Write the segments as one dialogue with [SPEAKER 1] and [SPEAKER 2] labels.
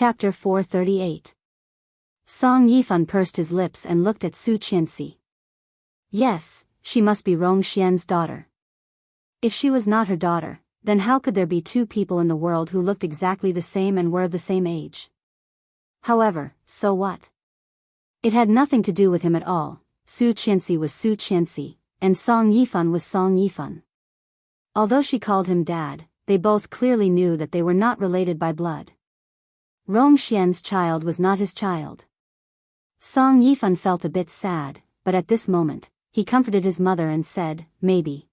[SPEAKER 1] Chapter 438. Song Yifan pursed his lips and looked at Su Qianxi. Yes, she must be Rong Xian's daughter. If she was not her daughter, then how could there be two people in the world who looked exactly the same and were of the same age? However, so what? It had nothing to do with him at all. Su Qianxi was Su Qianxi, and Song Yifan was Song Yifan. Although she called him dad, they both clearly knew that they were not related by blood. Rong Xian's child was not his child. Song Yifan felt a bit sad, but at this moment, he comforted his mother and said, "Maybe.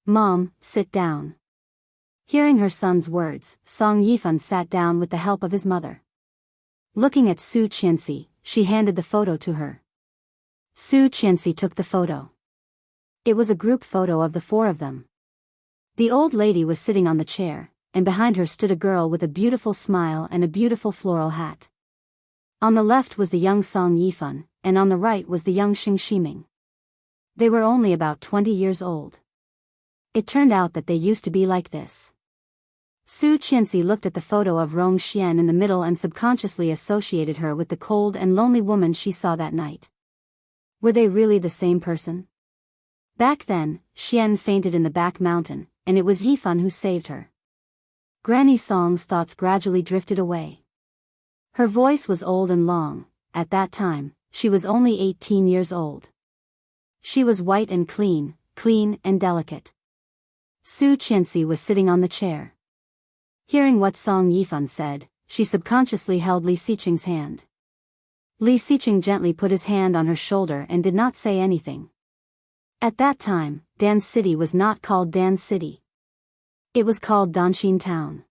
[SPEAKER 1] Mom, sit down." Hearing her son's words, Song Yifan sat down with the help of his mother. Looking at Su Qianxi, she handed the photo to her. Su Qianxi took the photo. It was a group photo of the four of them. The old lady was sitting on the chair, and behind her stood a girl with a beautiful smile and a beautiful floral hat. On the left was the young Song Yifan, and on the right was the young Xing Shiming. They were only about 20 years old. It turned out that they used to be like this. Su Qianxi looked at the photo of Rong Xian in the middle and subconsciously associated her with the cold and lonely woman she saw that night. Were they really the same person? Back then, Xian fainted in the back mountain, and it was Yifan who saved her. Granny Song's thoughts gradually drifted away. Her voice was old and long. At that time, she was only 18 years old. She was white and clean and delicate. Su Qianxi was sitting on the chair. Hearing what Song Yifan said, she subconsciously held Li Xiqing's hand. Li Xiqing gently put his hand on her shoulder and did not say anything. At that time, Dan City was not called Dan City. It was called Danxin Town.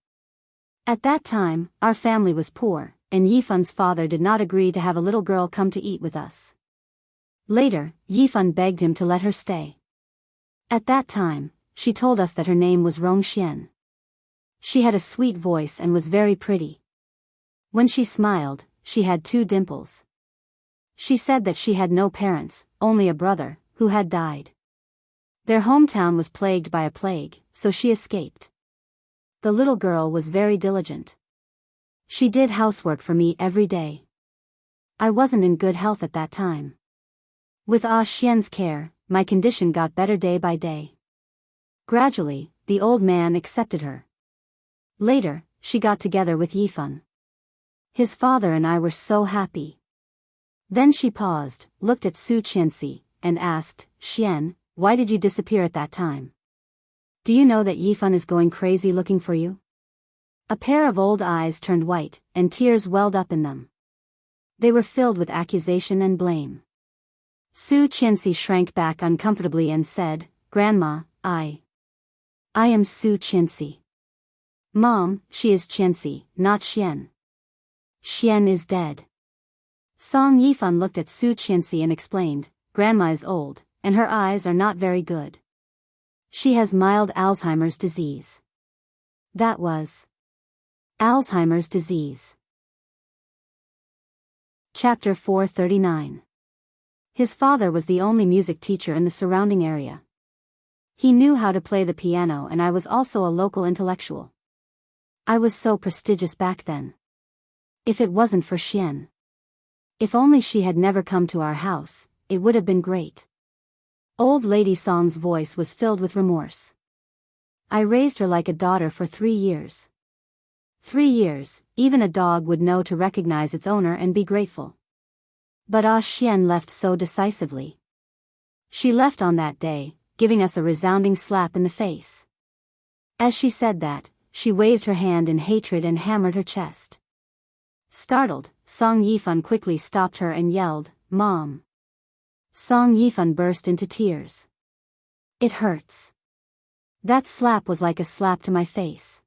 [SPEAKER 1] At that time, our family was poor, and Yifan's father did not agree to have a little girl come to eat with us. Later, Yifan begged him to let her stay. At that time, she told us that her name was Rong Xian. She had a sweet voice and was very pretty. When she smiled, she had 2 dimples. She said that she had no parents, only a brother, who had died. Their hometown was plagued by a plague, so she escaped. The little girl was very diligent. She did housework for me every day. I wasn't in good health at that time. With Xian's care, my condition got better day by day. Gradually, the old man accepted her. Later, she got together with Yifan. His father and I were so happy. Then she paused, looked at Su Qianxi, and asked, "Xian, why did you disappear at that time? Do you know that Yifan is going crazy looking for you?" A pair of old eyes turned white, and tears welled up in them. They were filled with accusation and blame. Su Qianxi shrank back uncomfortably and said, "Grandma, I am Su Qianxi." "Mom, she is Qianxi, not Xian. Xian is dead." Song Yifan looked at Su Qianxi and explained, "Grandma is old, and her eyes are not very good. She has mild Alzheimer's disease." That was Alzheimer's disease. Chapter 439. His father was the only music teacher in the surrounding area. He knew how to play the piano, and I was also a local intellectual. I was so prestigious back then. If it wasn't for Xian. If only she had never come to our house, it would have been great. Old Lady Song's voice was filled with remorse. I raised her like a daughter for 3 years. 3 years, even a dog would know to recognize its owner and be grateful. But Xian left so decisively. She left on that day, giving us a resounding slap in the face. As she said that, she waved her hand in hatred and hammered her chest. Startled, Song Yifan quickly stopped her and yelled, "Mom!" Song Yifan burst into tears. "It hurts." That slap was like a slap to my face.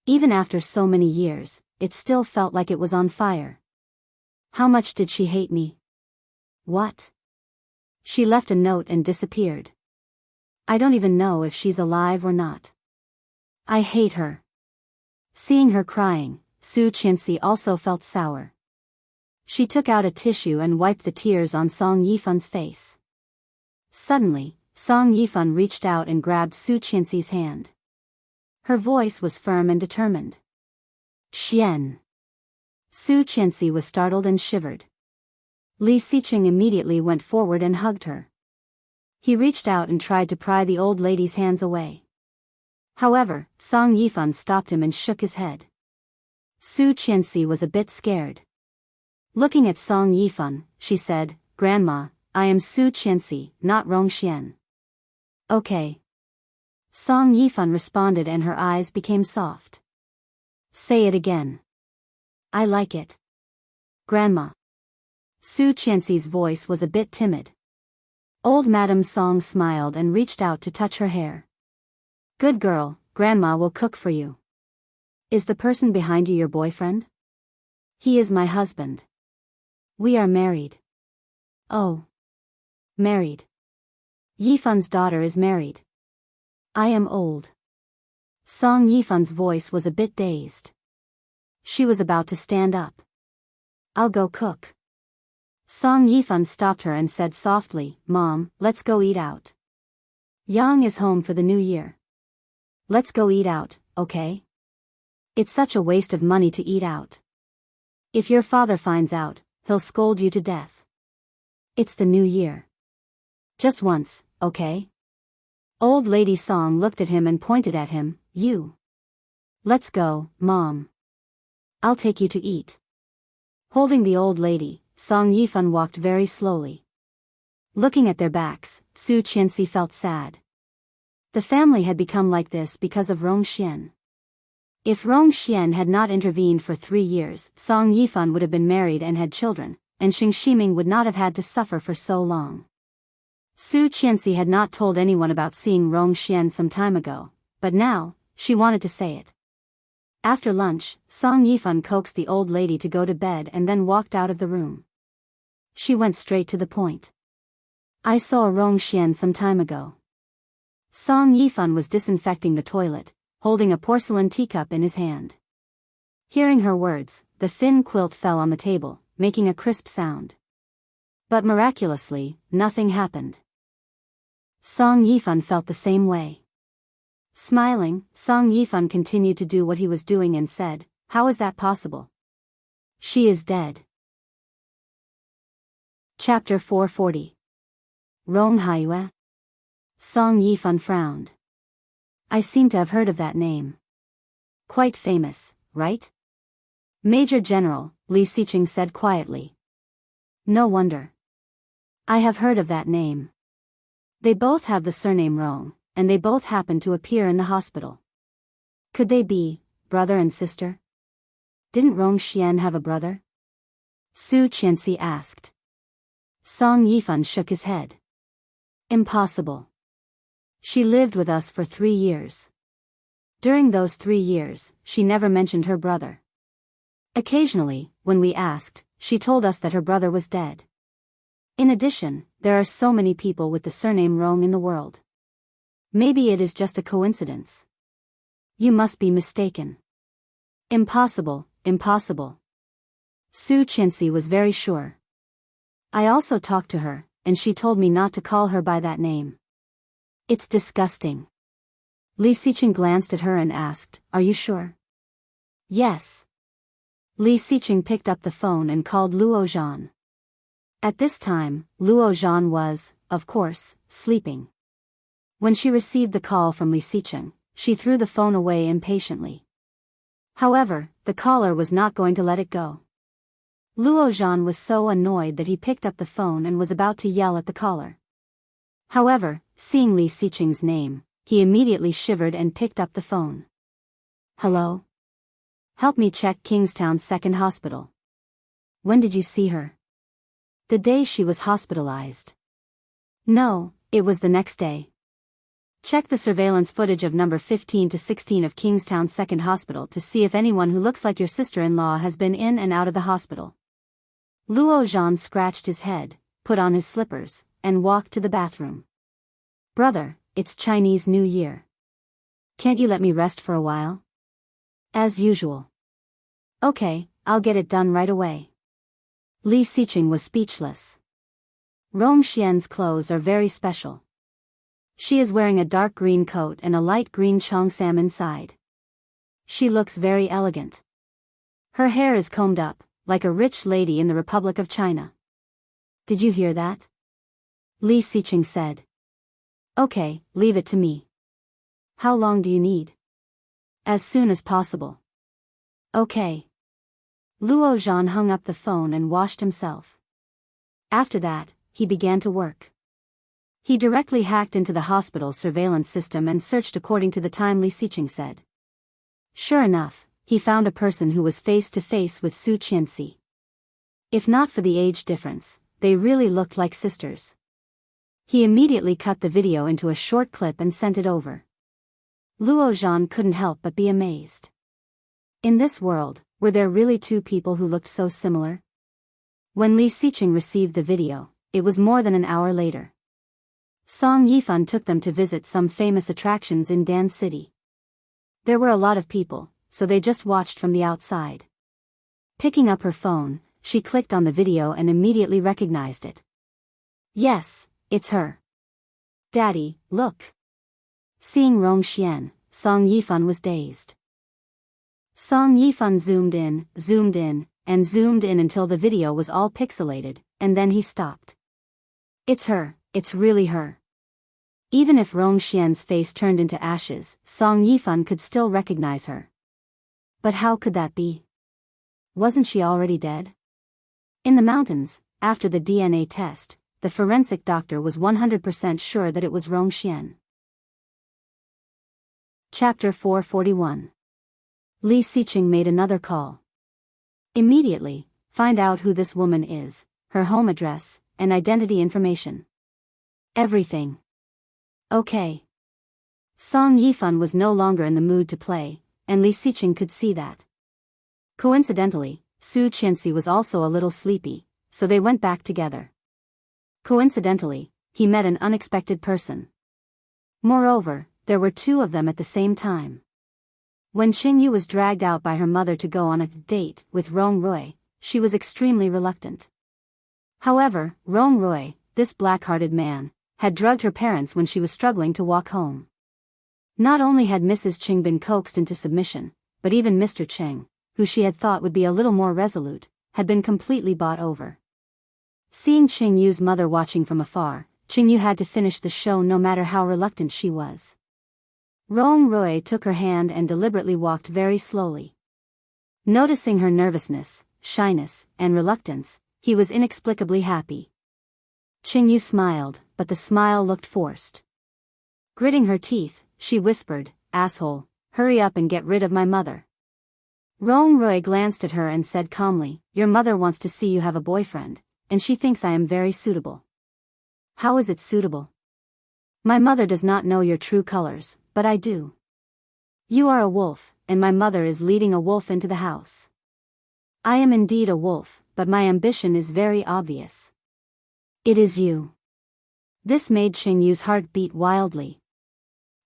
[SPEAKER 1] Even after so many years, it still felt like it was on fire. How much did she hate me? What? She left a note and disappeared. I don't even know if she's alive or not. I hate her. Seeing her crying, Su Qianxi also felt sour. She took out a tissue and wiped the tears on Song Yifan's face. Suddenly, Song Yifan reached out and grabbed Su Qianxi's hand. Her voice was firm and determined. "Xian, Su Qianxi was startled and shivered. Li Xiqing immediately went forward and hugged her. He reached out and tried to pry the old lady's hands away. However, Song Yifan stopped him and shook his head. Su Qianxi was a bit scared. Looking at Song Yifan, she said, "Grandma, I am Su Qianxi, not Rongxian." "Okay." Song Yifan responded and her eyes became soft. "Say it again." "I like it. Grandma." Su Qianxi's voice was a bit timid. Old Madame Song smiled and reached out to touch her hair. "Good girl, Grandma will cook for you." "Is the person behind you your boyfriend?" "He is my husband. We are married." "Oh. Married. Yifan's daughter is married. I am old." Song Yifan's voice was a bit dazed. She was about to stand up. "I'll go cook." Song Yifan stopped her and said softly, "Mom, let's go eat out. Yang is home for the new year. Let's go eat out, okay? It's such a waste of money to eat out. If your father finds out, he'll scold you to death. It's the new year. Just once, okay?" Old Lady Song looked at him and pointed at him, "You. Let's go, Mom. I'll take you to eat." Holding the old lady, Song Yifan walked very slowly. Looking at their backs, Su Qianxi felt sad. The family had become like this because of Rongxian. If Rongxian had not intervened for 3 years, Song Yifan would have been married and had children, and Xing Shiming would not have had to suffer for so long. Su Qianxi had not told anyone about seeing Rongxian some time ago, but now, she wanted to say it. After lunch, Song Yifan coaxed the old lady to go to bed and then walked out of the room. She went straight to the point. "I saw Rongxian some time ago." Song Yifan was disinfecting the toilet, holding a porcelain teacup in his hand. Hearing her words, the thin quilt fell on the table, making a crisp sound. But miraculously, nothing happened. Song Yifan felt the same way. Smiling, Song Yifan continued to do what he was doing and said, "How is that possible? She is dead." Chapter 440. Rong Haiyue. Song Yifan frowned. "I seem to have heard of that name. Quite famous, right?" "Major General," Li Xiqing said quietly. "No wonder. I have heard of that name. They both have the surname Rong, and they both happen to appear in the hospital. Could they be brother and sister? Didn't Rongxian have a brother?" Su Qianxi asked. Song Yifan shook his head. "Impossible. She lived with us for 3 years. During those 3 years, she never mentioned her brother. Occasionally, when we asked, she told us that her brother was dead. In addition, there are so many people with the surname Rong in the world. Maybe it is just a coincidence. You must be mistaken." "Impossible, impossible." Su Qianxi was very sure. "I also talked to her, and she told me not to call her by that name. It's disgusting." Li Xiqing glanced at her and asked, "Are you sure?" "Yes." Li Xiqing picked up the phone and called Luo Zhan. At this time, Luo Zhan was, of course, sleeping. When she received the call from Li Xiqing, she threw the phone away impatiently. However, the caller was not going to let it go. Luo Zhan was so annoyed that he picked up the phone and was about to yell at the caller. However, seeing Li Xiqing's name, he immediately shivered and picked up the phone. "Hello? Help me check Kingstown's second hospital. When did you see her?" "The day she was hospitalized." "No, it was the next day. Check the surveillance footage of number 15 to 16 of Kingstown Second Hospital to see if anyone who looks like your sister-in-law has been in and out of the hospital." Luo Zhan scratched his head, put on his slippers, and walked to the bathroom. "Brother, it's Chinese New Year. Can't you let me rest for a while?" "As usual." "Okay, I'll get it done right away." Li Xiqing was speechless. Rongxian's clothes are very special. She is wearing a dark green coat and a light green cheongsam inside. She looks very elegant. Her hair is combed up, like a rich lady in the Republic of China. Did you hear that? Li Xiqing said. Okay, leave it to me. How long do you need? As soon as possible. Okay. Luo Zhan hung up the phone and washed himself. After that, he began to work. He directly hacked into the hospital's surveillance system and searched according to the time Li Xiqing said. Sure enough, he found a person who was face to face with Su Qianxi. If not for the age difference, they really looked like sisters. He immediately cut the video into a short clip and sent it over. Luo Zhan couldn't help but be amazed. In this world, were there really two people who looked so similar? When Li Xiqing received the video, it was more than an hour later. Song Yifan took them to visit some famous attractions in Dan City. There were a lot of people, so they just watched from the outside. Picking up her phone, she clicked on the video and immediately recognized it. Yes, it's her. Daddy, look. Seeing Rong Xian, Song Yifan was dazed. Song Yifan zoomed in, and zoomed in until the video was all pixelated, and then he stopped. It's her, it's really her. Even if Rong Xian's face turned into ashes, Song Yifan could still recognize her. But how could that be? Wasn't she already dead? In the mountains, after the DNA test, the forensic doctor was 100% sure that it was Rong Xian. Chapter 441. Li Xiqing made another call. Immediately, find out who this woman is, her home address, and identity information. Everything. Okay. Song Yifan was no longer in the mood to play, and Li Xiqing could see that. Coincidentally, Su Qianxi was also a little sleepy, so they went back together. Coincidentally, he met an unexpected person. Moreover, there were two of them at the same time. When Qingyu was dragged out by her mother to go on a date with Rong Rui, she was extremely reluctant. However, Rong Rui, this black-hearted man, had drugged her parents when she was struggling to walk home. Not only had Mrs. Qing been coaxed into submission, but even Mr. Qing, who she had thought would be a little more resolute, had been completely bought over. Seeing Qingyu's mother watching from afar, Qingyu had to finish the show no matter how reluctant she was. Rong Rui took her hand and deliberately walked very slowly. Noticing her nervousness, shyness, and reluctance, he was inexplicably happy. Qingyu smiled, but the smile looked forced. Gritting her teeth, she whispered, "Asshole, hurry up and get rid of my mother." Rong Rui glanced at her and said calmly, "Your mother wants to see you have a boyfriend, and she thinks I am very suitable." "How is it suitable?" "My mother does not know your true colors, but I do. You are a wolf, and my mother is leading a wolf into the house. I am indeed a wolf, but my ambition is very obvious. It is you." This made Qingyu's heart beat wildly.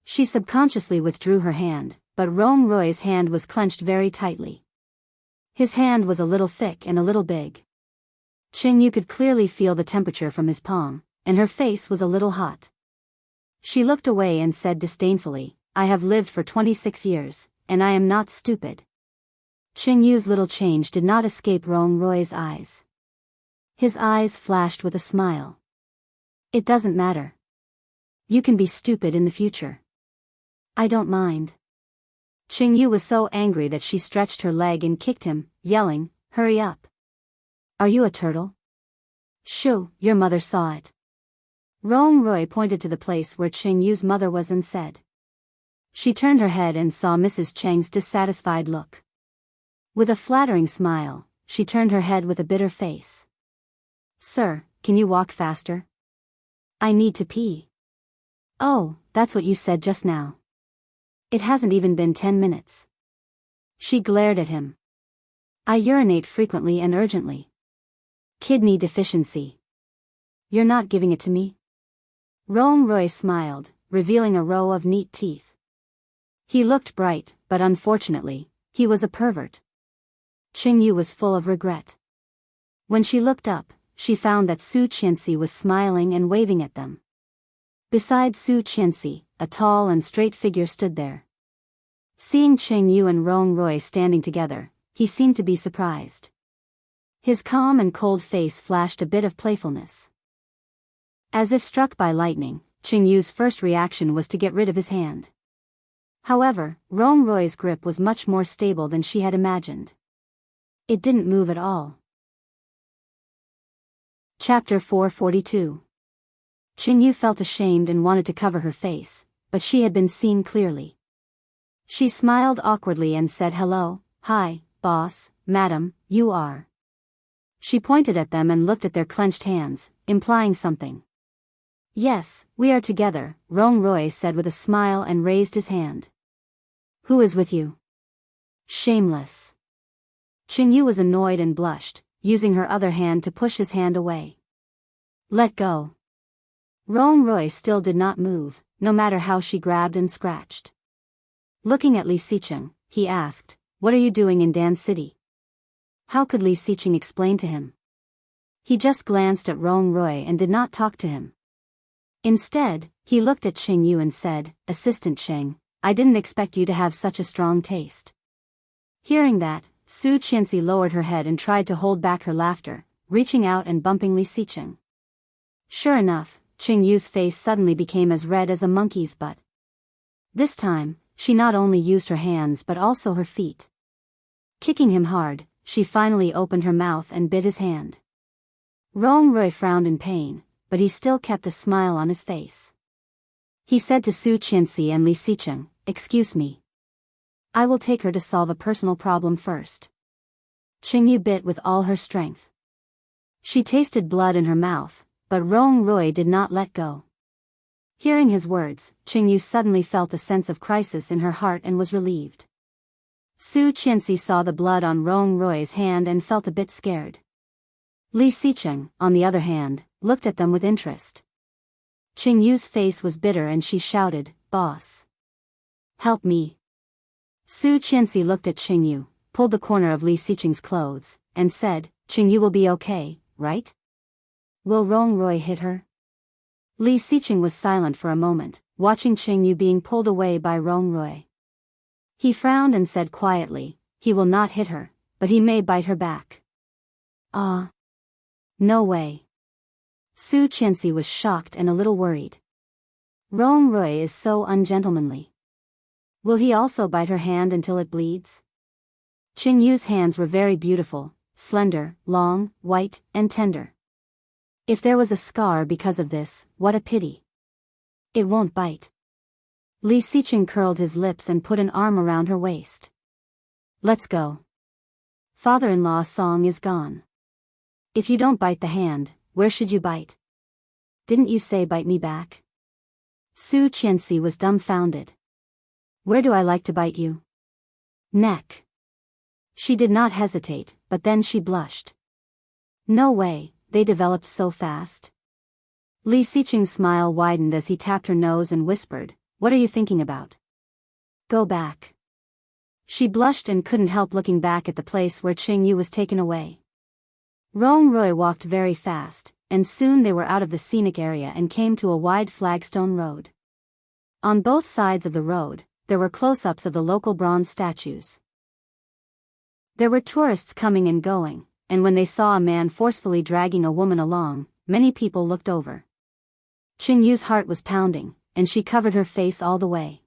[SPEAKER 1] She subconsciously withdrew her hand, but Rong Rui's hand was clenched very tightly. His hand was a little thick and a little big. Qingyu could clearly feel the temperature from his palm, and her face was a little hot. She looked away and said disdainfully, "I have lived for 26 years, and I am not stupid." Qingyu's little change did not escape Rong Rui's eyes. His eyes flashed with a smile. "It doesn't matter. You can be stupid in the future. I don't mind." Qingyu was so angry that she stretched her leg and kicked him, yelling, "Hurry up. Are you a turtle?" "Shoo, your mother saw it." Rong Rui pointed to the place where Qingyu's mother was and said. She turned her head and saw Mrs. Cheng's dissatisfied look. With a flattering smile, she turned her head with a bitter face. "Sir, can you walk faster? I need to pee." "Oh, that's what you said just now. It hasn't even been 10 minutes. She glared at him. "I urinate frequently and urgently. Kidney deficiency. You're not giving it to me?" Rong Rui smiled, revealing a row of neat teeth. He looked bright, but unfortunately, he was a pervert. Qingyu was full of regret. When she looked up, she found that Su Qianxi was smiling and waving at them. Beside Su Qianxi, a tall and straight figure stood there. Seeing Qingyu and Rong Rui standing together, he seemed to be surprised. His calm and cold face flashed a bit of playfulness. As if struck by lightning, Qingyu's first reaction was to get rid of his hand. However, Rong Rui's grip was much more stable than she had imagined. It didn't move at all. Chapter 442. Qingyu felt ashamed and wanted to cover her face, but she had been seen clearly. She smiled awkwardly and said hello, hi, boss, madam, you are. She pointed at them and looked at their clenched hands, implying something. Yes, we are together, Rong Rui said with a smile and raised his hand. Who is with you? Shameless. Qingyu was annoyed and blushed, using her other hand to push his hand away. Let go. Rong Rui still did not move, no matter how she grabbed and scratched. Looking at Li Xiqing, he asked, what are you doing in Dan City? How could Li Xiqing explain to him? He just glanced at Rong Rui and did not talk to him. Instead, he looked at Qingyu and said, Assistant Qing, I didn't expect you to have such a strong taste. Hearing that, Su Qianxi lowered her head and tried to hold back her laughter, reaching out and bumping Li Xiqing. Sure enough, Qingyu's face suddenly became as red as a monkey's butt. This time, she not only used her hands but also her feet. Kicking him hard, she finally opened her mouth and bit his hand. Rong Rui frowned in pain, but he still kept a smile on his face. He said to Su Qianxi and Li Xiqing, excuse me. I will take her to solve a personal problem first. Qingyu bit with all her strength. She tasted blood in her mouth, but Rong Rui did not let go. Hearing his words, Qingyu suddenly felt a sense of crisis in her heart and was relieved. Su Qianxi saw the blood on Rong Rui's hand and felt a bit scared. Li Xiqing, on the other hand, looked at them with interest. Qingyu's face was bitter and she shouted, Boss. Help me. Su Qianxi looked at Qingyu, pulled the corner of Li Xiqing's clothes, and said, Qingyu will be okay, right? Will Rong Rui hit her? Li Xiqing was silent for a moment, watching Qingyu being pulled away by Rong Rui. He frowned and said quietly, he will not hit her, but he may bite her back. Ah. No way. Su Qianxi was shocked and a little worried. Rong Rui is so ungentlemanly. Will he also bite her hand until it bleeds? Qingyu's hands were very beautiful, slender, long, white, and tender. If there was a scar because of this, what a pity. It won't bite. Li Xiqing curled his lips and put an arm around her waist. Let's go. Father-in-law Song is gone. If you don't bite the hand, where should you bite? Didn't you say bite me back? Su Qianxi was dumbfounded. Where do I like to bite you? Neck. She did not hesitate, but then she blushed. No way, they developed so fast. Li Xiqing's smile widened as he tapped her nose and whispered, what are you thinking about? Go back. She blushed and couldn't help looking back at the place where Qingyu was taken away. Rong Rui walked very fast, and soon they were out of the scenic area and came to a wide flagstone road. On both sides of the road, there were close-ups of the local bronze statues. There were tourists coming and going, and when they saw a man forcefully dragging a woman along, many people looked over. Qingyu's heart was pounding, and she covered her face all the way.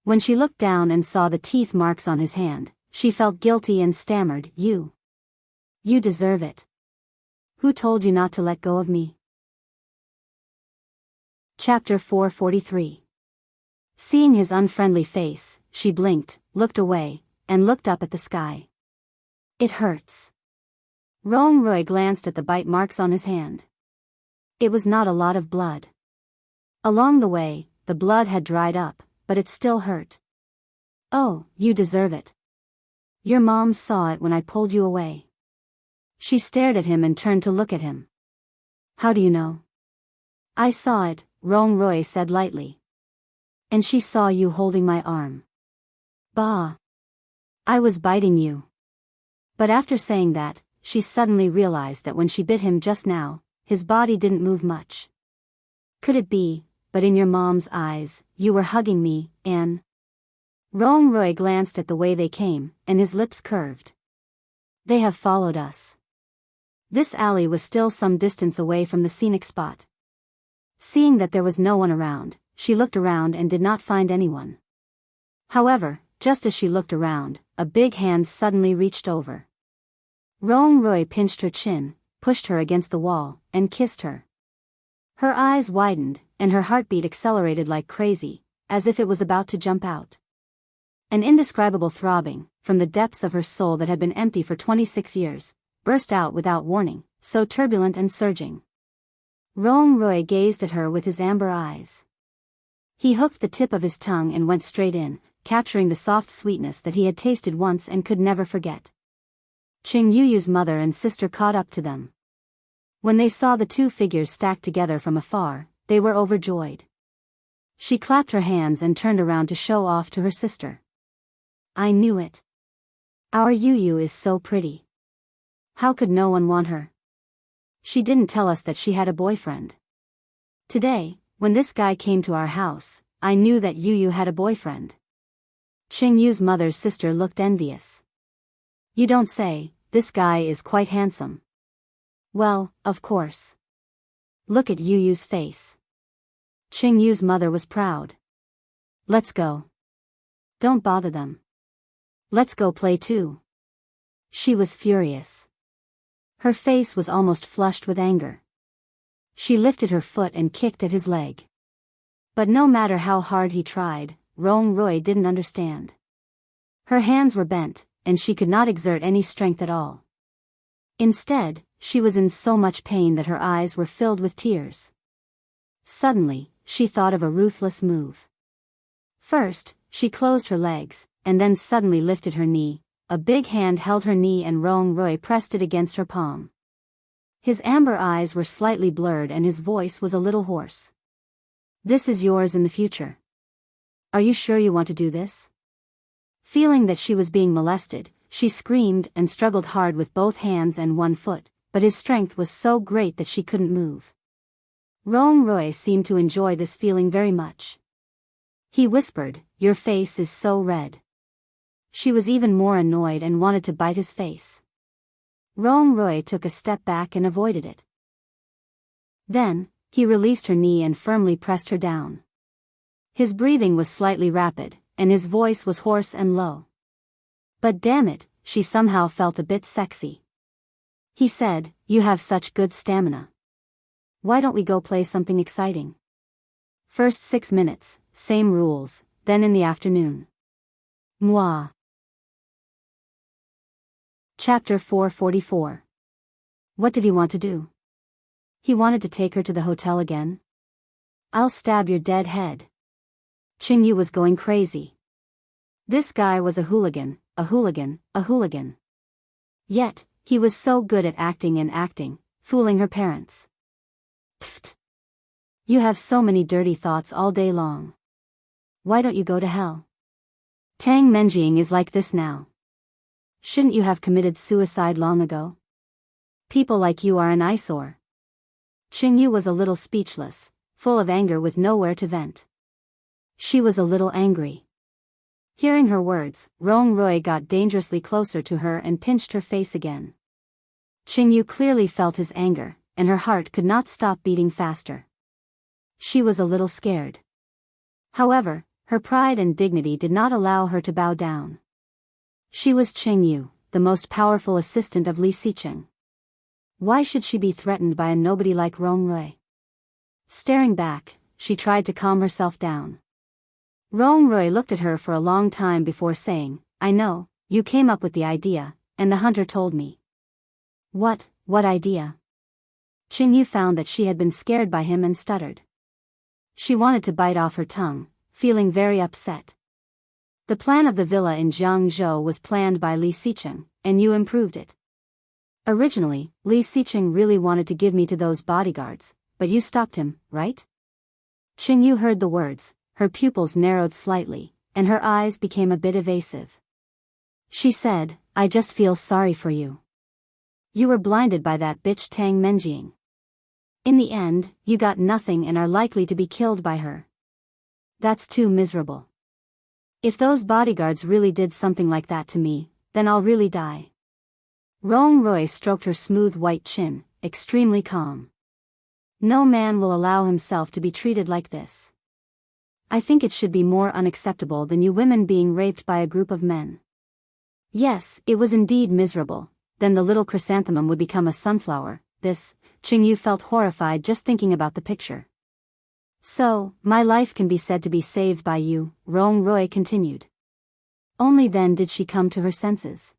[SPEAKER 1] When she looked down and saw the teeth marks on his hand, she felt guilty and stammered, You deserve it. Who told you not to let go of me? Chapter 443. Seeing his unfriendly face, she blinked, looked away, and looked up at the sky. It hurts. Rong Rui glanced at the bite marks on his hand. It was not a lot of blood. Along the way, the blood had dried up, but it still hurt. Oh, you deserve it. Your mom saw it when I pulled you away. She stared at him and turned to look at him. How do you know? I saw it, Rong Rui said lightly. And she saw you holding my arm. Bah! I was biting you. But after saying that, she suddenly realized that when she bit him just now, his body didn't move much. Could it be, but in your mom's eyes, you were hugging me, Anne? Rong Rui glanced at the way they came, and his lips curved. They have followed us. This alley was still some distance away from the scenic spot. Seeing that there was no one around, she looked around and did not find anyone. However, just as she looked around, a big hand suddenly reached over. Rong Rui pinched her chin, pushed her against the wall, and kissed her. Her eyes widened, and her heartbeat accelerated like crazy, as if it was about to jump out. An indescribable throbbing, from the depths of her soul that had been empty for 26 years, burst out without warning, so turbulent and surging. Rong Rui gazed at her with his amber eyes. He hooked the tip of his tongue and went straight in, capturing the soft sweetness that he had tasted once and could never forget. Qing Yuyu's mother and sister caught up to them. When they saw the two figures stacked together from afar, they were overjoyed. She clapped her hands and turned around to show off to her sister. I knew it. Our Yuyu is so pretty. How could no one want her? She didn't tell us that she had a boyfriend. Today, when this guy came to our house, I knew that Yuyu had a boyfriend. Qing Yu's mother's sister looked envious. You don't say, this guy is quite handsome. Well, of course. Look at Yuyu's face. Qing Yu's mother was proud. Let's go. Don't bother them. Let's go play too. She was furious. Her face was almost flushed with anger. She lifted her foot and kicked at his leg. But no matter how hard he tried, Rong Rui didn't understand. Her hands were bent, and she could not exert any strength at all. Instead, she was in so much pain that her eyes were filled with tears. Suddenly, she thought of a ruthless move. First, she closed her legs, and then suddenly lifted her knee. A big hand held her knee and Rong Rui pressed it against her palm. His amber eyes were slightly blurred and his voice was a little hoarse. This is yours in the future. Are you sure you want to do this? Feeling that she was being molested, she screamed and struggled hard with both hands and one foot, but his strength was so great that she couldn't move. Rong Rui seemed to enjoy this feeling very much. He whispered, "Your face is so red." She was even more annoyed and wanted to bite his face. Rong Rui took a step back and avoided it. Then, he released her knee and firmly pressed her down. His breathing was slightly rapid, and his voice was hoarse and low. But damn it, she somehow felt a bit sexy. He said, "You have such good stamina. Why don't we go play something exciting? First 6 minutes, same rules, then in the afternoon." Moi. Chapter 444. What did he want to do? He wanted to take her to the hotel again? I'll stab your dead head. Qing Yu was going crazy. This guy was a hooligan, a hooligan, a hooligan. Yet, he was so good at acting, fooling her parents. Pfft. You have so many dirty thoughts all day long. Why don't you go to hell? Tang Menjing is like this now. Shouldn't you have committed suicide long ago? People like you are an eyesore. Qing Yu was a little speechless, full of anger with nowhere to vent. She was a little angry. Hearing her words, Rong Rui got dangerously closer to her and pinched her face again. Qing Yu clearly felt his anger, and her heart could not stop beating faster. She was a little scared. However, her pride and dignity did not allow her to bow down. She was Qing Yu, the most powerful assistant of Li Xiqing. Why should she be threatened by a nobody like Rong Rui? Staring back, she tried to calm herself down. Rong Rui looked at her for a long time before saying, "I know, you came up with the idea, and the hunter told me." What idea? Qing Yu found that she had been scared by him and stuttered. She wanted to bite off her tongue, feeling very upset. The plan of the villa in Jiangzhou was planned by Li Xiqing, and you improved it. Originally, Li Xiqing really wanted to give me to those bodyguards, but you stopped him, right? Qing Yu heard the words, her pupils narrowed slightly, and her eyes became a bit evasive. She said, "I just feel sorry for you. You were blinded by that bitch Tang Menjing. In the end, you got nothing and are likely to be killed by her. That's too miserable. If those bodyguards really did something like that to me, then I'll really die." Rong Roy stroked her smooth white chin, extremely calm. No man will allow himself to be treated like this. I think it should be more unacceptable than you women being raped by a group of men. Yes, it was indeed miserable. Then the little chrysanthemum would become a sunflower. Qing Yu felt horrified just thinking about the picture. So, my life can be said to be saved by you, Rong Roy continued. Only then did she come to her senses.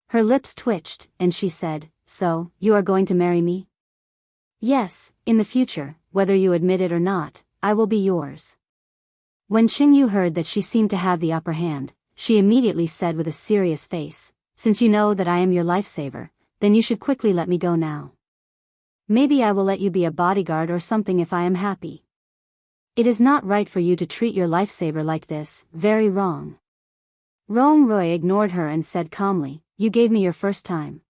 [SPEAKER 1] Her lips twitched, and she said, "So, you are going to marry me?" "Yes, in the future, whether you admit it or not, I will be yours." When Qing Yu heard that she seemed to have the upper hand, she immediately said with a serious face, "Since you know that I am your lifesaver, then you should quickly let me go now. Maybe I will let you be a bodyguard or something if I am happy. It is not right for you to treat your lifesaver like this, very wrong." Rong Roy ignored her and said calmly, "You gave me your first time.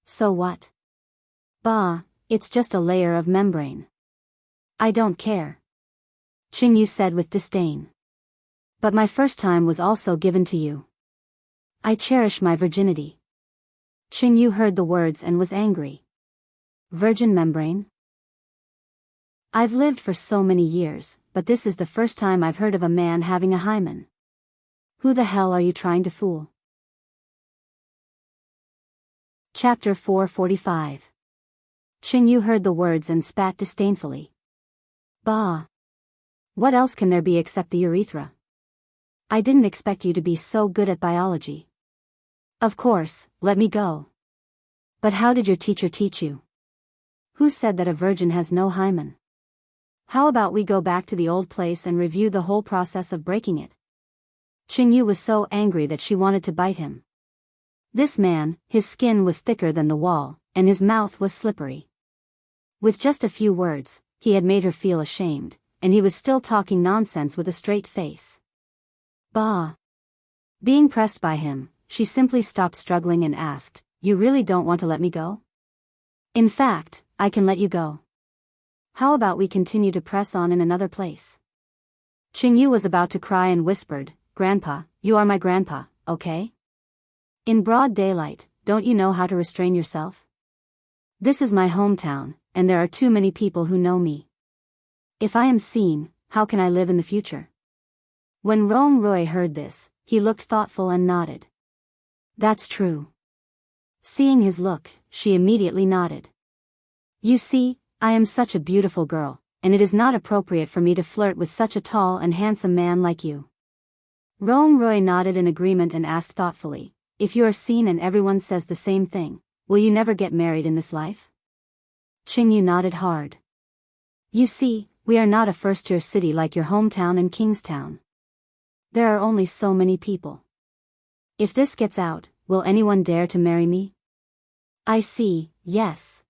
[SPEAKER 1] So what? Bah, it's just a layer of membrane. I don't care." Qing Yu said with disdain. "But my first time was also given to you. I cherish my virginity." Qing Yu heard the words and was angry. Virgin membrane? I've lived for so many years, but this is the first time I've heard of a man having a hymen. Who the hell are you trying to fool? Chapter 445. Qing Yu heard the words and spat disdainfully. Bah! What else can there be except the urethra? I didn't expect you to be so good at biology. Of course, let me go. But how did your teacher teach you? Who said that a virgin has no hymen? How about we go back to the old place and review the whole process of breaking it? Qing Yu was so angry that she wanted to bite him. This man, his skin was thicker than the wall, and his mouth was slippery. With just a few words, he had made her feel ashamed, and he was still talking nonsense with a straight face. Bah! Being pressed by him, she simply stopped struggling and asked, "You really don't want to let me go?" "In fact, I can let you go. How about we continue to press on in another place?" Qing Yu was about to cry and whispered, "Grandpa, you are my grandpa, okay? In broad daylight, don't you know how to restrain yourself? This is my hometown, and there are too many people who know me. If I am seen, how can I live in the future?" When Rong Roy heard this, he looked thoughtful and nodded. "That's true." Seeing his look, she immediately nodded. "You see, I am such a beautiful girl, and it is not appropriate for me to flirt with such a tall and handsome man like you." Rong Roy nodded in agreement and asked thoughtfully, "If you are seen and everyone says the same thing, will you never get married in this life?" Qing Yu nodded hard. "You see, we are not a first-tier city like your hometown and Kingstown. There are only so many people. If this gets out, will anyone dare to marry me?" "I see, yes."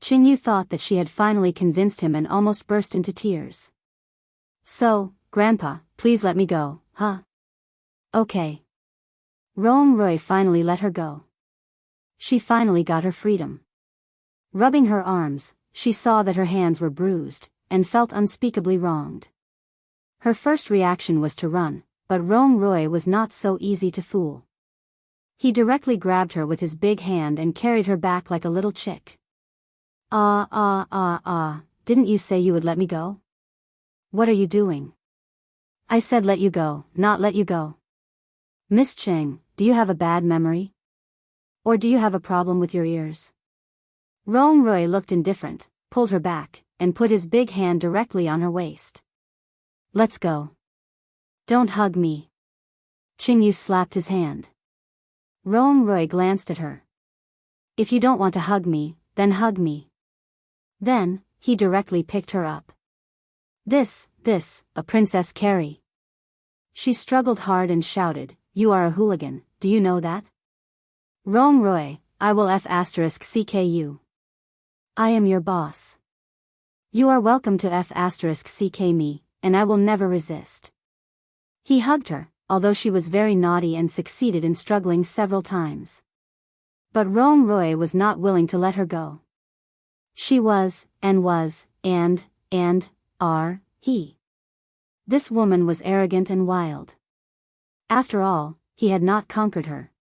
[SPEAKER 1] Qing Yu thought that she had finally convinced him and almost burst into tears. "So, Grandpa, please let me go, huh?" "Okay." Rong Roy finally let her go. She finally got her freedom. Rubbing her arms, she saw that her hands were bruised, and felt unspeakably wronged. Her first reaction was to run, but Rong Roy was not so easy to fool. He directly grabbed her with his big hand and carried her back like a little chick. Didn't you say you would let me go? What are you doing?" "I said let you go, not let you go. Miss Cheng, do you have a bad memory? Or do you have a problem with your ears?" Rong Roy looked indifferent, pulled her back, and put his big hand directly on her waist. "Let's go." "Don't hug me." Qing Yu slapped his hand. Rong Roy glanced at her. "If you don't want to hug me, then hug me." Then, he directly picked her up. This, a Princess Carrie. She struggled hard and shouted, "You are a hooligan, do you know that?" "Rong Roy, I will F***ck you. I am your boss. You are welcome to F***ck me, and I will never resist." He hugged her, although she was very naughty and succeeded in struggling several times. But Rong Roy was not willing to let her go. She was, he. This woman was arrogant and wild. After all, he had not conquered her.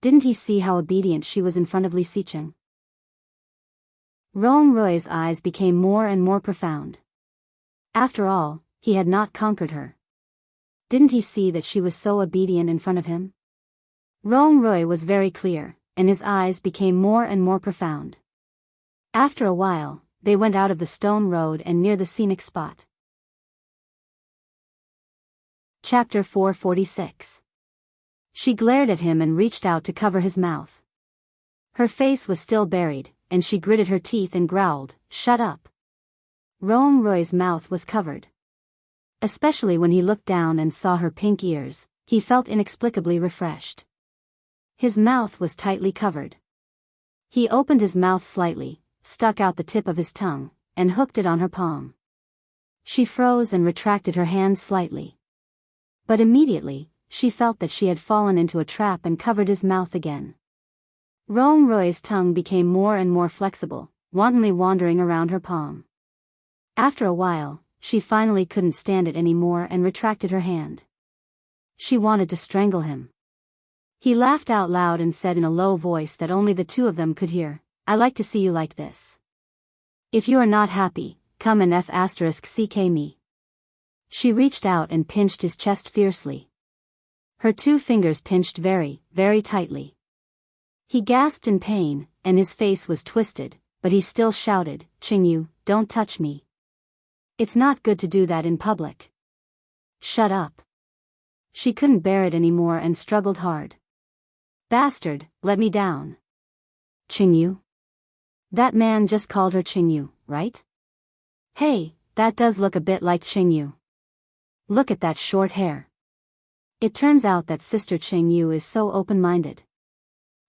[SPEAKER 1] Didn't he see how obedient she was in front of Li Xicheng? Rong Rui's eyes became more and more profound. After all, he had not conquered her. Didn't he see that she was so obedient in front of him? Rong Rui was very clear, and his eyes became more and more profound. After a while, they went out of the stone road and near the scenic spot. Chapter 446. She glared at him and reached out to cover his mouth. Her face was still buried, and she gritted her teeth and growled, "Shut up." Rong Rui's mouth was covered. Especially when he looked down and saw her pink ears, he felt inexplicably refreshed. His mouth was tightly covered. He opened his mouth slightly, stuck out the tip of his tongue, and hooked it on her palm. She froze and retracted her hand slightly. But immediately, she felt that she had fallen into a trap and covered his mouth again. Rong Rui's tongue became more and more flexible, wantonly wandering around her palm. After a while, she finally couldn't stand it anymore and retracted her hand. She wanted to strangle him. He laughed out loud and said in a low voice that only the two of them could hear, "I like to see you like this. If you are not happy, come and f***ck me." She reached out and pinched his chest fiercely. Her 2 fingers pinched very, very tightly. He gasped in pain, and his face was twisted, but he still shouted, "Qingyu, don't touch me. It's not good to do that in public." "Shut up." She couldn't bear it anymore and struggled hard. "Bastard, let me down." "Qingyu?" That man just called her Qingyu, right? Hey, that does look a bit like Qingyu. Look at that short hair. It turns out that Sister Qingyu is so open-minded.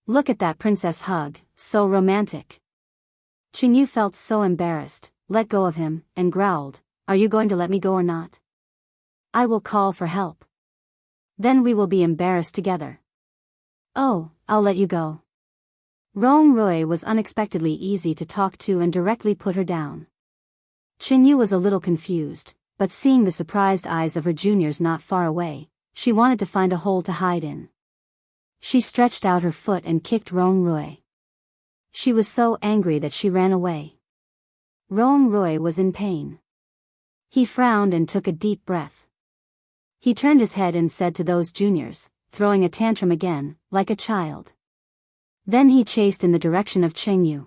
[SPEAKER 1] Look at that princess hug, so romantic. Qingyu felt so embarrassed, let go of him, and growled, "Are you going to let me go or not? I will call for help. Then we will be embarrassed together." "Oh, I'll let you go." Rong Rui was unexpectedly easy to talk to and directly put her down. Qingyu was a little confused, but seeing the surprised eyes of her juniors not far away, she wanted to find a hole to hide in. She stretched out her foot and kicked Rong Rui. She was so angry that she ran away. Rong Rui was in pain. He frowned and took a deep breath. He turned his head and said to those juniors, throwing a tantrum again, like a child. Then he chased in the direction of Qingyu.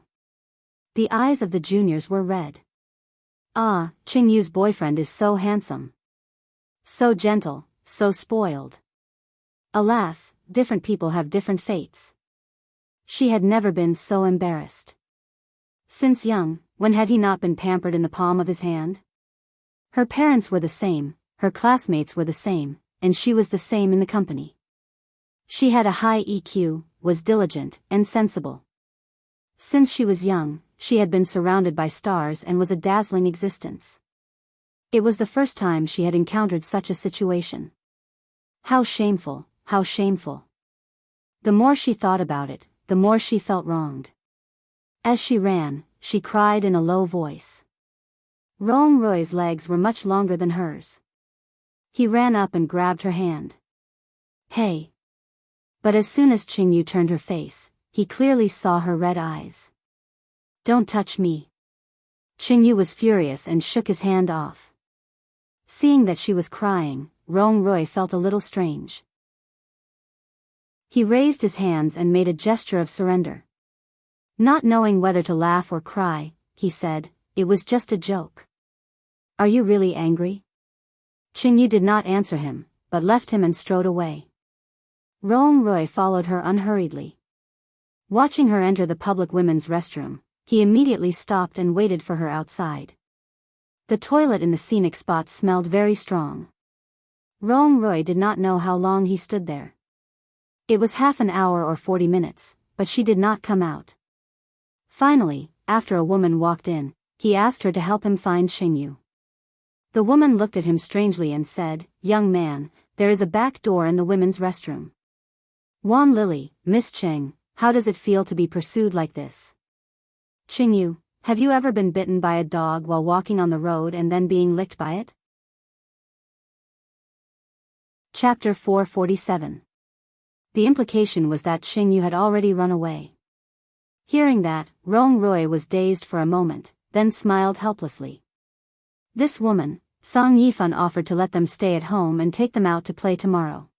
[SPEAKER 1] The eyes of the juniors were red. Ah, Qingyu's boyfriend is so handsome. So gentle, so spoiled. Alas, different people have different fates. She had never been so embarrassed. Since young, when had he not been pampered in the palm of his hand? Her parents were the same, her classmates were the same, and she was the same in the company. She had a high EQ, was diligent, and sensible. Since she was young, she had been surrounded by stars and was a dazzling existence. It was the first time she had encountered such a situation. How shameful, how shameful. The more she thought about it, the more she felt wronged. As she ran, she cried in a low voice. Rong Rui's legs were much longer than hers. He ran up and grabbed her hand. "Hey!" But as soon as Qingyu turned her face, he clearly saw her red eyes. "Don't touch me." Qingyu was furious and shook his hand off. Seeing that she was crying, Rong Rui felt a little strange. He raised his hands and made a gesture of surrender. Not knowing whether to laugh or cry, he said, "It was just a joke." "Are you really angry?" Qingyu did not answer him, but left him and strode away. Rong Rui followed her unhurriedly. Watching her enter the public women's restroom, he immediately stopped and waited for her outside. The toilet in the scenic spot smelled very strong. Rong Rui did not know how long he stood there. It was half an hour or 40 minutes, but she did not come out. Finally, after a woman walked in, he asked her to help him find Qingyu. The woman looked at him strangely and said, "Young man, there is a back door in the women's restroom." "Wan Lily, Miss Cheng, how does it feel to be pursued like this?" "Qingyu, have you ever been bitten by a dog while walking on the road and then being licked by it?" Chapter 447. The implication was that Qing Yu had already run away. Hearing that, Rong Rui was dazed for a moment, then smiled helplessly. This woman, Song Yifan, offered to let them stay at home and take them out to play tomorrow.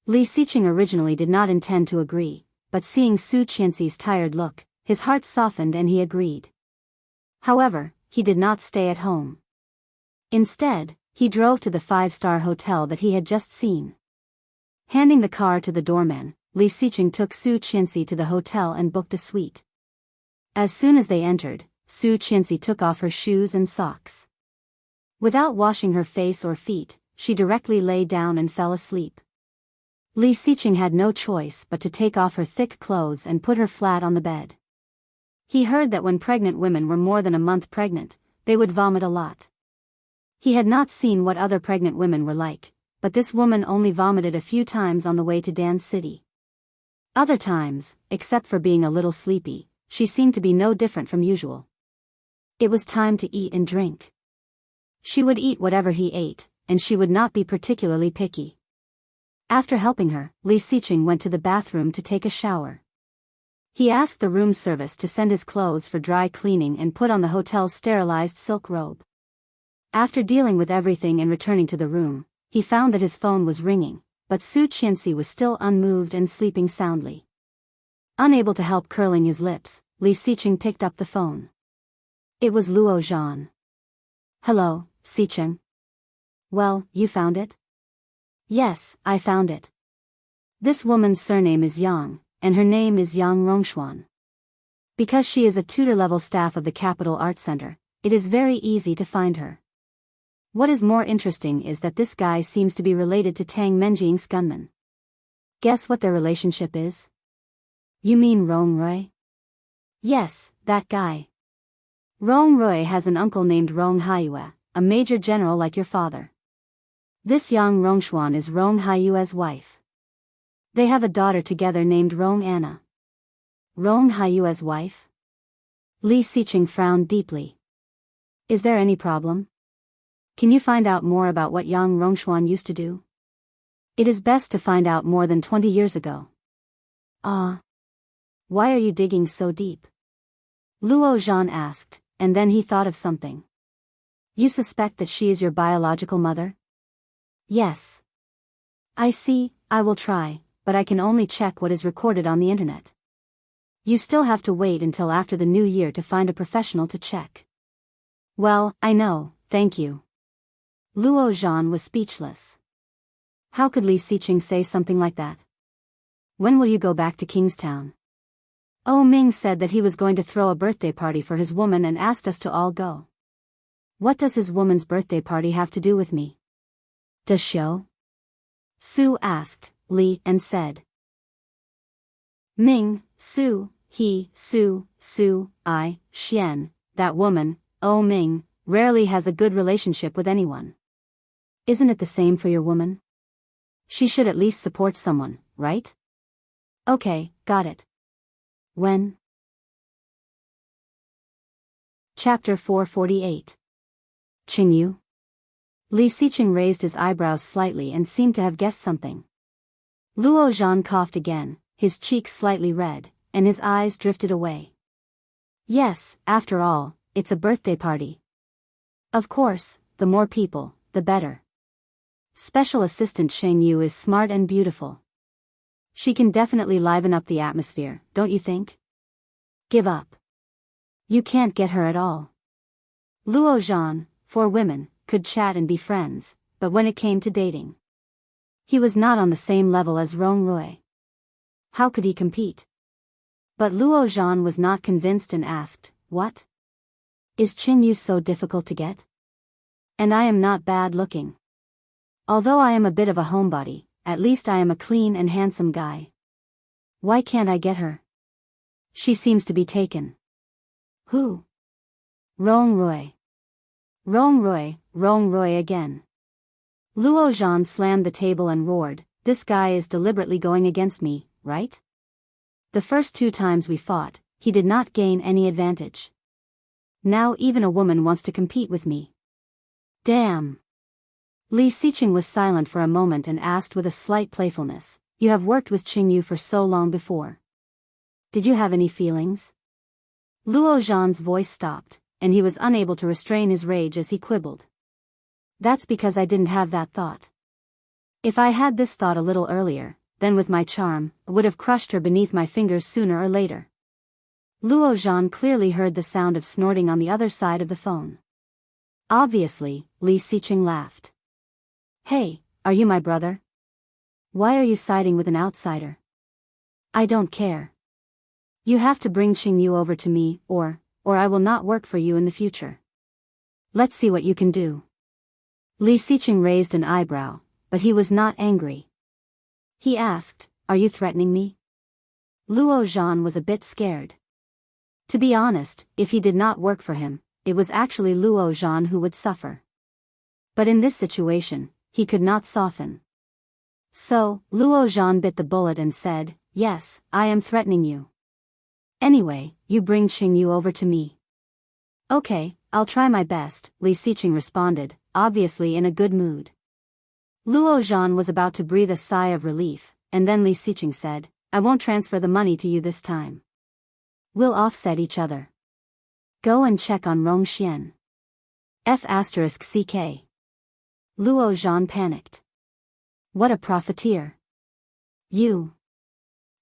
[SPEAKER 1] Li Xiqing originally did not intend to agree, but seeing Su Qianxi's tired look, his heart softened and he agreed. However, he did not stay at home. Instead, he drove to the 5-star hotel that he had just seen. Handing the car to the doorman, Li Xiqing took Su Qianxi to the hotel and booked a suite. As soon as they entered, Su Qianxi took off her shoes and socks. Without washing her face or feet, she directly lay down and fell asleep. Li Xiqing had no choice but to take off her thick clothes and put her flat on the bed. He heard that when pregnant women were more than a month pregnant, they would vomit a lot. He had not seen what other pregnant women were like, but this woman only vomited a few times on the way to Dan City. Other times, except for being a little sleepy, she seemed to be no different from usual. It was time to eat and drink. She would eat whatever he ate, and she would not be particularly picky. After helping her, Li Xiqing went to the bathroom to take a shower. He asked the room service to send his clothes for dry cleaning and put on the hotel's sterilized silk robe. After dealing with everything and returning to the room, he found that his phone was ringing, but Su Qianxi was still unmoved and sleeping soundly. Unable to help curling his lips, Li Xiqing picked up the phone. It was Luo Zhan. Hello, Xiqing. Well, you found it? Yes, I found it. This woman's surname is Yang, and her name is Yang Rongshuan. Because she is a tutor-level staff of the Capital Art Center, it is very easy to find her. What is more interesting is that this guy seems to be related to Tang Menjing's gunman. Guess what their relationship is? You mean Rong Rui? Yes, that guy. Rong Rui has an uncle named Rong Haiyue, a major general like your father. This Yang Rongshuan is Rong Haiyue's wife. They have a daughter together named Rong Anna. Rong Haiyue's wife? Li Xiqing frowned deeply. Is there any problem? Can you find out more about what Yang Rongshuan used to do? It is best to find out more than 20 years ago. Why are you digging so deep? Luo Zhan asked, and then he thought of something. You suspect that she is your biological mother? Yes. I see, I will try, but I can only check what is recorded on the internet. You still have to wait until after the new year to find a professional to check. Well, I know, thank you. Luo Zhan was speechless. How could Li Xiqing say something like that? When will you go back to Kingstown? Oh Ming said that he was going to throw a birthday party for his woman and asked us to all go. What does his woman's birthday party have to do with me? Does show? Su asked, Li, and said. Ming, Su, he, Su, I, Xian, that woman, oh Ming, rarely has a good relationship with anyone. Isn't it the same for your woman? She should at least support someone, right? Okay, got it. When? Chapter 448. Qingyu? Li Xiqing raised his eyebrows slightly and seemed to have guessed something. Luo Zhan coughed again, his cheeks slightly red, and his eyes drifted away. Yes, after all, it's a birthday party. Of course, the more people, the better. Special Assistant Sheng Yu is smart and beautiful. She can definitely liven up the atmosphere, don't you think? Give up. You can't get her at all. Luo Zhan, for women, could chat and be friends, but when it came to dating, he was not on the same level as Rong Rui. How could he compete? But Luo Zhan was not convinced and asked, what? Is Qingyu so difficult to get? And I am not bad looking. Although I am a bit of a homebody, at least I am a clean and handsome guy. Why can't I get her? She seems to be taken. Who? Rong Rui. Rong Rui again. Luo Zhan slammed the table and roared, this guy is deliberately going against me, right? The first 2 times we fought, he did not gain any advantage. Now even a woman wants to compete with me. Damn. Li Xiqing was silent for a moment and asked with a slight playfulness, You have worked with Qingyu for so long before. Did you have any feelings? Luo Zhan's voice stopped, and he was unable to restrain his rage as he quibbled. That's because I didn't have that thought. If I had this thought a little earlier, then with my charm, I would have crushed her beneath my fingers sooner or later. Luo Zhan clearly heard the sound of snorting on the other side of the phone. Obviously, Li Xiqing laughed. Hey, are you my brother? Why are you siding with an outsider? I don't care. You have to bring Qingyu over to me, or I will not work for you in the future. Let's see what you can do. Li Xiqing raised an eyebrow, but he was not angry. He asked, Are you threatening me? Luo Zhan was a bit scared. To be honest, if he did not work for him, it was actually Luo Zhan who would suffer. But in this situation, he could not soften. So, Luo Zhan bit the bullet and said, Yes, I am threatening you. Anyway, you bring Qingyu over to me. Okay, I'll try my best, Li Xiqing responded, obviously in a good mood. Luo Zhan was about to breathe a sigh of relief, and then Li Xiqing said, I won't transfer the money to you this time. We'll offset each other. Go and check on Rong Xian. F***CK. Luo Zhan panicked. What a profiteer. You.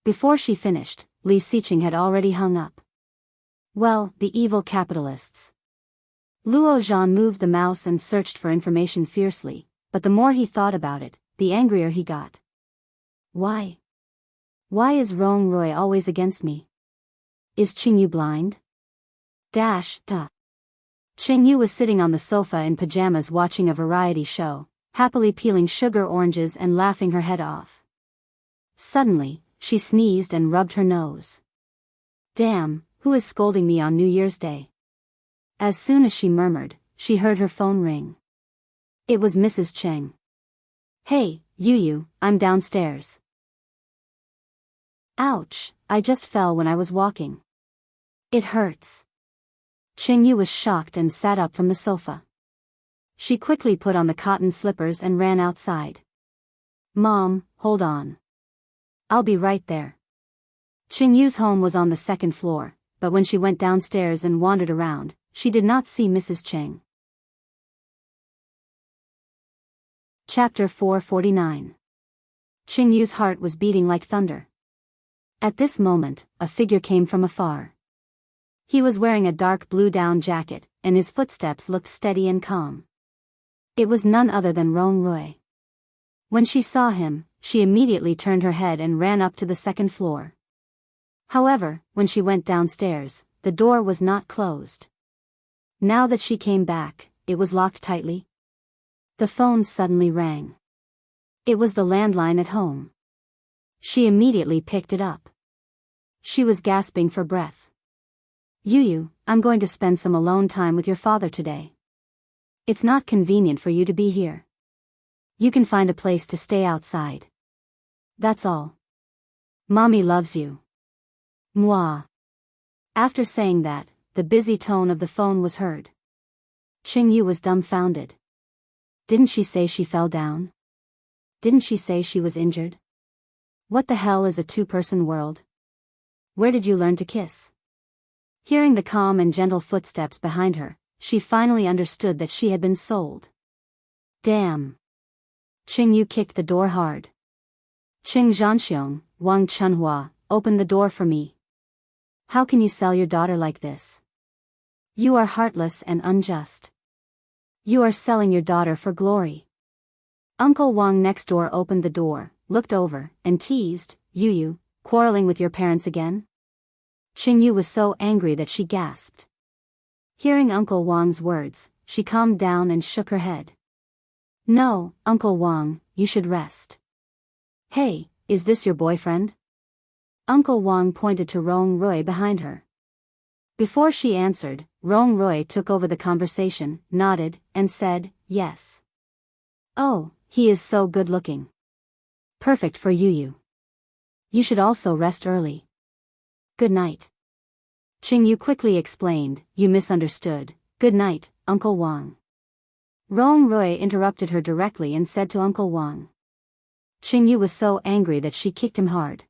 [SPEAKER 1] Before she finished, Li Xiqing had already hung up. Well, the evil capitalists. Luo Zhan moved the mouse and searched for information fiercely, but the more he thought about it, the angrier he got. Why? Why is Rong Rui always against me? Is Qingyu blind? Qingyu was sitting on the sofa in pajamas watching a variety show, happily peeling sugar oranges and laughing her head off. Suddenly, she sneezed and rubbed her nose. Damn, who is scolding me on New Year's Day? As soon as she murmured, she heard her phone ring. It was Mrs. Cheng. Hey, Yu, I'm downstairs. Ouch, I just fell when I was walking. It hurts. Qingyu was shocked and sat up from the sofa. She quickly put on the cotton slippers and ran outside. Mom, hold on. I'll be right there. Qingyu's home was on the second floor, but when she went downstairs and wandered around, she did not see Mrs. Cheng. Chapter 449. Qingyu's heart was beating like thunder. At this moment, a figure came from afar. He was wearing a dark blue down jacket, and his footsteps looked steady and calm. It was none other than Rong Rui. When she saw him, she immediately turned her head and ran up to the second floor. However, when she went downstairs, the door was not closed. Now that she came back, it was locked tightly. The phone suddenly rang. It was the landline at home. She immediately picked it up. She was gasping for breath. Yu, I'm going to spend some alone time with your father today. It's not convenient for you to be here. You can find a place to stay outside. That's all. Mommy loves you. Mwah. After saying that, the busy tone of the phone was heard. Qingyu was dumbfounded. Didn't she say she fell down? Didn't she say she was injured? What the hell is a two-person world? Where did you learn to kiss? Hearing the calm and gentle footsteps behind her, she finally understood that she had been sold. Damn. Qingyu kicked the door hard. Qing Zhanxiong, Wang Chunhua, open the door for me. How can you sell your daughter like this? You are heartless and unjust. You are selling your daughter for glory. Uncle Wang next door opened the door, looked over, and teased, Yu, quarreling with your parents again? Qingyu was so angry that she gasped. Hearing Uncle Wang's words, she calmed down and shook her head. No, Uncle Wang, you should rest. Hey, is this your boyfriend? Uncle Wang pointed to Rong Rui behind her. Before she answered, Rong Rui took over the conversation, nodded, and said, yes. Oh, he is so good-looking. Perfect for Yu. You should also rest early. Good night. Qingyu quickly explained, you misunderstood. Good night, Uncle Wang. Rong Rui interrupted her directly and said to Uncle Wang. Qingyu was so angry that she kicked him hard.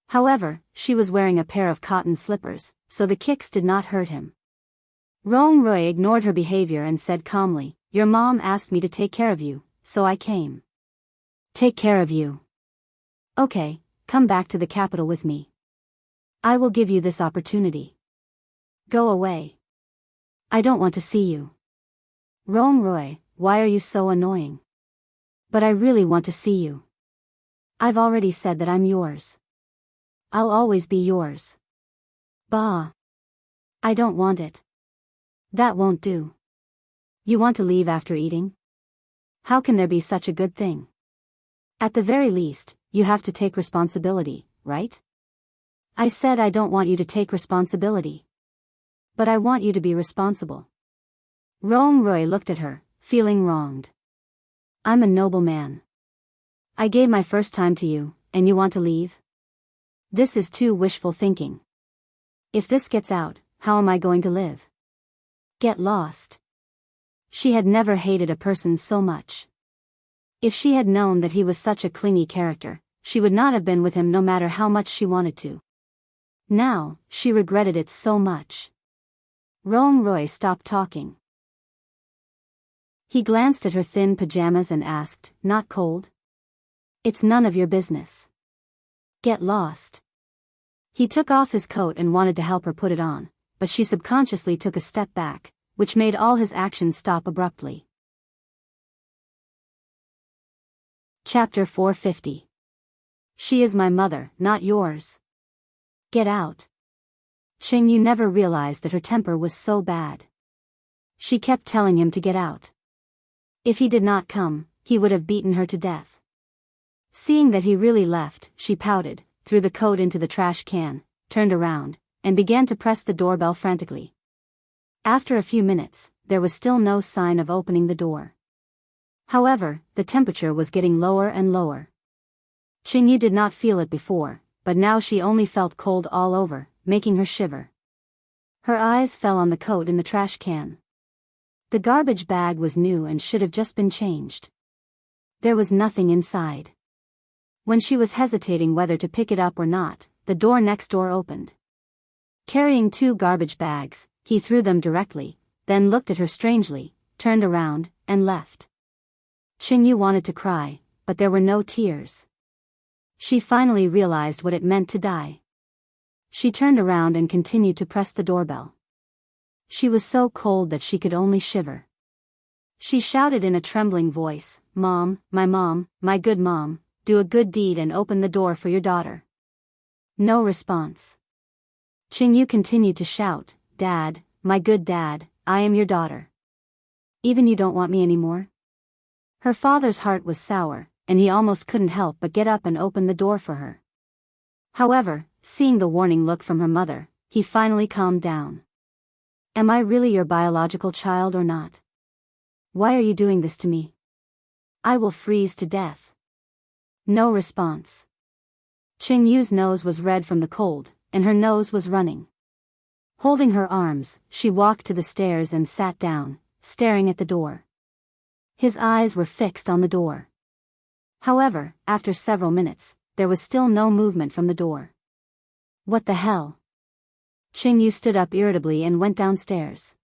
[SPEAKER 1] However, she was wearing a pair of cotton slippers, so the kicks did not hurt him. Rong-rui ignored her behavior and said calmly, "Your mom asked me to take care of you, so I came." "Take care of you? Okay, come back to the capital with me. I will give you this opportunity. Go away. I don't want to see you." "Rong-rui, why are you so annoying?" "But I really want to see you. I've already said that I'm yours. I'll always be yours." "Bah. I don't want it. That won't do. You want to leave after eating? How can there be such a good thing? At the very least, you have to take responsibility, right?" "I said I don't want you to take responsibility. But I want you to be responsible." Rong-rui looked at her, feeling wronged. "I'm a noble man. I gave my first time to you, and you want to leave? This is too wishful thinking. If this gets out, how am I going to live? Get lost." She had never hated a person so much. If she had known that he was such a clingy character, she would not have been with him no matter how much she wanted to. Now, she regretted it so much. Rong-rui stopped talking. He glanced at her thin pajamas and asked, "Not cold?" "It's none of your business. Get lost." He took off his coat and wanted to help her put it on, but she subconsciously took a step back, which made all his actions stop abruptly. Chapter 450. She is my mother, not yours. Get out. Qingyu never realized that her temper was so bad. She kept telling him to get out. If he did not come, he would have beaten her to death. Seeing that he really left, she pouted, threw the coat into the trash can, turned around, and began to press the doorbell frantically. After a few minutes, there was still no sign of opening the door. However, the temperature was getting lower and lower. Qingyu did not feel it before, but now she only felt cold all over, making her shiver. Her eyes fell on the coat in the trash can. The garbage bag was new and should have just been changed. There was nothing inside. When she was hesitating whether to pick it up or not, the door next door opened. Carrying 2 garbage bags, he threw them directly, then looked at her strangely, turned around, and left. Qingyu wanted to cry, but there were no tears. She finally realized what it meant to die. She turned around and continued to press the doorbell. She was so cold that she could only shiver. She shouted in a trembling voice, Mom, my good mom, do a good deed and open the door for your daughter." No response. Qingyu continued to shout, "Dad, my good dad, I am your daughter. Even you don't want me anymore?" Her father's heart was sour, and he almost couldn't help but get up and open the door for her. However, seeing the warning look from her mother, he finally calmed down. "Am I really your biological child or not? Why are you doing this to me? I will freeze to death." No response. Qingyu's nose was red from the cold, and her nose was running. Holding her arms, she walked to the stairs and sat down, staring at the door. His eyes were fixed on the door. However, after several minutes, there was still no movement from the door. What the hell? Qingyu stood up irritably and went downstairs.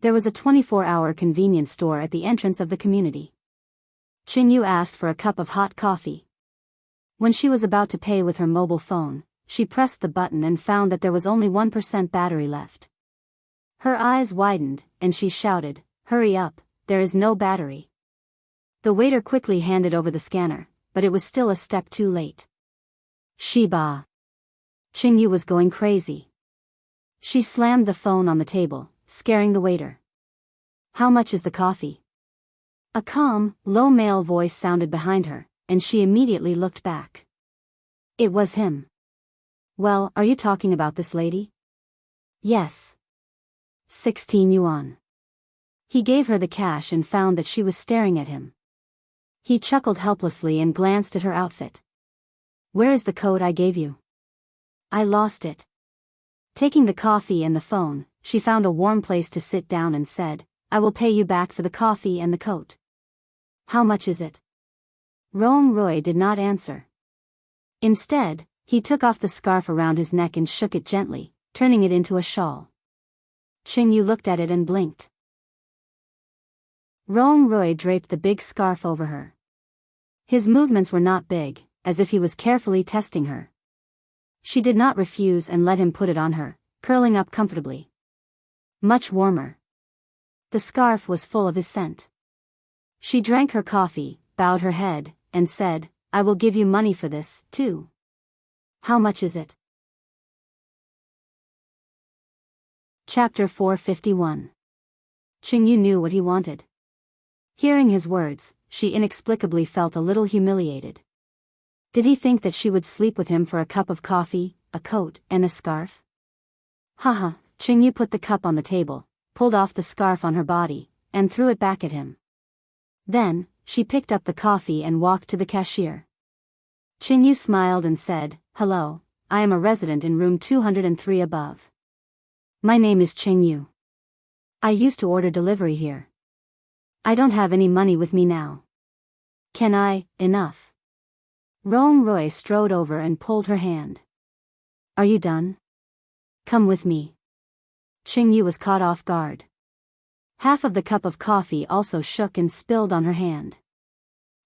[SPEAKER 1] There was a 24-hour convenience store at the entrance of the community. Qingyu asked for a cup of hot coffee. When she was about to pay with her mobile phone, she pressed the button and found that there was only 1% battery left. Her eyes widened, and she shouted, "Hurry up, there is no battery." The waiter quickly handed over the scanner, but it was still a step too late. Shiba. Qingyu was going crazy. She slammed the phone on the table, scaring the waiter. "How much is the coffee?" A calm, low male voice sounded behind her, and she immediately looked back. It was him. "Well, are you talking about this lady?" "Yes." 16 yuan. He gave her the cash and found that she was staring at him. He chuckled helplessly and glanced at her outfit. "Where is the coat I gave you?" "I lost it." Taking the coffee and the phone, she found a warm place to sit down and said, "I will pay you back for the coffee and the coat." "How much is it?" Rong Roy did not answer. Instead, he took off the scarf around his neck and shook it gently, turning it into a shawl. Qingyu looked at it and blinked. Rong Roy draped the big scarf over her. His movements were not big, as if he was carefully testing her. She did not refuse and let him put it on her, curling up comfortably. Much warmer. The scarf was full of his scent. She drank her coffee, bowed her head, and said, "I will give you money for this, too." "How much is it?" Chapter 451. Qingyu knew what he wanted. Hearing his words, she inexplicably felt a little humiliated. Did he think that she would sleep with him for a cup of coffee, a coat, and a scarf? Haha, Qingyu put the cup on the table, pulled off the scarf on her body, and threw it back at him. Then, she picked up the coffee and walked to the cashier. Qingyu smiled and said, "Hello, I am a resident in room 203 above. My name is Qingyu. I used to order delivery here. I don't have any money with me now. Can I, enough?" Rong Roy strode over and pulled her hand. "Are you done? Come with me." Qingyu was caught off guard. Half of the cup of coffee also shook and spilled on her hand.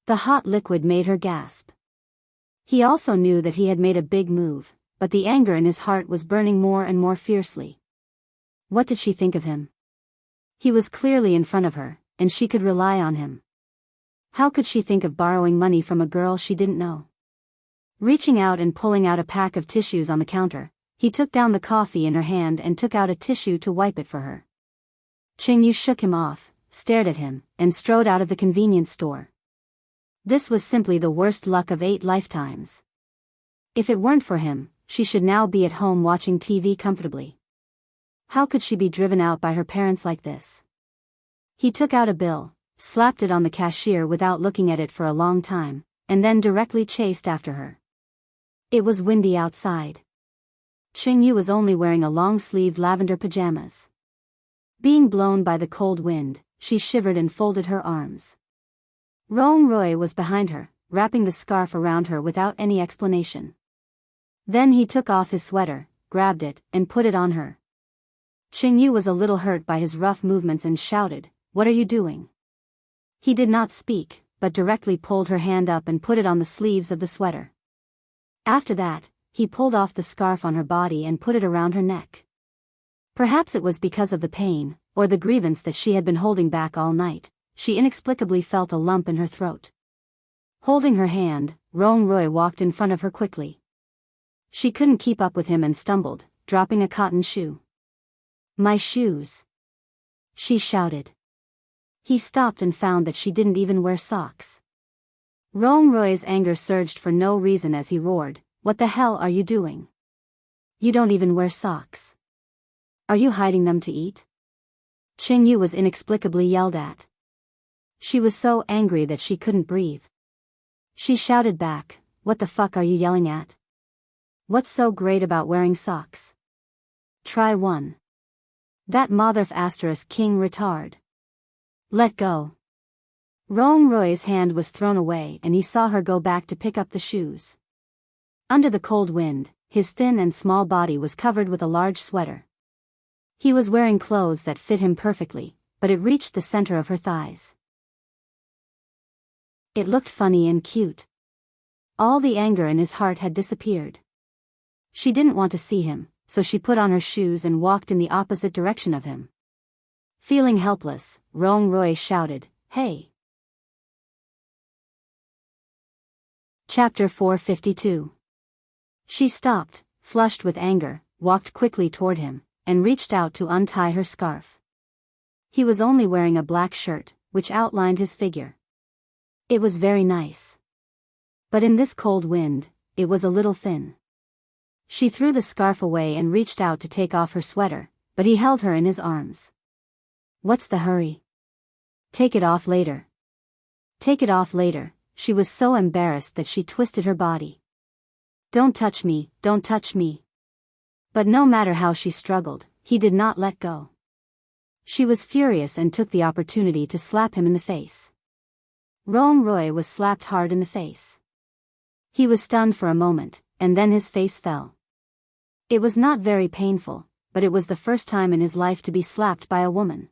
[SPEAKER 1] The hot liquid made her gasp. He also knew that he had made a big move, but the anger in his heart was burning more and more fiercely. What did she think of him? He was clearly in front of her, and she could rely on him. How could she think of borrowing money from a girl she didn't know? Reaching out and pulling out a pack of tissues on the counter, he took down the coffee in her hand and took out a tissue to wipe it for her. Qingyu shook him off, stared at him, and strode out of the convenience store. This was simply the worst luck of 8 lifetimes. If it weren't for him, she should now be at home watching TV comfortably. How could she be driven out by her parents like this? He took out a bill, slapped it on the cashier without looking at it for a long time, and then directly chased after her. It was windy outside. Qingyu was only wearing a long-sleeved lavender pajamas. Being blown by the cold wind, she shivered and folded her arms. Rong Roy was behind her, wrapping the scarf around her without any explanation. Then he took off his sweater, grabbed it, and put it on her. Qingyu was a little hurt by his rough movements and shouted, "What are you doing?" He did not speak, but directly pulled her hand up and put it on the sleeves of the sweater. After that, he pulled off the scarf on her body and put it around her neck. Perhaps it was because of the pain, or the grievance that she had been holding back all night, she inexplicably felt a lump in her throat. Holding her hand, Rong Roy walked in front of her quickly. She couldn't keep up with him and stumbled, dropping a cotton shoe. "My shoes!" she shouted. He stopped and found that she didn't even wear socks. Rong Roy's anger surged for no reason as he roared, "What the hell are you doing? You don't even wear socks. Are you hiding them to eat?" Qingyu was inexplicably yelled at. She was so angry that she couldn't breathe. She shouted back, "What the fuck are you yelling at? What's so great about wearing socks? Try one. That motherf king retard. Let go." Rong Roy's hand was thrown away and he saw her go back to pick up the shoes. Under the cold wind, his thin and small body was covered with a large sweater. He was wearing clothes that fit him perfectly, but it reached the center of her thighs. It looked funny and cute. All the anger in his heart had disappeared. She didn't want to see him, so she put on her shoes and walked in the opposite direction of him. Feeling helpless, Rong Roy shouted, "Hey!" Chapter 452. She stopped, flushed with anger, walked quickly toward him, and reached out to untie her scarf. He was only wearing a black shirt, which outlined his figure. It was very nice. But in this cold wind, it was a little thin. She threw the scarf away and reached out to take off her sweater, but he held her in his arms. "What's the hurry? Take it off later." Take it off later. She was so embarrassed that she twisted her body. "Don't touch me, don't touch me." But no matter how she struggled, he did not let go. She was furious and took the opportunity to slap him in the face. Rong Roy was slapped hard in the face. He was stunned for a moment, and then his face fell. It was not very painful, but it was the first time in his life to be slapped by a woman.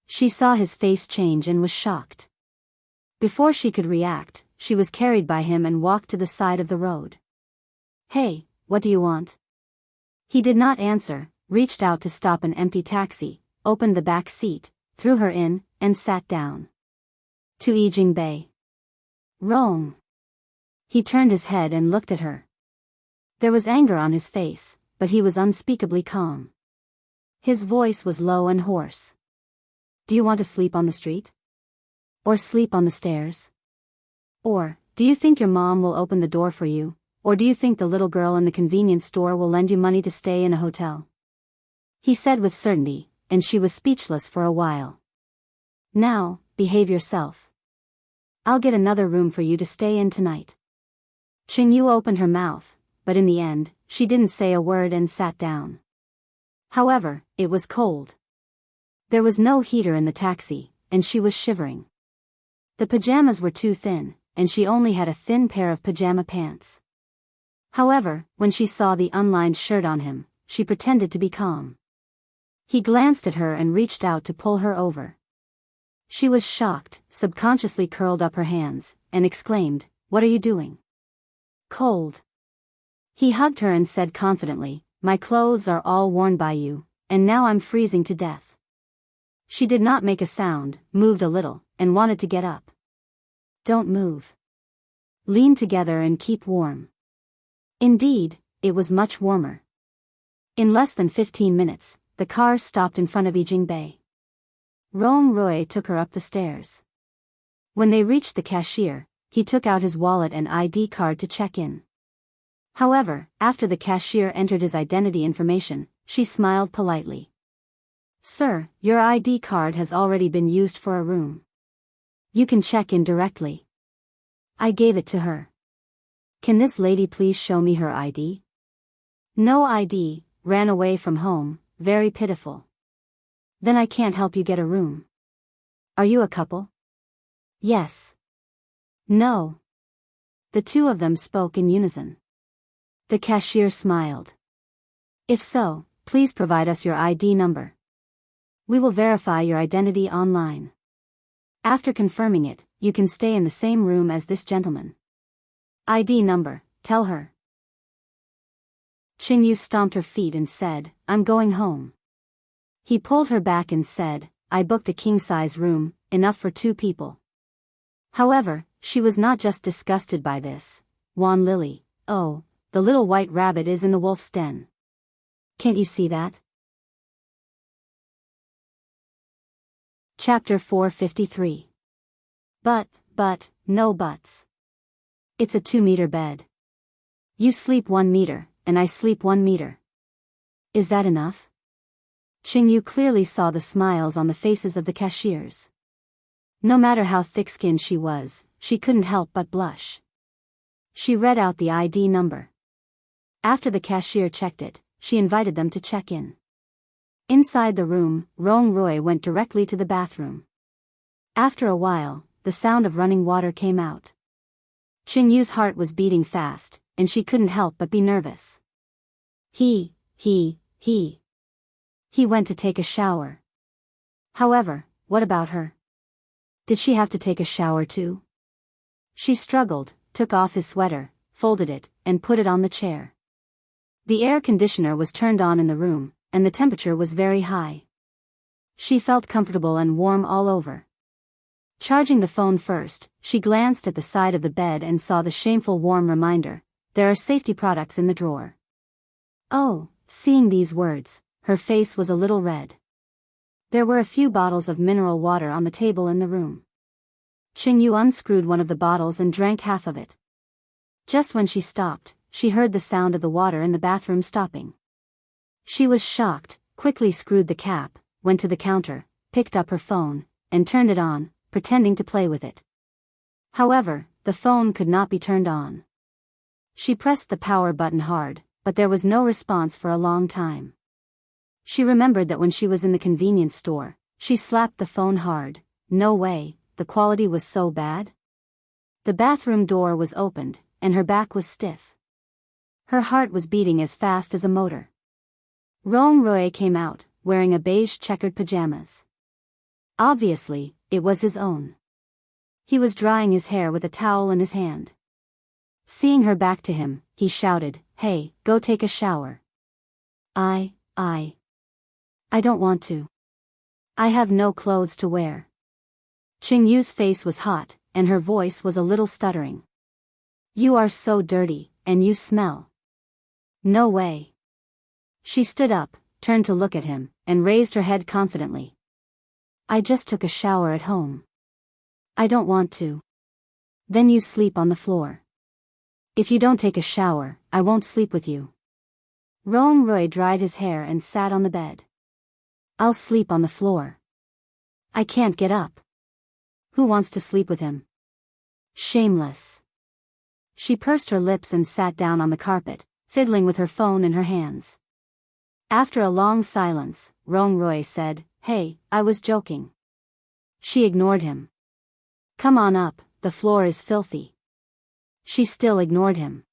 [SPEAKER 1] She saw his face change and was shocked. Before she could react, she was carried by him and walked to the side of the road. "Hey, what do you want?" He did not answer, reached out to stop an empty taxi, opened the back seat, threw her in, and sat down. "To Yijing Bay." "Rong." He turned his head and looked at her. There was anger on his face, but he was unspeakably calm. His voice was low and hoarse. "Do you want to sleep on the street? Or sleep on the stairs? Or, do you think your mom will open the door for you? Or do you think the little girl in the convenience store will lend you money to stay in a hotel?" He said with certainty, and she was speechless for a while. "Now, behave yourself. I'll get another room for you to stay in tonight." Qingyu opened her mouth, but in the end, she didn't say a word and sat down. However, it was cold. There was no heater in the taxi, and she was shivering. The pajamas were too thin, and she only had a thin pair of pajama pants. However, when she saw the unlined shirt on him, she pretended to be calm. He glanced at her and reached out to pull her over. She was shocked, subconsciously curled up her hands, and exclaimed, "What are you doing?" "Cold." He hugged her and said confidently, "My clothes are all worn by you, and now I'm freezing to death." She did not make a sound, moved a little, and wanted to get up. "Don't move. Lean together and keep warm." Indeed, it was much warmer. In less than 15 minutes, the car stopped in front of Yijing Bay. Rong Roy took her up the stairs. When they reached the cashier, he took out his wallet and ID card to check in. However, after the cashier entered his identity information, she smiled politely. "Sir, your ID card has already been used for a room. You can check in directly." I gave it to her. "Can this lady please show me her ID?" "No ID, ran away from home, very pitiful." "Then I can't help you get a room." "Are you a couple?" "Yes." "No." The two of them spoke in unison. The cashier smiled. "If so, please provide us your ID number. We will verify your identity online. After confirming it, you can stay in the same room as this gentleman." "ID number, tell her." Qingyu stomped her feet and said, "I'm going home." He pulled her back and said, "I booked a king-size room, enough for 2 people. However, she was not just disgusted by this. "Wan Lily, oh, the little white rabbit is in the wolf's den. Can't you see that?" Chapter 453. But, no buts. It's a 2-meter bed. You sleep 1 meter, and I sleep 1 meter. Is that enough? Qingyu clearly saw the smiles on the faces of the cashiers. No matter how thick-skinned she was, she couldn't help but blush. She read out the ID number. After the cashier checked it, she invited them to check in. Inside the room, Rong Roy went directly to the bathroom. After a while, the sound of running water came out. Qingyu's heart was beating fast, and she couldn't help but be nervous. He went to take a shower. However, what about her? Did she have to take a shower too? She struggled, took off his sweater, folded it, and put it on the chair. The air conditioner was turned on in the room, and the temperature was very high. She felt comfortable and warm all over. Charging the phone first, she glanced at the side of the bed and saw the shameful warm reminder, "There are safety products in the drawer." Oh, seeing these words, her face was a little red. There were a few bottles of mineral water on the table in the room. Qingyu unscrewed one of the bottles and drank half of it. Just when she stopped, she heard the sound of the water in the bathroom stopping. She was shocked, quickly screwed the cap, went to the counter, picked up her phone, and turned it on, pretending to play with it. However, the phone could not be turned on. She pressed the power button hard, but there was no response for a long time. She remembered that when she was in the convenience store, she slapped the phone hard. No way, the quality was so bad? The bathroom door was opened, and her back was stiff. Her heart was beating as fast as a motor. Rong Rui came out, wearing a beige checkered pajamas. Obviously, it was his own. He was drying his hair with a towel in his hand. Seeing her back to him, he shouted, "Hey, go take a shower." I don't want to. I have no clothes to wear. Qing Yu's face was hot, and her voice was a little stuttering. You are so dirty, and you smell. No way. She stood up, turned to look at him, and raised her head confidently. I just took a shower at home. I don't want to. Then you sleep on the floor. If you don't take a shower, I won't sleep with you. Rong Rui dried his hair and sat on the bed. I'll sleep on the floor. I can't get up. Who wants to sleep with him? Shameless. She pursed her lips and sat down on the carpet, fiddling with her phone in her hands. After a long silence, Rong Rui said, "Hey, I was joking." She ignored him. Come on up, the floor is filthy. She still ignored him.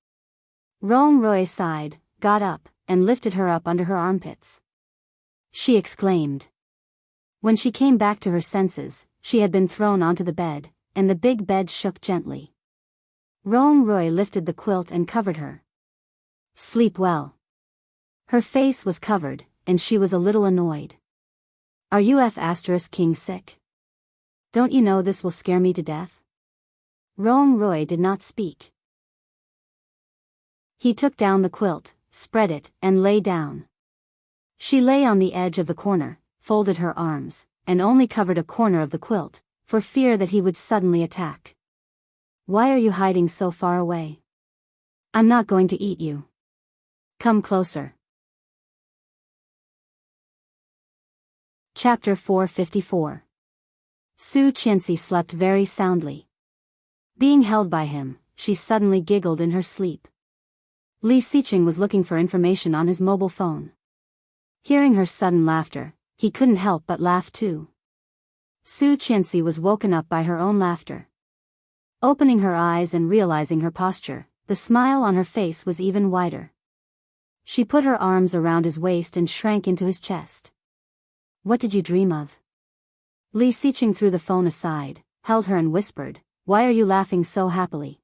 [SPEAKER 1] Rong Rui sighed, got up, and lifted her up under her armpits. She exclaimed. When she came back to her senses, she had been thrown onto the bed, and the big bed shook gently. Rong Rui lifted the quilt and covered her. Sleep well. Her face was covered, and she was a little annoyed. Are you King sick? Don't you know this will scare me to death? Rong Rui did not speak. He took down the quilt, spread it, and lay down. She lay on the edge of the corner, folded her arms, and only covered a corner of the quilt, for fear that he would suddenly attack. Why are you hiding so far away? I'm not going to eat you. Come closer. Chapter 454. Su Qianxi slept very soundly. Being held by him, she suddenly giggled in her sleep. Li Xiqing was looking for information on his mobile phone. Hearing her sudden laughter, he couldn't help but laugh too. Su Qianxi was woken up by her own laughter. Opening her eyes and realizing her posture, the smile on her face was even wider. She put her arms around his waist and shrank into his chest. What did you dream of? Li Xiqing threw the phone aside, held her and whispered, Why are you laughing so happily?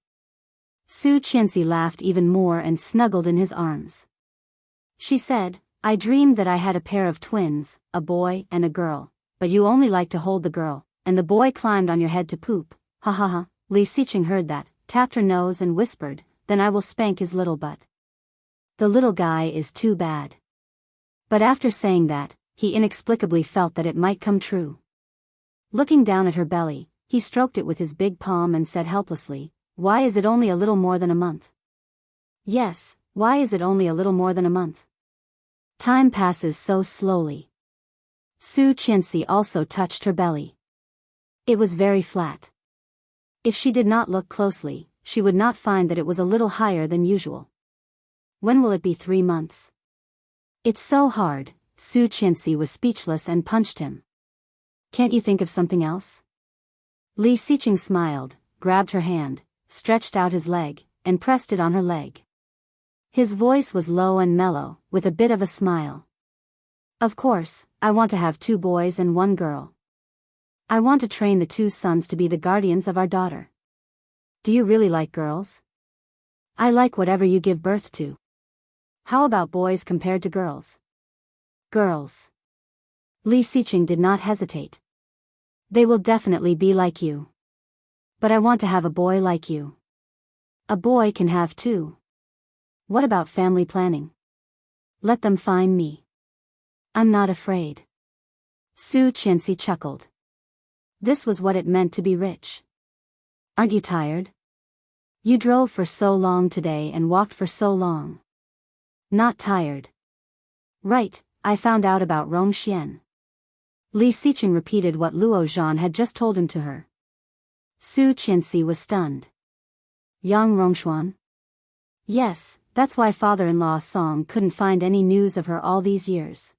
[SPEAKER 1] Su Qianxi laughed even more and snuggled in his arms. She said, I dreamed that I had a pair of twins, a boy and a girl, but you only like to hold the girl, and the boy climbed on your head to poop. Ha ha ha. Li Xiqing heard that, tapped her nose and whispered, Then I will spank his little butt. The little guy is too bad. But after saying that, he inexplicably felt that it might come true. Looking down at her belly, he stroked it with his big palm and said helplessly, Why is it only a little more than a month? Yes, why is it only a little more than a month? Time passes so slowly. Su Qianxi also touched her belly. It was very flat. If she did not look closely, she would not find that it was a little higher than usual. When will it be 3 months? It's so hard. Su Qianxi was speechless and punched him. Can't you think of something else? Li Xiqing smiled, grabbed her hand, stretched out his leg, and pressed it on her leg. His voice was low and mellow, with a bit of a smile. Of course, I want to have 2 boys and 1 girl. I want to train the 2 sons to be the guardians of our daughter. Do you really like girls? I like whatever you give birth to. How about boys compared to girls? Girls. Li Xiqing did not hesitate. They will definitely be like you. But I want to have a boy like you. A boy can have 2. What about family planning? Let them find me. I'm not afraid. Su Qianxi chuckled. This was what it meant to be rich. Aren't you tired? You drove for so long today and walked for so long. Not tired. Right, I found out about Rongxian. Li Xiqing repeated what Luo Zhan had just told him to her. Su Qianxi was stunned. Yang Rongshuan? Yes, that's why father-in-law Song couldn't find any news of her all these years.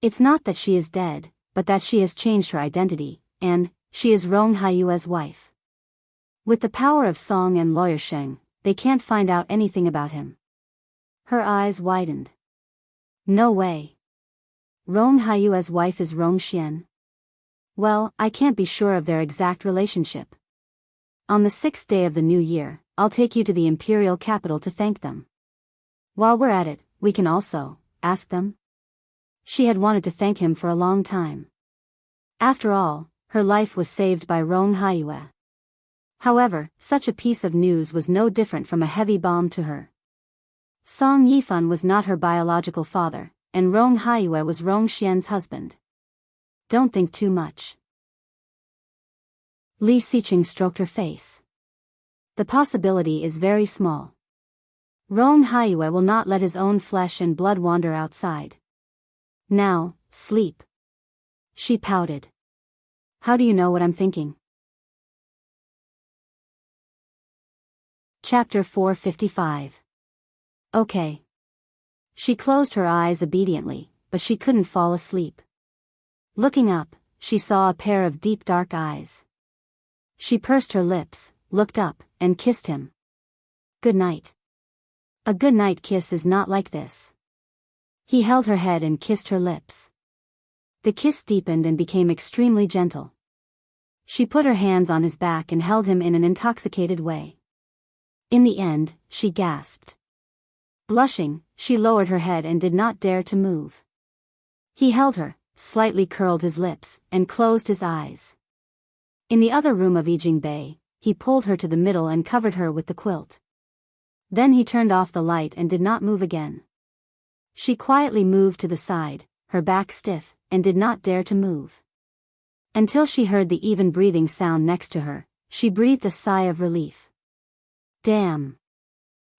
[SPEAKER 1] It's not that she is dead, but that she has changed her identity, and she is Rong Haiyue's wife. With the power of song and lawyer Sheng, they can't find out anything about him. Her eyes widened. No way. Rong Haiyue's wife is Rong Xian. Well, I can't be sure of their exact relationship. On the 6th day of the new year, I'll take you to the imperial capital to thank them. While we're at it, we can also ask them. She had wanted to thank him for a long time. After all, her life was saved by Rong Haiyue. However, such a piece of news was no different from a heavy bomb to her. Song Yifan was not her biological father, and Rong Haiyue was Rong Xian's husband. Don't think too much. Li Siqing stroked her face. The possibility is very small. Rong Haiyue will not let his own flesh and blood wander outside. Now, sleep. She pouted. How do you know what I'm thinking? Chapter 455. Okay. She closed her eyes obediently, but she couldn't fall asleep. Looking up, she saw a pair of deep dark eyes. She pursed her lips, looked up, and kissed him. Good night. A good night kiss is not like this. He held her head and kissed her lips. The kiss deepened and became extremely gentle. She put her hands on his back and held him in an intoxicated way. In the end, she gasped. Blushing, she lowered her head and did not dare to move. He held her, slightly curled his lips, and closed his eyes. In the other room of Yijing Bay, he pulled her to the middle and covered her with the quilt. Then he turned off the light and did not move again. She quietly moved to the side, her back stiff, and did not dare to move. Until she heard the even breathing sound next to her, she breathed a sigh of relief. Damn.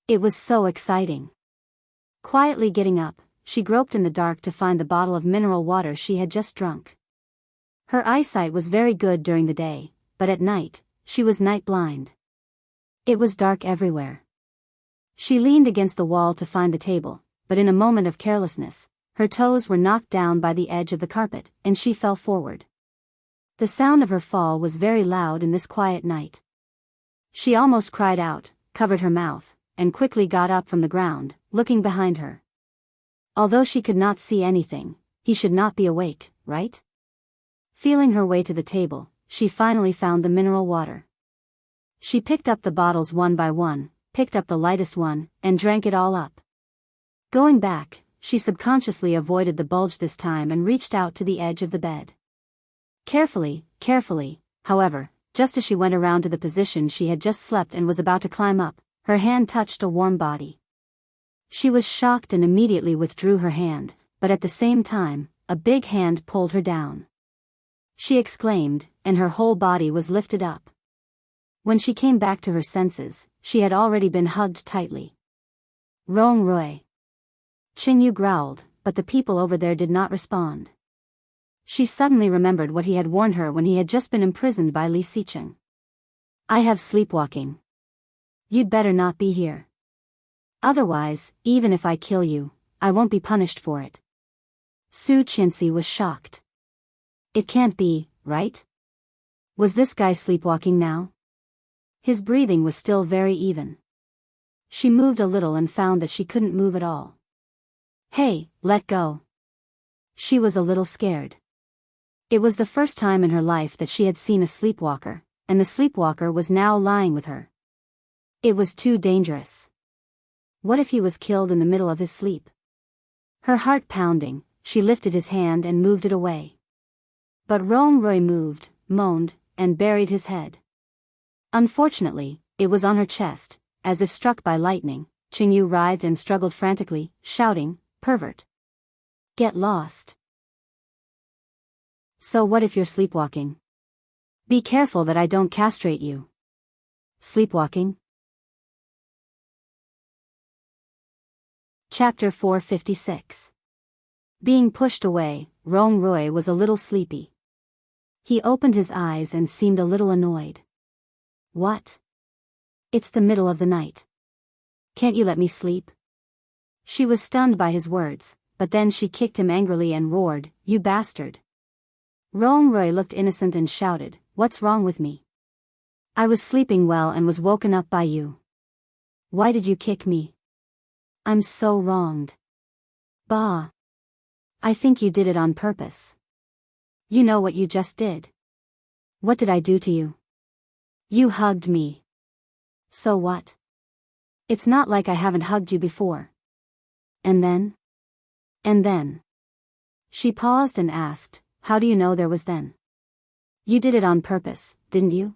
[SPEAKER 1] It was so exciting. Quietly getting up, she groped in the dark to find the bottle of mineral water she had just drunk. Her eyesight was very good during the day, but at night, she was night blind. It was dark everywhere. She leaned against the wall to find the table, but in a moment of carelessness, her toes were knocked down by the edge of the carpet, and she fell forward. The sound of her fall was very loud in this quiet night. She almost cried out, covered her mouth, and quickly got up from the ground, looking behind her. Although she could not see anything, he should not be awake, right? Feeling her way to the table, she finally found the mineral water. She picked up the bottles one by one, picked up the lightest one, and drank it all up. Going back, she subconsciously avoided the bulge this time and reached out to the edge of the bed. Carefully, however, just as she went around to the position she had just slept and was about to climb up, her hand touched a warm body. She was shocked and immediately withdrew her hand, but at the same time, a big hand pulled her down. She exclaimed, and her whole body was lifted up. When she came back to her senses, she had already been hugged tightly. Rong Rui. Qingyu growled, but the people over there did not respond. She suddenly remembered what he had warned her when he had just been imprisoned by Li Siqing. I have sleepwalking. You'd better not be here. Otherwise, even if I kill you, I won't be punished for it. Su Qianxi was shocked. It can't be, right? Was this guy sleepwalking now? His breathing was still very even. She moved a little and found that she couldn't move at all. Hey, let go. She was a little scared. It was the first time in her life that she had seen a sleepwalker, and the sleepwalker was now lying with her. It was too dangerous. What if he was killed in the middle of his sleep? Her heart pounding, she lifted his hand and moved it away. But Rong Rui moved, moaned, and buried his head. Unfortunately, it was on her chest, as if struck by lightning. Qingyu writhed and struggled frantically, shouting, "Pervert! Get lost!" So what if you're sleepwalking? Be careful that I don't castrate you. Sleepwalking? Chapter 456. Being pushed away, Rong Rui was a little sleepy. He opened his eyes and seemed a little annoyed. What? It's the middle of the night. Can't you let me sleep? She was stunned by his words, but then she kicked him angrily and roared, "You bastard!" Rong Rui looked innocent and shouted, what's wrong with me? I was sleeping well and was woken up by you. Why did you kick me? I'm so wronged. Bah. I think you did it on purpose. You know what you just did. What did I do to you? You hugged me. So what? It's not like I haven't hugged you before. And then? And then? She paused and asked, how do you know there was then? You did it on purpose, didn't you?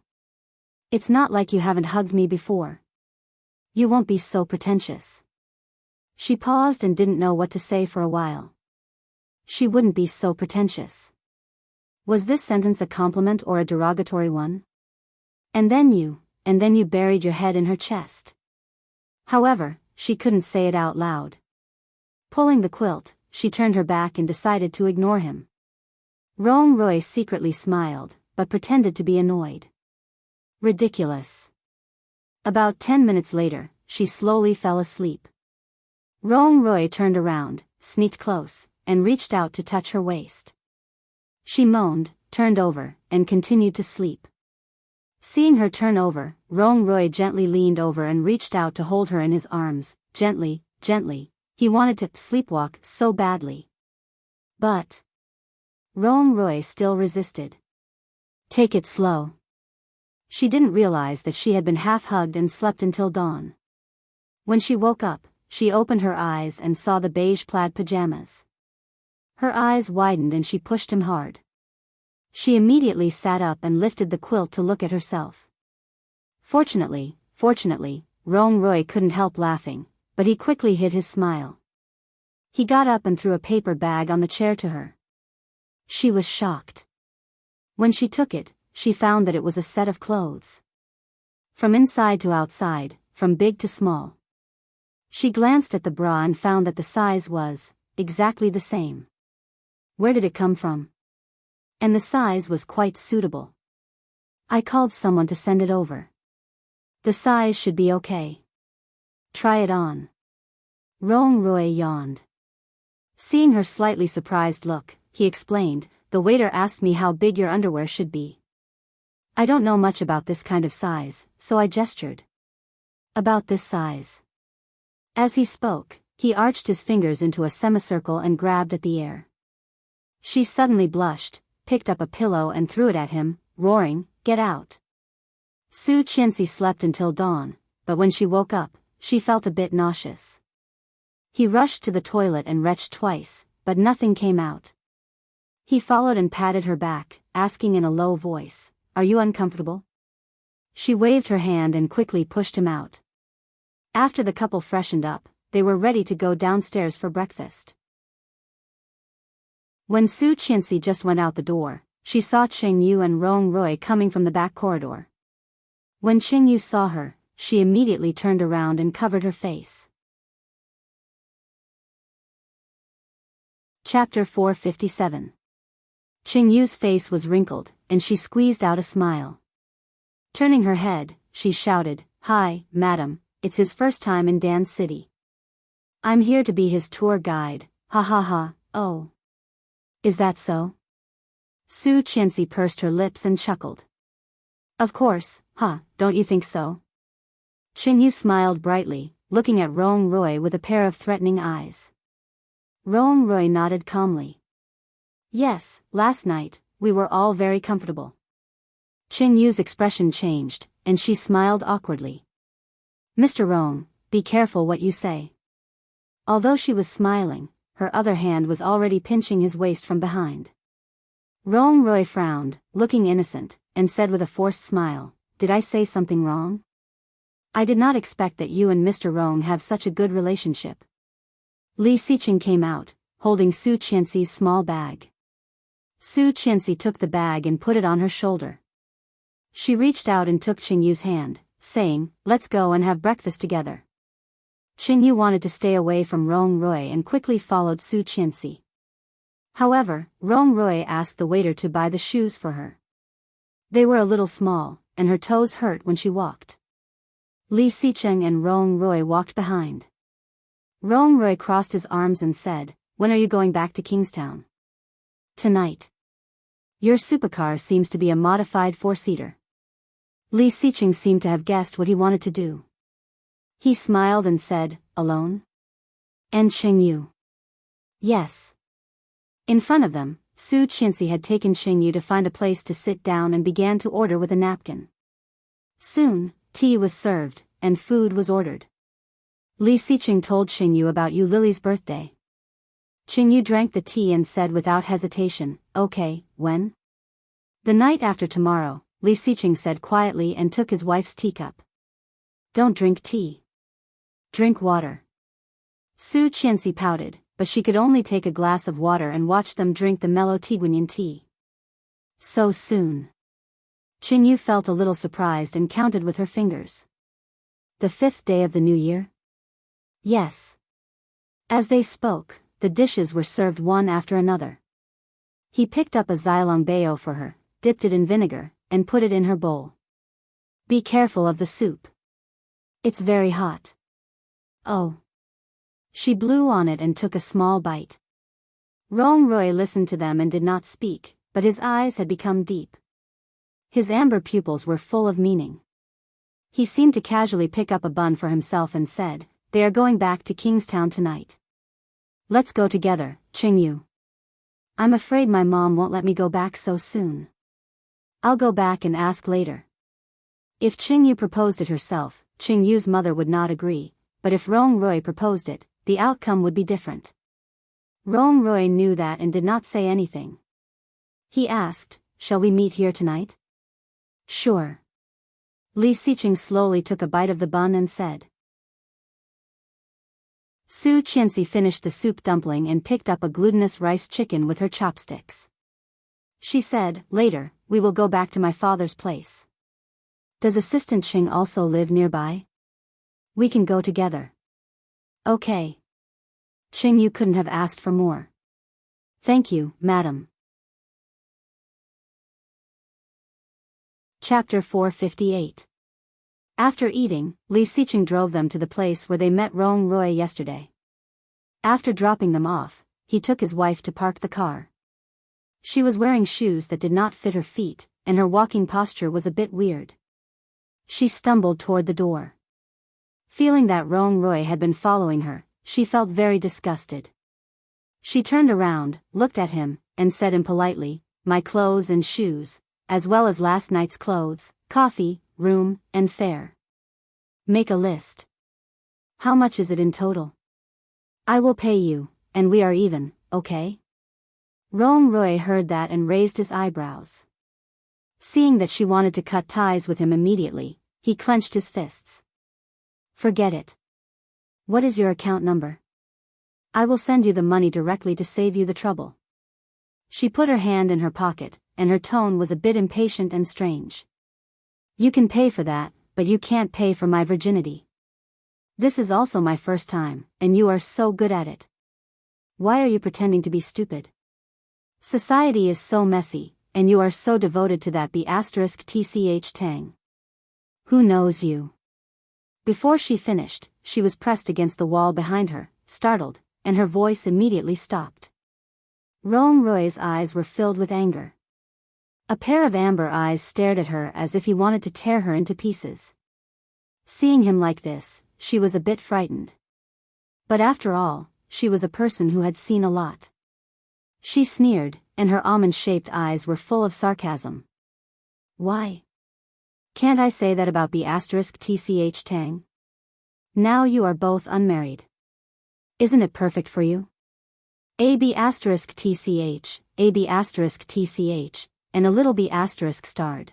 [SPEAKER 1] It's not like you haven't hugged me before. You won't be so pretentious. She paused and didn't know what to say for a while. She wouldn't be so pretentious. Was this sentence a compliment or a derogatory one? And then you buried your head in her chest. However, she couldn't say it out loud. Pulling the quilt, she turned her back and decided to ignore him. Rong Roy secretly smiled, but pretended to be annoyed. Ridiculous. About 10 minutes later, she slowly fell asleep. Rong Roy turned around, sneaked close, and reached out to touch her waist. She moaned, turned over, and continued to sleep. Seeing her turn over, Rong Roy gently leaned over and reached out to hold her in his arms, gently, gently. He wanted to sleepwalk so badly. But Rong Roy still resisted. Take it slow. She didn't realize that she had been half-hugged and slept until dawn. When she woke up, she opened her eyes and saw the beige plaid pajamas. Her eyes widened and she pushed him hard. She immediately sat up and lifted the quilt to look at herself. Fortunately, Rong Roy couldn't help laughing, but he quickly hid his smile. He got up and threw a paper bag on the chair to her. She was shocked. When she took it, she found that it was a set of clothes. From inside to outside, from big to small. She glanced at the bra and found that the size was exactly the same. Where did it come from? And the size was quite suitable. I called someone to send it over. The size should be okay. Try it on. Rong Roy yawned. Seeing her slightly surprised look, he explained, the waiter asked me how big your underwear should be. I don't know much about this kind of size, so I gestured. About this size. As he spoke, he arched his fingers into a semicircle and grabbed at the air. She suddenly blushed, picked up a pillow and threw it at him, roaring, "Get out!" Su Qianxi slept until dawn, but when she woke up, she felt a bit nauseous. He rushed to the toilet and retched twice, but nothing came out. He followed and patted her back, asking in a low voice, "Are you uncomfortable?" She waved her hand and quickly pushed him out. After the couple freshened up, they were ready to go downstairs for breakfast. When Su Qianxi just went out the door, she saw Qing Yu and Rong Roy coming from the back corridor. When Qing Yu saw her, she immediately turned around and covered her face. Chapter 457. Qing Yu's face was wrinkled, and she squeezed out a smile. Turning her head, she shouted, "Hi, madam, it's his first time in Dan City. I'm here to be his tour guide, ha ha ha, oh. Is that so?" Su Qianxi pursed her lips and chuckled. "Of course, huh, don't you think so?" Qing Yu smiled brightly, looking at Rong Roy with a pair of threatening eyes. Rong Roy nodded calmly. "Yes, last night, we were all very comfortable." Qing Yu's expression changed, and she smiled awkwardly. "Mr. Rong, be careful what you say." Although she was smiling, her other hand was already pinching his waist from behind. Rong Roy frowned, looking innocent, and said with a forced smile, "Did I say something wrong? I did not expect that you and Mr. Rong have such a good relationship." Li Xiqing came out, holding Su Qianxi's small bag. Su Qianxi took the bag and put it on her shoulder. She reached out and took Qing Yu's hand, saying, "Let's go and have breakfast together." Qing Yu wanted to stay away from Rong Roy and quickly followed Su Qianxi. However, Rong Roy asked the waiter to buy the shoes for her. They were a little small, and her toes hurt when she walked. Li Xiqing and Rong Roy walked behind. Rong Roy crossed his arms and said, "When are you going back to Kingstown?" "Tonight." Your supercar seems to be a modified four-seater. Li Xiqing seemed to have guessed what he wanted to do. He smiled and said, alone? And Qingyu. Yes. In front of them, Su Qianxi had taken Qingyu to find a place to sit down and began to order with a napkin. Soon, tea was served, and food was ordered. Li Xiqing told Qingyu about Yu Lily's birthday. Qingyu drank the tea and said without hesitation, okay, when? The night after tomorrow, Li Xiqing said quietly and took his wife's teacup. Don't drink tea. Drink water. Su Qianxi pouted, but she could only take a glass of water and watch them drink the mellow Tiguanyin tea. So soon. Qingyu felt a little surprised and counted with her fingers. The 5th day of the new year? Yes. As they spoke, the dishes were served one after another. He picked up a Xilong bao for her, dipped it in vinegar, and put it in her bowl. Be careful of the soup. It's very hot. Oh. She blew on it and took a small bite. Rong Rui listened to them and did not speak, but his eyes had become deep. His amber pupils were full of meaning. He seemed to casually pick up a bun for himself and said, they are going back to Kingstown tonight. Let's go together, Qingyu. I'm afraid my mom won't let me go back so soon. I'll go back and ask later. If Qingyu proposed it herself, Qingyu's mother would not agree, but if Rong Rui proposed it, the outcome would be different. Rong Rui knew that and did not say anything. He asked, shall we meet here tonight? Sure. Li Xiqing slowly took a bite of the bun and said. Su Qianxi finished the soup dumpling and picked up a glutinous rice chicken with her chopsticks. She said, later, we will go back to my father's place. Does Assistant Qing also live nearby? We can go together. Okay. Qingyu couldn't have asked for more. Thank you, madam. Chapter 458. After eating, Li Xiqing drove them to the place where they met Rong Rui yesterday. After dropping them off, he took his wife to park the car. She was wearing shoes that did not fit her feet, and her walking posture was a bit weird. She stumbled toward the door. Feeling that Rong Rui had been following her, she felt very disgusted. She turned around, looked at him, and said impolitely, my clothes and shoes, as well as last night's clothes, coffee, room, and fare. Make a list. How much is it in total? I will pay you, and we are even, okay? Rong Rui heard that and raised his eyebrows. Seeing that she wanted to cut ties with him immediately, he clenched his fists. Forget it. What is your account number? I will send you the money directly to save you the trouble. She put her hand in her pocket, and her tone was a bit impatient and strange. You can pay for that, but you can't pay for my virginity. This is also my first time, and you are so good at it. Why are you pretending to be stupid? Society is so messy, and you are so devoted to that B*TCH Tang. Who knows you? Before she finished, she was pressed against the wall behind her, startled, and her voice immediately stopped. Rong Rui's eyes were filled with anger. A pair of amber eyes stared at her as if he wanted to tear her into pieces. Seeing him like this, she was a bit frightened. But after all, she was a person who had seen a lot. She sneered, and her almond-shaped eyes were full of sarcasm. Why? Can't I say that about B*TCH Tang? Now you are both unmarried. Isn't it perfect for you? A**TCH, A**TCH, and a little B* starred.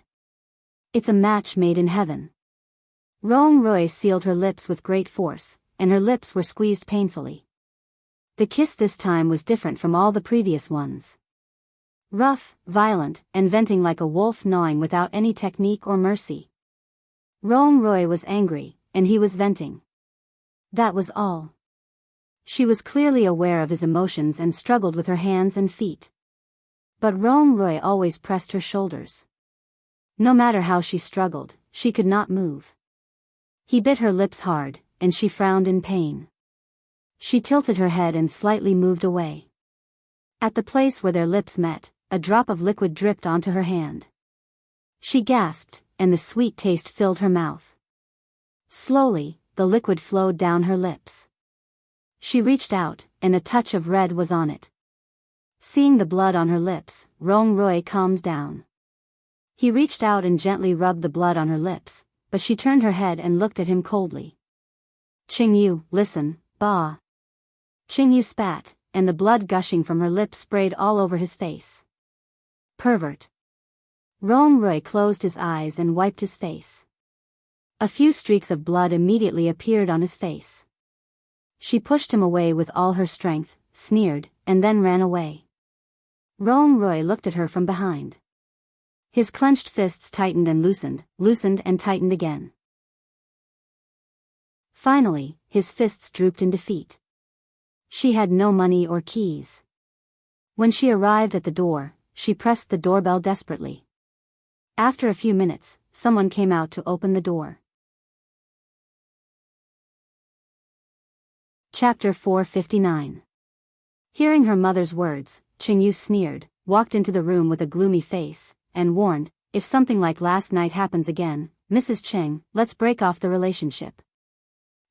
[SPEAKER 1] It's a match made in heaven. Rong Rui sealed her lips with great force, and her lips were squeezed painfully. The kiss this time was different from all the previous ones. Rough, violent, and venting like a wolf gnawing without any technique or mercy. Rong Rui was angry, and he was venting. That was all. She was clearly aware of his emotions and struggled with her hands and feet. But Rong Rui always pressed her shoulders. No matter how she struggled, she could not move. He bit her lips hard, and she frowned in pain. She tilted her head and slightly moved away. At the place where their lips met, a drop of liquid dripped onto her hand. She gasped, and the sweet taste filled her mouth. Slowly, the liquid flowed down her lips. She reached out, and a touch of red was on it. Seeing the blood on her lips, Rong Rui calmed down. He reached out and gently rubbed the blood on her lips, but she turned her head and looked at him coldly. "Qingyu, listen, bah." Qingyu spat, and the blood gushing from her lips sprayed all over his face. "Pervert." Rong Rui closed his eyes and wiped his face. A few streaks of blood immediately appeared on his face. She pushed him away with all her strength, sneered, and then ran away. Rong Rui looked at her from behind. His clenched fists tightened and loosened and tightened again. Finally, his fists drooped in defeat. She had no money or keys. When she arrived at the door, she pressed the doorbell desperately. After a few minutes, someone came out to open the door. Chapter 459. Hearing her mother's words, Qingyu sneered, walked into the room with a gloomy face, and warned, "If something like last night happens again, Mrs. Cheng, let's break off the relationship."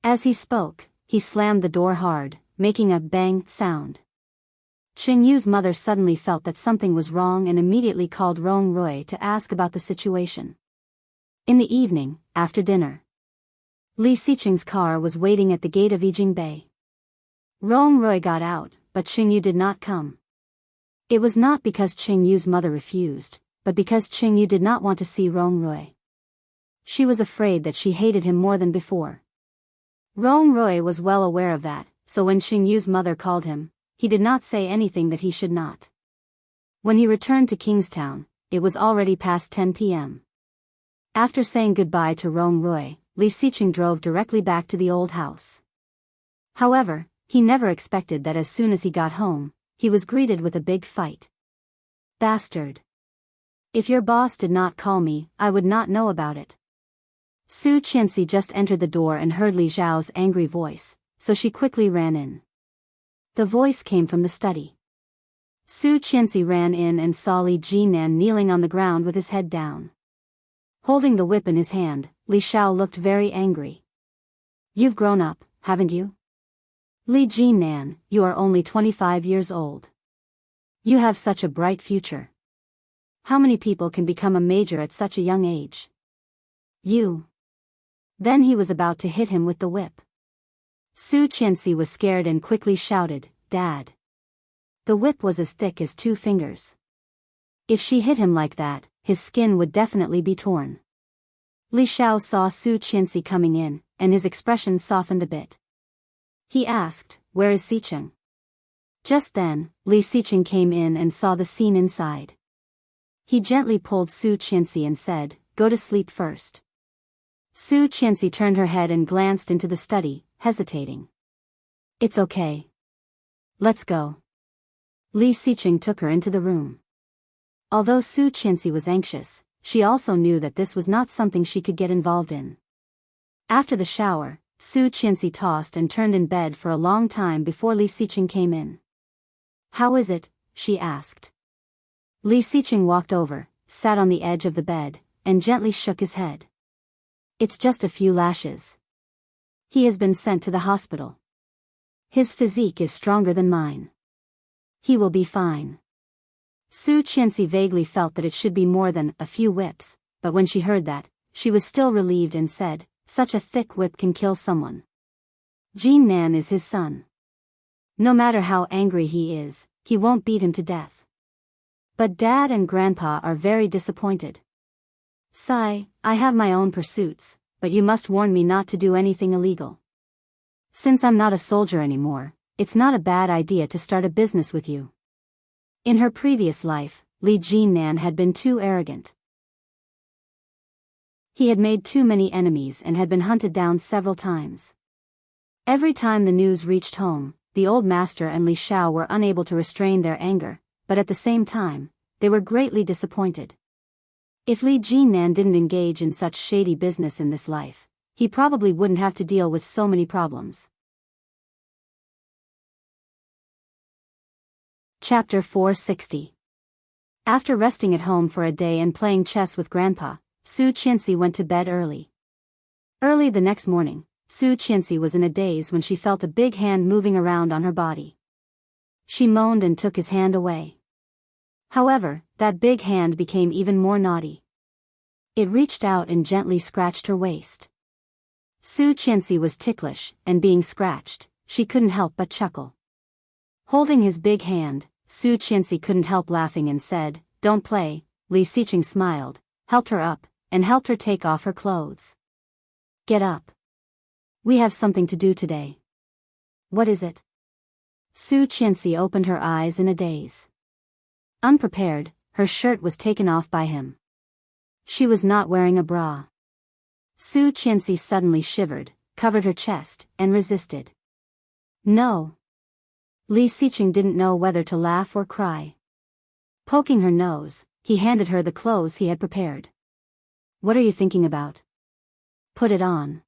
[SPEAKER 1] As he spoke, he slammed the door hard, making a bang sound. Qingyu's mother suddenly felt that something was wrong and immediately called Rong Rui to ask about the situation. In the evening, after dinner, Li Xiqing's car was waiting at the gate of Yijing Bay. Rong Rui got out, but Qingyu did not come. It was not because Qingyu's mother refused, but because Qingyu did not want to see Rong Rui. She was afraid that she hated him more than before. Rong Rui was well aware of that, so when Qingyu's mother called him, he did not say anything that he should not. When he returned to Kingstown, it was already past 10 p.m. After saying goodbye to Rong Rui, Li Xiqing drove directly back to the old house. However, he never expected that as soon as he got home, he was greeted with a big fight. "Bastard. If your boss did not call me, I would not know about it." Su Qianxi just entered the door and heard Li Zhao's angry voice, so she quickly ran in. The voice came from the study. Su Qianxi ran in and saw Li Jinan kneeling on the ground with his head down. Holding the whip in his hand, Li Zhao looked very angry. "You've grown up, haven't you? Li Jinan, you are only 25 years old. You have such a bright future. How many people can become a major at such a young age? You." Then he was about to hit him with the whip. Su Qianxi was scared and quickly shouted, "Dad." The whip was as thick as 2 fingers. If she hit him like that, his skin would definitely be torn. Li Xiao saw Su Qianxi coming in, and his expression softened a bit. He asked, "Where is Xiqing?" Just then, Li Xiqing came in and saw the scene inside. He gently pulled Su Qianxi and said, "Go to sleep first." Su Qianxi turned her head and glanced into the study, hesitating. "It's okay. Let's go." Li Xiqing took her into the room. Although Su Qianxi was anxious, she also knew that this was not something she could get involved in. After the shower, Su Qianxi tossed and turned in bed for a long time before Li Xiqing came in. "How is it?" she asked. Li Xiqing walked over, sat on the edge of the bed, and gently shook his head. "It's just a few lashes. He has been sent to the hospital. His physique is stronger than mine. He will be fine." Su Qianxi vaguely felt that it should be more than a few whips, but when she heard that, she was still relieved and said, "Such a thick whip can kill someone. Jin Nan is his son. No matter how angry he is, he won't beat him to death. But Dad and Grandpa are very disappointed. Sai, I have my own pursuits, but you must warn me not to do anything illegal. Since I'm not a soldier anymore, it's not a bad idea to start a business with you." In her previous life, Li Jinan had been too arrogant. He had made too many enemies and had been hunted down several times. Every time the news reached home, the old master and Li Xiao were unable to restrain their anger, but at the same time, they were greatly disappointed. If Li Jinan didn't engage in such shady business in this life, he probably wouldn't have to deal with so many problems. Chapter 460. After resting at home for a day and playing chess with Grandpa, Su Qianxi went to bed early. Early the next morning, Su Qianxi was in a daze when she felt a big hand moving around on her body. She moaned and took his hand away. However, that big hand became even more naughty. It reached out and gently scratched her waist. Su Qianxi was ticklish, and being scratched, she couldn't help but chuckle. Holding his big hand, Su Qianxi couldn't help laughing and said, "Don't play." Li Xiqing smiled, helped her up, and helped her take off her clothes. "Get up. We have something to do today." "What is it?" Su Qianxi opened her eyes in a daze. Unprepared, her shirt was taken off by him. She was not wearing a bra. Su Qianxi suddenly shivered, covered her chest, and resisted. "No." Li Xiqing didn't know whether to laugh or cry. Poking her nose, he handed her the clothes he had prepared. "What are you thinking about?" "Put it on."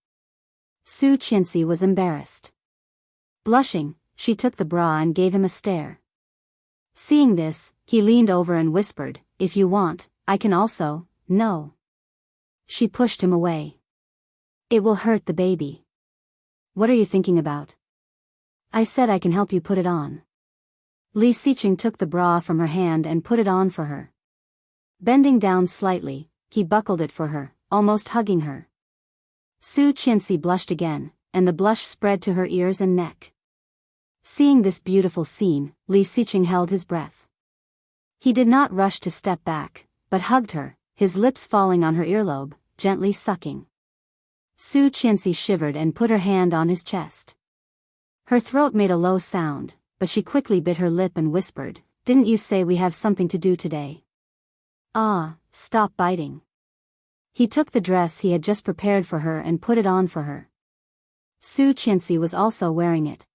[SPEAKER 1] Su Qianxi was embarrassed. Blushing, she took the bra and gave him a stare. Seeing this, he leaned over and whispered, "If you want, I can also." "No." She pushed him away. "It will hurt the baby." "What are you thinking about?" "I said I can help you put it on." Li Xiqing took the bra from her hand and put it on for her. Bending down slightly, he buckled it for her, almost hugging her. Su Qianxi blushed again, and the blush spread to her ears and neck. Seeing this beautiful scene, Li Xiqing held his breath. He did not rush to step back, but hugged her, his lips falling on her earlobe, gently sucking. Su Qianxi shivered and put her hand on his chest. Her throat made a low sound, but she quickly bit her lip and whispered, "Didn't you say we have something to do today?" "Ah, stop biting." He took the dress he had just prepared for her and put it on for her. Su Qianxi was also wearing it.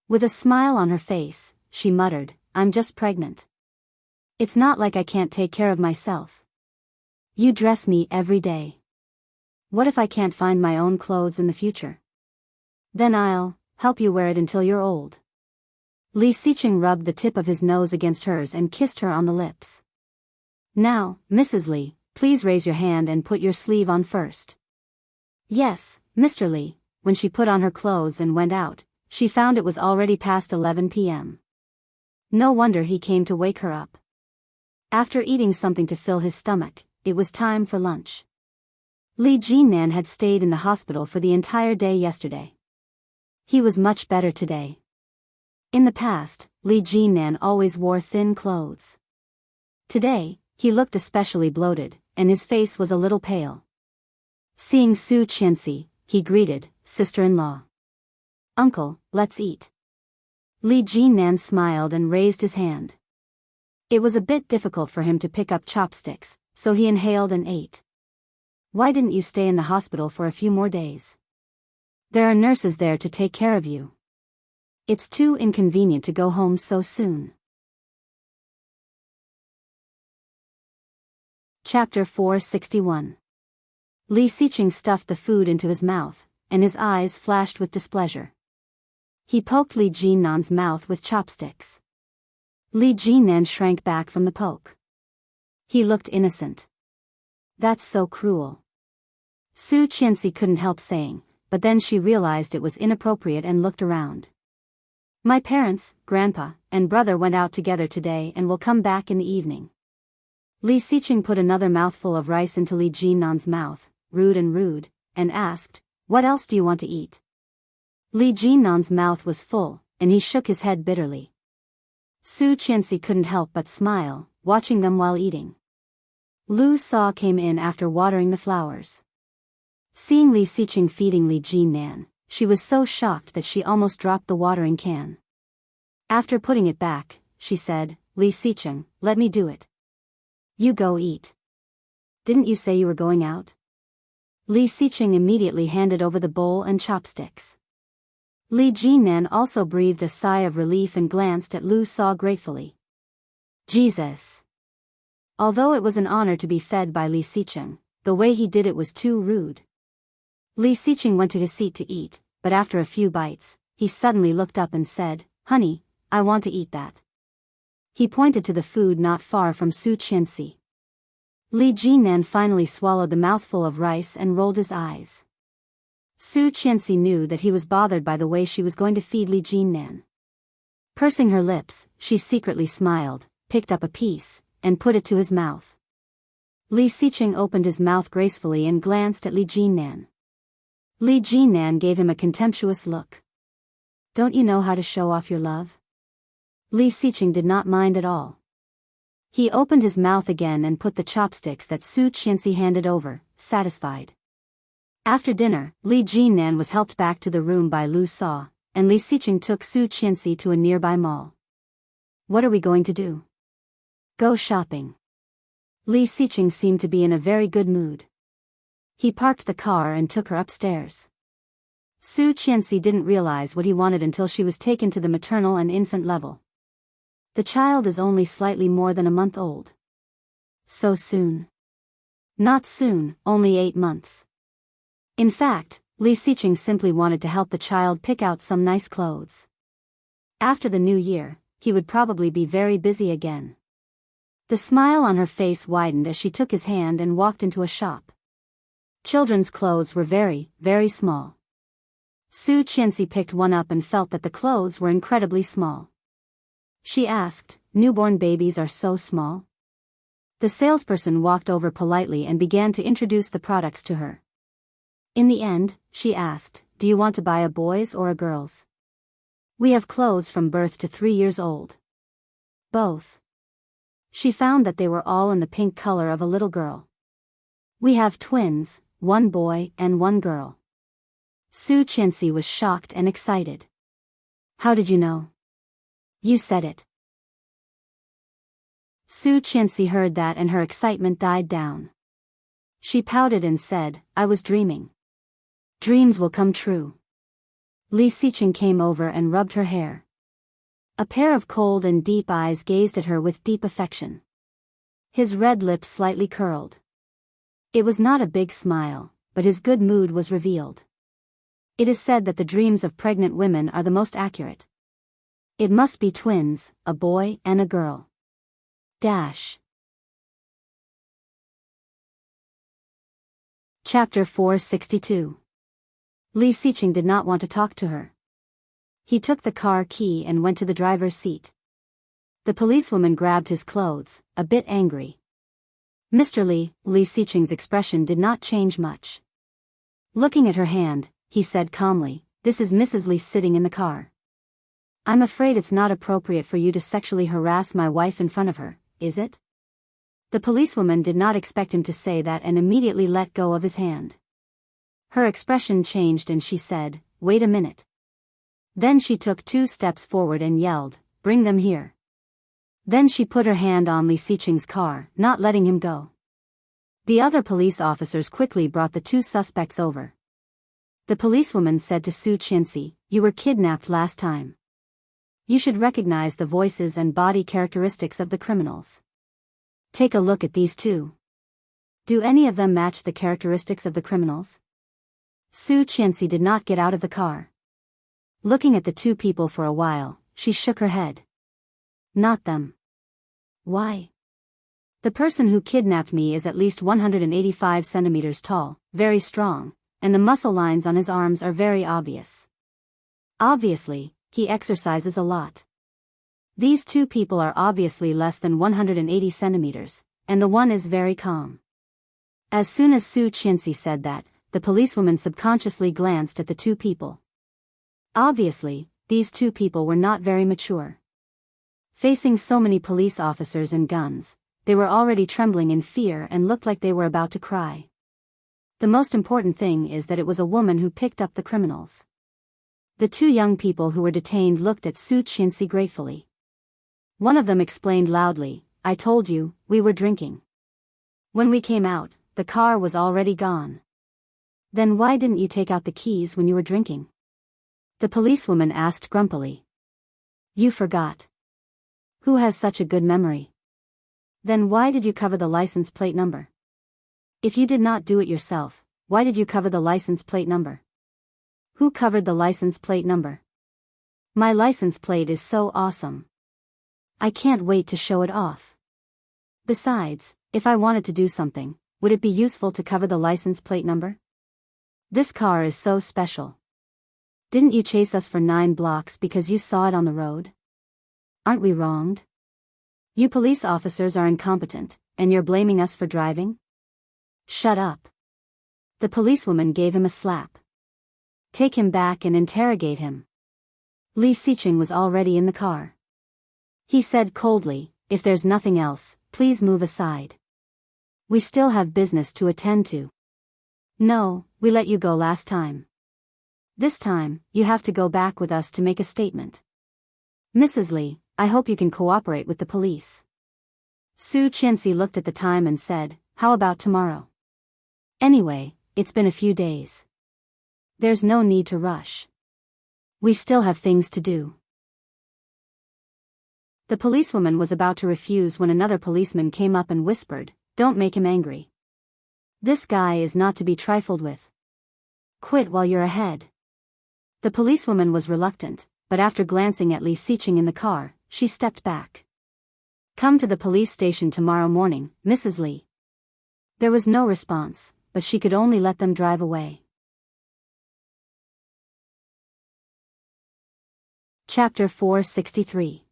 [SPEAKER 1] With a smile on her face, she muttered, "I'm just pregnant. It's not like I can't take care of myself. You dress me every day. What if I can't find my own clothes in the future? Then I'll help you wear it until you're old." Li Xiqing rubbed the tip of his nose against hers and kissed her on the lips. "Now, Mrs. Li, please raise your hand and put your sleeve on first." "Yes, Mr. Li." When she put on her clothes and went out, she found it was already past 11 p.m. No wonder he came to wake her up. After eating something to fill his stomach, it was time for lunch. Li Jinnan had stayed in the hospital for the entire day yesterday. He was much better today. In the past, Li Jinnan always wore thin clothes. Today, he looked especially bloated, and his face was a little pale. Seeing Su Qianxi, he greeted, "Sister-in-law. Uncle, let's eat." Li Jinnan smiled and raised his hand. It was a bit difficult for him to pick up chopsticks, so he inhaled and ate. "Why didn't you stay in the hospital for a few more days? There are nurses there to take care of you. It's too inconvenient to go home so soon." Chapter 461. Li Xiqing stuffed the food into his mouth, and his eyes flashed with displeasure. He poked Li Jinnan's mouth with chopsticks. Li Jinnan shrank back from the poke. He looked innocent. "That's so cruel." Su Qianxi couldn't help saying, but then she realized it was inappropriate and looked around. "My parents, grandpa, and brother went out together today and will come back in the evening." Li Xiqing put another mouthful of rice into Li Jinnan's mouth, rude, and asked, "What else do you want to eat?" Li Jinnan's mouth was full, and he shook his head bitterly. Su Qianxi couldn't help but smile, watching them while eating. Lu Sa came in after watering the flowers. Seeing Li Xiqing feeding Li Jinnan, she was so shocked that she almost dropped the watering can. After putting it back, she said, "Li Xiqing, let me do it. You go eat." "Didn't you say you were going out?" Li Xiqing immediately handed over the bowl and chopsticks. Li Jinnan also breathed a sigh of relief and glanced at Lu Sa gratefully. Jesus! Although it was an honor to be fed by Li Xiqing, the way he did it was too rude. Li Xiqing went to his seat to eat, but after a few bites, he suddenly looked up and said, "Honey, I want to eat that." He pointed to the food not far from Su Qianxi. Li Jinnan finally swallowed the mouthful of rice and rolled his eyes. Su Qianxi knew that he was bothered by the way she was going to feed Li Jinnan. Pursing her lips, she secretly smiled, picked up a piece, and put it to his mouth. Li Xiqing opened his mouth gracefully and glanced at Li Jinnan. Li Jinnan gave him a contemptuous look. Don't you know how to show off your love? Li Xiqing did not mind at all. He opened his mouth again and put the chopsticks that Su Qianxi handed over, satisfied. After dinner, Li Jinnan was helped back to the room by Lu Sa, and Li Xiqing took Su Qianxi to a nearby mall. What are we going to do? Go shopping. Li Xiqing seemed to be in a very good mood. He parked the car and took her upstairs. Su Qianxi didn't realize what he wanted until she was taken to the maternal and infant level. The child is only slightly more than a month old. So soon? Not soon, only 8 months. In fact, Li Xiqing simply wanted to help the child pick out some nice clothes. After the new year, he would probably be very busy again. The smile on her face widened as she took his hand and walked into a shop. Children's clothes were very, very small. Su Qianxi picked one up and felt that the clothes were incredibly small. She asked, "Newborn babies are so small?" The salesperson walked over politely and began to introduce the products to her. In the end, she asked, "Do you want to buy a boy's or a girl's?" "We have clothes from birth to 3 years old." "Both." She found that they were all in the pink color of a little girl. "We have twins, 1 boy and 1 girl." Su Qianxi was shocked and excited. "How did you know?" "You said it." Su Qianxi heard that and her excitement died down. She pouted and said, "I was dreaming. Dreams will come true." Li Xiqing came over and rubbed her hair. A pair of cold and deep eyes gazed at her with deep affection. His red lips slightly curled. It was not a big smile, but his good mood was revealed. It is said that the dreams of pregnant women are the most accurate. It must be twins, a boy and a girl. Chapter 462. Li Xiqing did not want to talk to her. He took the car key and went to the driver's seat. The policewoman grabbed his clothes, a bit angry. "Mr. Li," Li Xiqing's expression did not change much. Looking at her hand, he said calmly, "This is Mrs. Li sitting in the car. I'm afraid it's not appropriate for you to sexually harass my wife in front of her, is it?" The policewoman did not expect him to say that and immediately let go of his hand. Her expression changed and she said, "Wait a minute." Then she took 2 steps forward and yelled, "Bring them here." Then she put her hand on Li Xiqing's car, not letting him go. The other police officers quickly brought the 2 suspects over. The policewoman said to Su Qianxi, "You were kidnapped last time. You should recognize the voices and body characteristics of the criminals. Take a look at these 2. Do any of them match the characteristics of the criminals?" Su Qianxi did not get out of the car. Looking at the 2 people for a while, she shook her head. "Not them." "Why?" "The person who kidnapped me is at least 185 centimeters tall, very strong, and the muscle lines on his arms are very obvious. Obviously, he exercises a lot. These 2 people are obviously less than 180 centimeters, and the one is very calm." As soon as Su Qianxi said that, the policewoman subconsciously glanced at the 2 people. Obviously, these 2 people were not very mature. Facing so many police officers and guns, they were already trembling in fear and looked like they were about to cry. The most important thing is that it was a woman who picked up the criminals. The 2 young people who were detained looked at Su Qianxi gratefully. One of them explained loudly, "I told you, we were drinking. When we came out, the car was already gone." "Then why didn't you take out the keys when you were drinking?" the policewoman asked grumpily. "You forgot." "Who has such a good memory?" "Then why did you cover the license plate number?" "If you did not do it yourself, why did you cover the license plate number?" "Who covered the license plate number?" "My license plate is so awesome. I can't wait to show it off. Besides, if I wanted to do something, would it be useful to cover the license plate number? This car is so special. Didn't you chase us for 9 blocks because you saw it on the road? Aren't we wronged? You police officers are incompetent, and you're blaming us for driving? Shut up. The policewoman gave him a slap. Take him back and interrogate him. Li Xiqing was already in the car. He said coldly, if there's nothing else, please move aside. We still have business to attend to. No, we let you go last time. This time, you have to go back with us to make a statement. Mrs. Li, I hope you can cooperate with the police. Su Qianxi looked at the time and said, how about tomorrow? Anyway, it's been a few days. There's no need to rush. We still have things to do. The policewoman was about to refuse when another policeman came up and whispered, don't make him angry. This guy is not to be trifled with. Quit while you're ahead. The policewoman was reluctant, but after glancing at Li Xiqing in the car, she stepped back. Come to the police station tomorrow morning, Mrs. Li. There was no response, but she could only let them drive away. Chapter 463.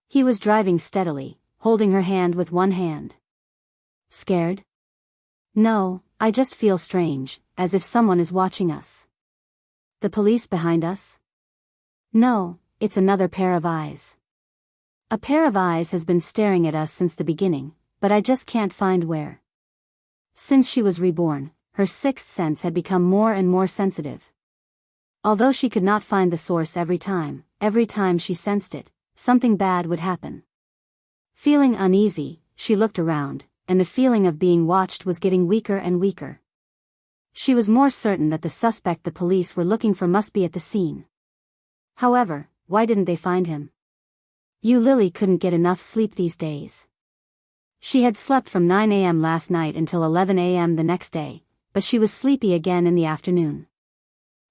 [SPEAKER 1] He was driving steadily, holding her hand with one hand. Scared? No, I just feel strange, as if someone is watching us. The police behind us? No, it's another pair of eyes. A pair of eyes has been staring at us since the beginning, but I just can't find where. Since she was reborn, her sixth sense had become more and more sensitive. Although she could not find the source every time she sensed it, something bad would happen. Feeling uneasy, she looked around, and the feeling of being watched was getting weaker and weaker. She was more certain that the suspect the police were looking for must be at the scene. However, why didn't they find him? Yu Lily couldn't get enough sleep these days. She had slept from 9 a.m. last night until 11 a.m. the next day, but she was sleepy again in the afternoon.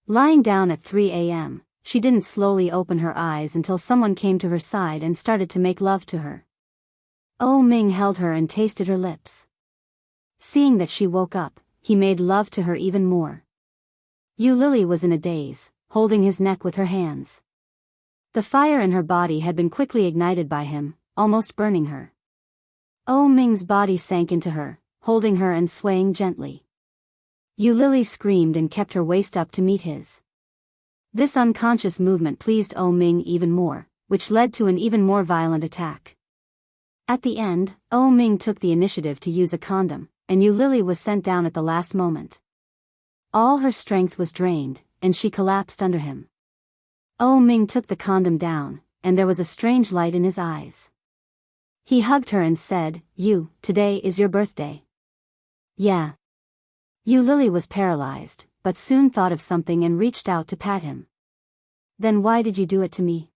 [SPEAKER 1] Lying down at 3 a.m., she didn't slowly open her eyes until someone came to her side and started to make love to her. Oh Ming held her and tasted her lips. Seeing that she woke up, he made love to her even more. Yu Lily was in a daze, holding his neck with her hands. The fire in her body had been quickly ignited by him, almost burning her. Oh Ming's body sank into her, holding her and swaying gently. Yu Lily screamed and kept her waist up to meet his. This unconscious movement pleased Oh Ming even more, which led to an even more violent attack. At the end, Oh Ming took the initiative to use a condom, and Yu Lily was sent down at the last moment. All her strength was drained, and she collapsed under him. Oh Ming took the condom down, and there was a strange light in his eyes. He hugged her and said, today is your birthday. Yeah. Yu Lily was paralyzed, but soon thought of something and reached out to pat him. Then why did you do it to me?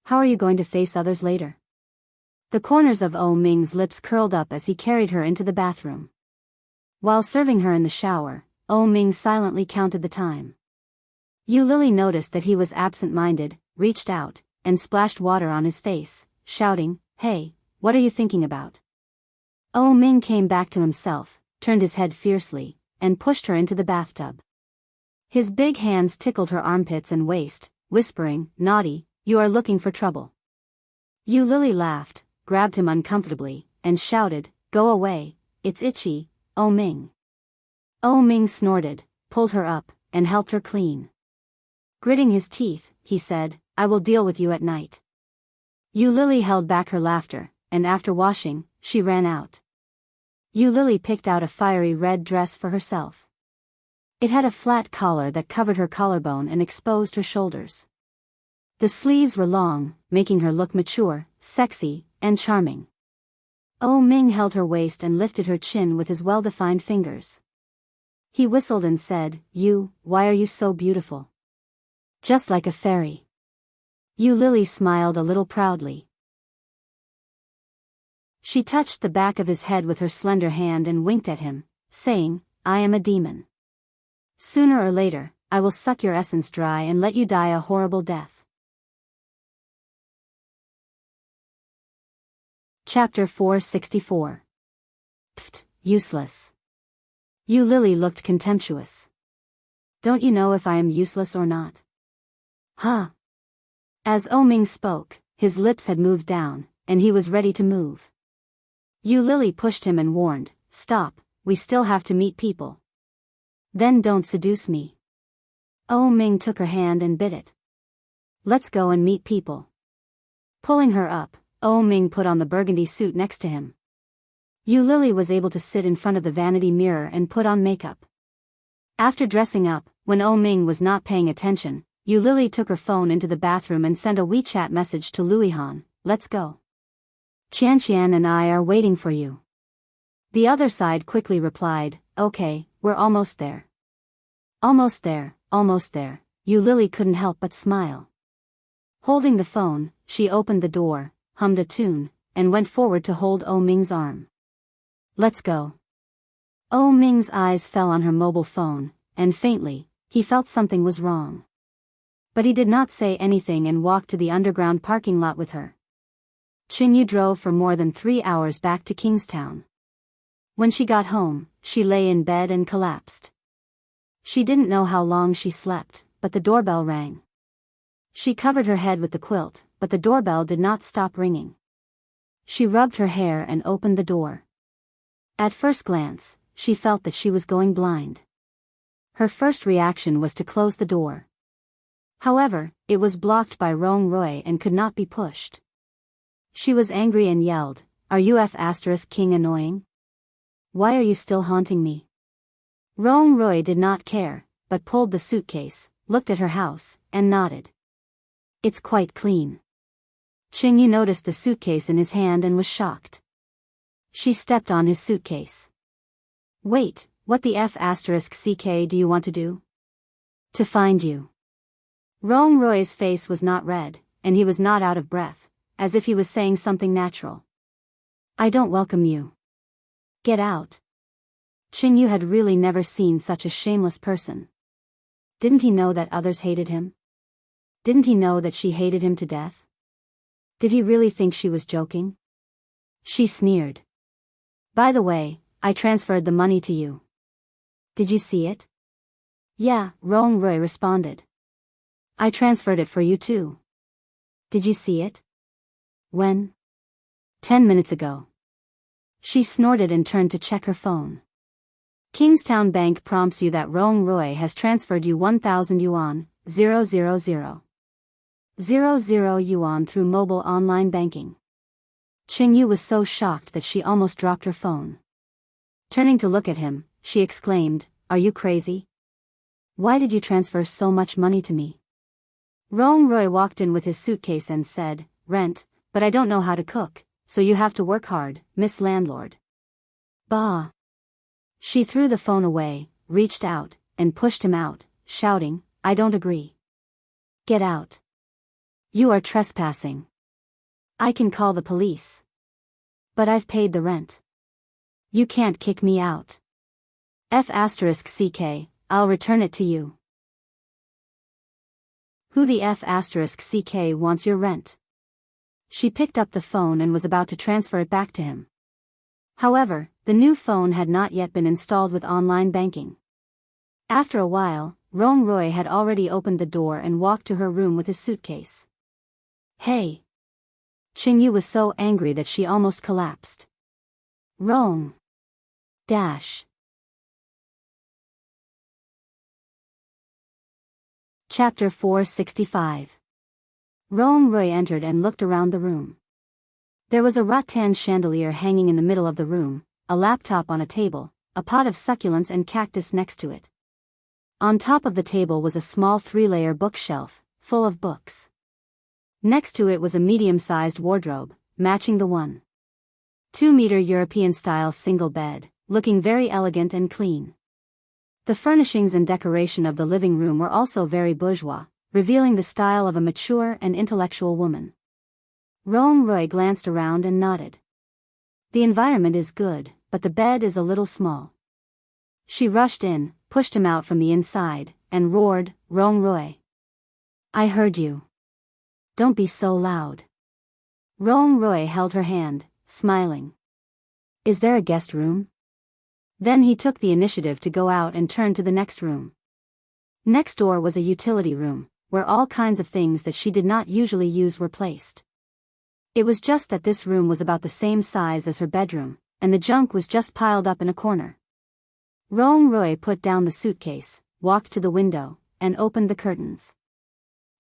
[SPEAKER 1] How are you going to face others later? The corners of Oh Ming's lips curled up as he carried her into the bathroom. While serving her in the shower, Oh Ming silently counted the time. Yu Lily noticed that he was absent-minded, reached out, and splashed water on his face, shouting, Hey, what are you thinking about? Oh Ming came back to himself, turned his head fiercely, and pushed her into the bathtub. His big hands tickled her armpits and waist, whispering, Naughty, you are looking for trouble. Yu Lily laughed, grabbed him uncomfortably, and shouted, Go away, it's itchy, Oh Ming. Oh Ming snorted, pulled her up, and helped her clean. Gritting his teeth, he said, I will deal with you at night. Yu Lily held back her laughter, and after washing, she ran out. Yu Lily picked out a fiery red dress for herself. It had a flat collar that covered her collarbone and exposed her shoulders. The sleeves were long, making her look mature, sexy, and charming. Oh Ming held her waist and lifted her chin with his well-defined fingers. He whistled and said, Why are you so beautiful? Just like a fairy. Yu Lily smiled a little proudly. She touched the back of his head with her slender hand and winked at him, saying, I am a demon. Sooner or later, I will suck your essence dry and let you die a horrible death. Chapter 464. Pfft, useless. Yu Lily looked contemptuous. Don't you know if I am useless or not? Huh? As O Ming spoke, his lips had moved down, and he was ready to move. Yu Lily pushed him and warned, Stop, we still have to meet people. Then don't seduce me. O Ming took her hand and bit it. Let's go and meet people. Pulling her up, O Ming put on the burgundy suit next to him. Yu Lily was able to sit in front of the vanity mirror and put on makeup. After dressing up, when O Ming was not paying attention, Yu Lily took her phone into the bathroom and sent a WeChat message to Luihan, Let's go. Qian and I are waiting for you. The other side quickly replied, Okay, we're almost there. Almost there, almost there. Yu Lily couldn't help but smile. Holding the phone, she opened the door, hummed a tune, and went forward to hold O Ming's arm. Let's go. O Ming's eyes fell on her mobile phone, and faintly, he felt something was wrong. But he did not say anything and walked to the underground parking lot with her. Qingyu drove for more than 3 hours back to Kingstown. When she got home, she lay in bed and collapsed. She didn't know how long she slept, but the doorbell rang. She covered her head with the quilt, but the doorbell did not stop ringing. She rubbed her hair and opened the door. At first glance, she felt that she was going blind. Her first reaction was to close the door. However, it was blocked by Rong Roy and could not be pushed. She was angry and yelled, Are you King annoying? Why are you still haunting me? Rong Roy did not care, but pulled the suitcase, looked at her house, and nodded. It's quite clean. Qingyu noticed the suitcase in his hand and was shocked. She stepped on his suitcase. Wait, what the *CK do you want to do? To find you. Rong Roy's face was not red, and he was not out of breath, as if he was saying something natural. I don't welcome you. Get out. Qingyu had really never seen such a shameless person. Didn't he know that others hated him? Didn't he know that she hated him to death? Did he really think she was joking? She sneered. By the way, I transferred the money to you. Did you see it? Yeah, Rong Roy responded. I transferred it for you too. Did you see it? When? 10 minutes ago. She snorted and turned to check her phone. Kingstown Bank prompts you that Rong Roy has transferred you 1,000 yuan, 000. 00 yuan through mobile online banking. Qingyu was so shocked that she almost dropped her phone. Turning to look at him, she exclaimed, Are you crazy? Why did you transfer so much money to me? Rong Roy walked in with his suitcase and said, Rent, but I don't know how to cook, so you have to work hard, Miss Landlord. Bah. She threw the phone away, reached out, and pushed him out, shouting, I don't agree. Get out. You are trespassing. I can call the police. But I've paid the rent. You can't kick me out. *CK, I'll return it to you. Who the *CK wants your rent? She picked up the phone and was about to transfer it back to him. However, the new phone had not yet been installed with online banking. After a while, Rong Roy had already opened the door and walked to her room with his suitcase. Hey! Qingyu was so angry that she almost collapsed. Rong! Dash! Chapter 465. Rong Roy entered and looked around the room. There was a rattan chandelier hanging in the middle of the room, a laptop on a table, a pot of succulents and cactus next to it. On top of the table was a small 3-layer bookshelf, full of books. Next to it was a medium-sized wardrobe, matching the 1.2-meter European-style single bed, looking very elegant and clean. The furnishings and decoration of the living room were also very bourgeois, revealing the style of a mature and intellectual woman. Rong Roy glanced around and nodded. The environment is good, but the bed is a little small. She rushed in, pushed him out from the inside, and roared, Rong Roy. I heard you. Don't be so loud. Rong Roy held her hand, smiling. Is there a guest room? Then he took the initiative to go out and turn to the next room. Next door was a utility room, where all kinds of things that she did not usually use were placed. It was just that this room was about the same size as her bedroom, and the junk was just piled up in a corner. Rong Rui put down the suitcase, walked to the window, and opened the curtains.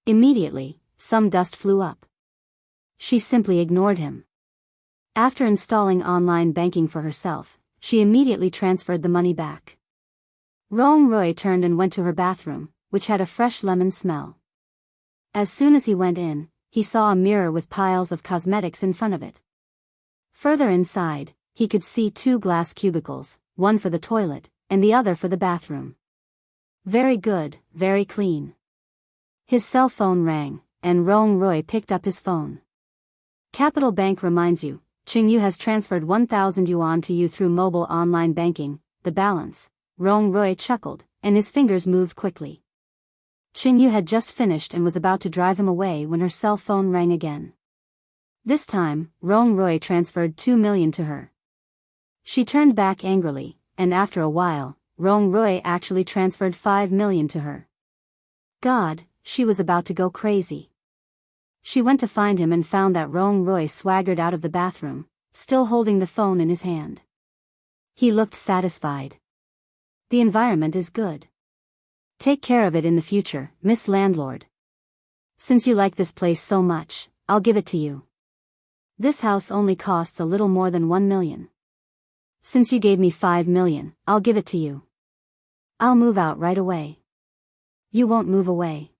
[SPEAKER 1] Immediately, some dust flew up. She simply ignored him. After installing online banking for herself, she immediately transferred the money back. Rong Rui turned and went to her bathroom, which had a fresh lemon smell. As soon as he went in, he saw a mirror with piles of cosmetics in front of it. Further inside, he could see 2 glass cubicles, one for the toilet, and the other for the bathroom. Very good, very clean. His cell phone rang, and Rong Rui picked up his phone. Capital Bank reminds you, Qingyu has transferred 1,000 yuan to you through mobile online banking, the balance. Rong Rui chuckled, and his fingers moved quickly. Qingyu had just finished and was about to drive him away when her cell phone rang again. This time, Rong Rui transferred 2 million to her. She turned back angrily, and after a while, Rong Rui actually transferred 5 million to her. God, she was about to go crazy. She went to find him and found that Rong Rui swaggered out of the bathroom, still holding the phone in his hand. He looked satisfied. The environment is good. Take care of it in the future, Miss Landlord. Since you like this place so much, I'll give it to you. This house only costs a little more than 1 million. Since you gave me 5 million, I'll give it to you. I'll move out right away. You won't move away.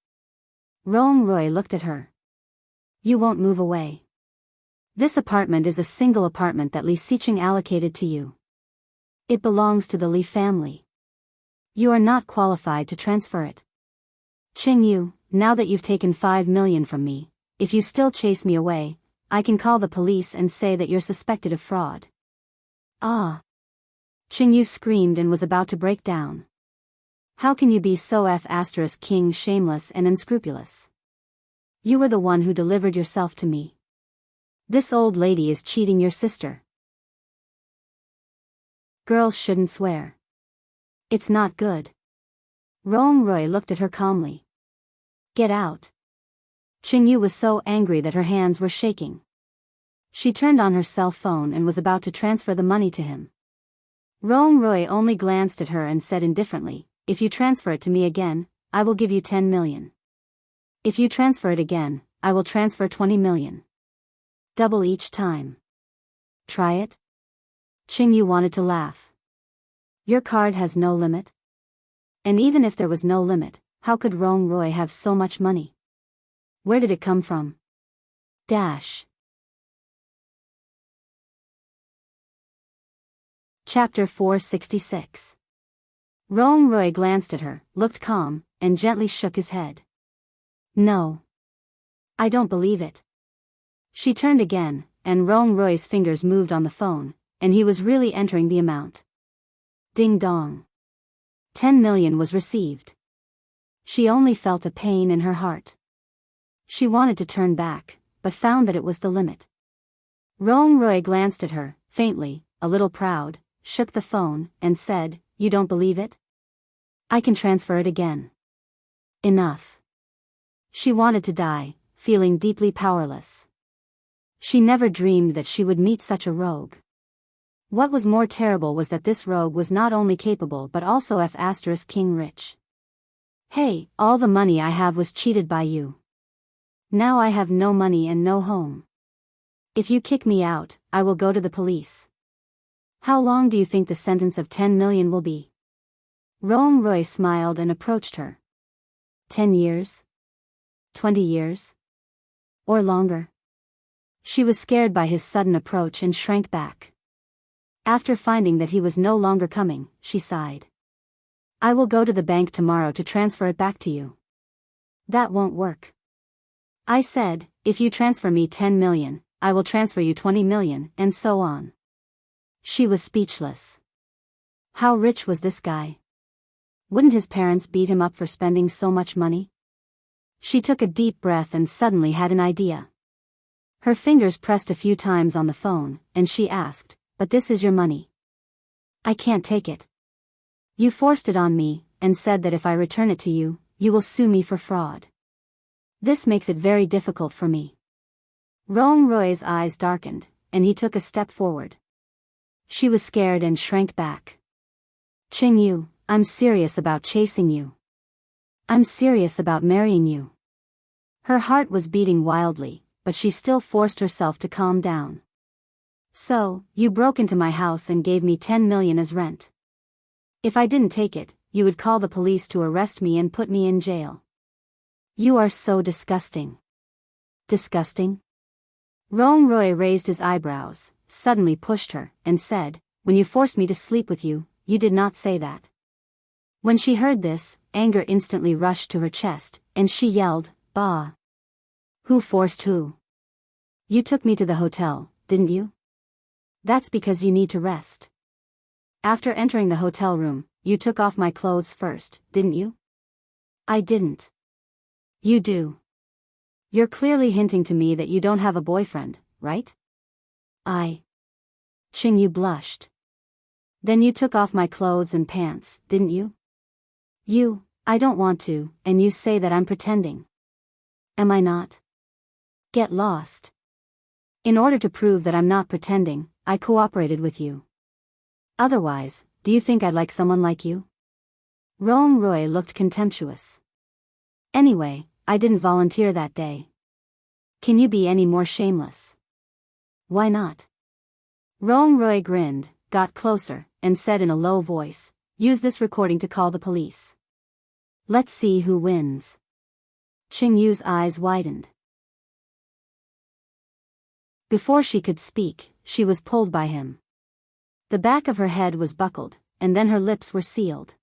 [SPEAKER 1] Rong Rui looked at her. You won't move away. This apartment is a single apartment that Li Xiqing allocated to you. It belongs to the Li family. You are not qualified to transfer it. Qingyu, now that you've taken 5 million from me, if you still chase me away, I can call the police and say that you're suspected of fraud. Ah! Qingyu screamed and was about to break down. How can you be so king shameless and unscrupulous? You were the one who delivered yourself to me. This old lady is cheating your sister. Girls shouldn't swear. It's not good. Rong Rui looked at her calmly. Get out. Qingyu was so angry that her hands were shaking. She turned on her cell phone and was about to transfer the money to him. Rong Rui only glanced at her and said indifferently, if you transfer it to me again, I will give you 10 million. If you transfer it again, I will transfer 20 million. Double each time. Try it? Qingyu wanted to laugh. Your card has no limit? And even if there was no limit, how could Rong Rui have so much money? Where did it come from? Chapter 466. Rong Rui glanced at her, looked calm, and gently shook his head. No. I don't believe it. She turned again, and Rong Rui's fingers moved on the phone, and he was really entering the amount. Ding dong. 10 million was received. She only felt a pain in her heart. She wanted to turn back, but found that it was the limit. Rong Rui glanced at her, faintly, a little proud, shook the phone, and said, You don't believe it? I can transfer it again. Enough. She wanted to die, feeling deeply powerless. She never dreamed that she would meet such a rogue. What was more terrible was that this rogue was not only capable but also king rich. Hey, all the money I have was cheated by you. Now I have no money and no home. If you kick me out, I will go to the police. How long do you think the sentence of 10 million will be? Rong Rui smiled and approached her. 10 years? 20 years? Or longer? She was scared by his sudden approach and shrank back. After finding that he was no longer coming, she sighed. I will go to the bank tomorrow to transfer it back to you. That won't work. I said, if you transfer me 10 million, I will transfer you 20 million, and so on. She was speechless. How rich was this guy? Wouldn't his parents beat him up for spending so much money? She took a deep breath and suddenly had an idea. Her fingers pressed a few times on the phone, and she asked, "But this is your money. I can't take it. You forced it on me, and said that if I return it to you, you will sue me for fraud. This makes it very difficult for me." Rong Roy's eyes darkened, and he took a step forward. She was scared and shrank back. "Qing Yu, I'm serious about chasing you. I'm serious about marrying you." Her heart was beating wildly, but she still forced herself to calm down. "So, you broke into my house and gave me 10 million as rent. If I didn't take it, you would call the police to arrest me and put me in jail. You are so disgusting." "Disgusting?" Rong Roy raised his eyebrows, suddenly pushed her, and said, "When you forced me to sleep with you, you did not say that." When she heard this, anger instantly rushed to her chest, and she yelled, "Bah! Who forced who? You took me to the hotel, didn't you? That's because you need to rest. After entering the hotel room, you took off my clothes first, didn't you?" "I didn't." "You do. You're clearly hinting to me that you don't have a boyfriend, right?" Qing Yu blushed. "Then you took off my clothes and pants, didn't you?" I don't want to, and you say that I'm pretending. Am I not? Get lost. In order to prove that I'm not pretending, I cooperated with you. Otherwise, do you think I'd like someone like you?" Rong Roy looked contemptuous. "Anyway, I didn't volunteer that day. Can you be any more shameless?" "Why not?" Rong Roy grinned, got closer, and said in a low voice, "Use this recording to call the police. Let's see who wins." Qing Yu's eyes widened. Before she could speak, she was pulled by him. The back of her head was buckled, and then her lips were sealed.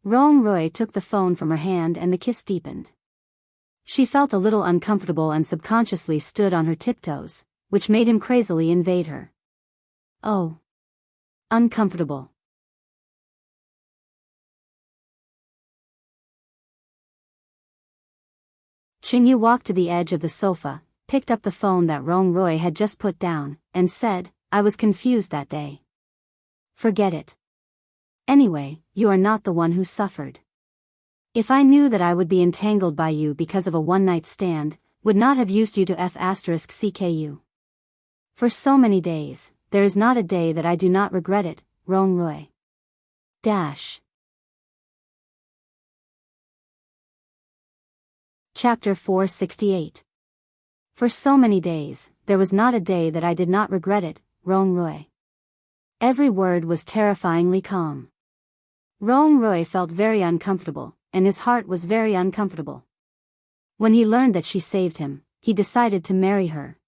[SPEAKER 1] Rong Roy took the phone from her hand and the kiss deepened. She felt a little uncomfortable and subconsciously stood on her tiptoes, which made him crazily invade her. Oh. Uncomfortable. Qing Yu walked to the edge of the sofa, picked up the phone that Rong Roy had just put down, and said, "I was confused that day. Forget it. Anyway, you are not the one who suffered. If I knew that I would be entangled by you because of a one-night stand, would not have used you to f***cku. For so many days, there is not a day that I do not regret it, Rong Roy. Chapter 468. For so many days, there was not a day that I did not regret it, Rong Roy. Every word was terrifyingly calm. Rong Roy felt very uncomfortable, and his heart was very uncomfortable. When he learned that she saved him, he decided to marry her.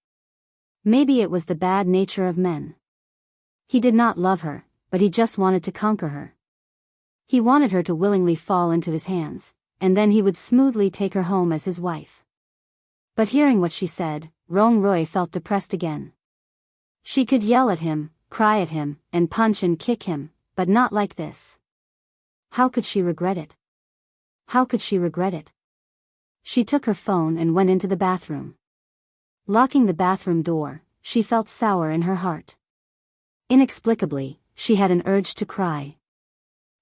[SPEAKER 1] Maybe it was the bad nature of men. He did not love her, but he just wanted to conquer her. He wanted her to willingly fall into his hands, and then he would smoothly take her home as his wife. But hearing what she said, Rong Roy felt depressed again. She could yell at him, cry at him, and punch and kick him, but not like this. How could she regret it? How could she regret it? She took her phone and went into the bathroom. Locking the bathroom door, she felt sour in her heart. Inexplicably, she had an urge to cry.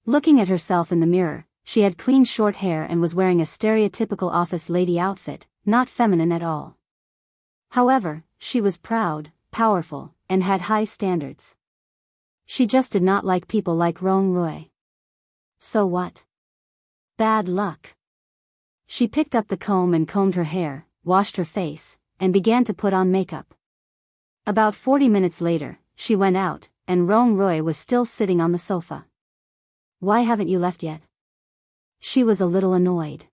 [SPEAKER 1] Looking at herself in the mirror, she had clean short hair and was wearing a stereotypical office lady outfit, not feminine at all. However, she was proud, powerful, and had high standards. She just did not like people like Rong Roy. So what? Bad luck. She picked up the comb and combed her hair, washed her face, and began to put on makeup. About 40 minutes later, she went out, and Rong Roy was still sitting on the sofa. "Why haven't you left yet?" She was a little annoyed.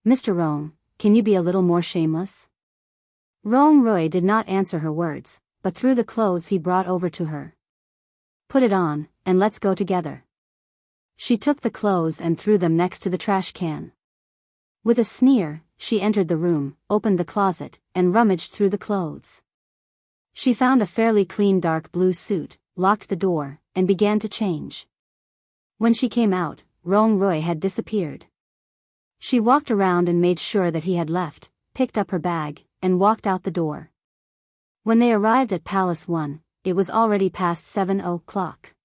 [SPEAKER 1] "Mr. Rong, can you be a little more shameless?" Rong Roy did not answer her words, but threw the clothes he brought over to her. "Put it on, and let's go together." She took the clothes and threw them next to the trash can. With a sneer, she entered the room, opened the closet, and rummaged through the clothes. She found a fairly clean dark blue suit, locked the door, and began to change. When she came out, Rong Roy had disappeared. She walked around and made sure that he had left, picked up her bag, and walked out the door. When they arrived at Palace 1, it was already past 7 o'clock.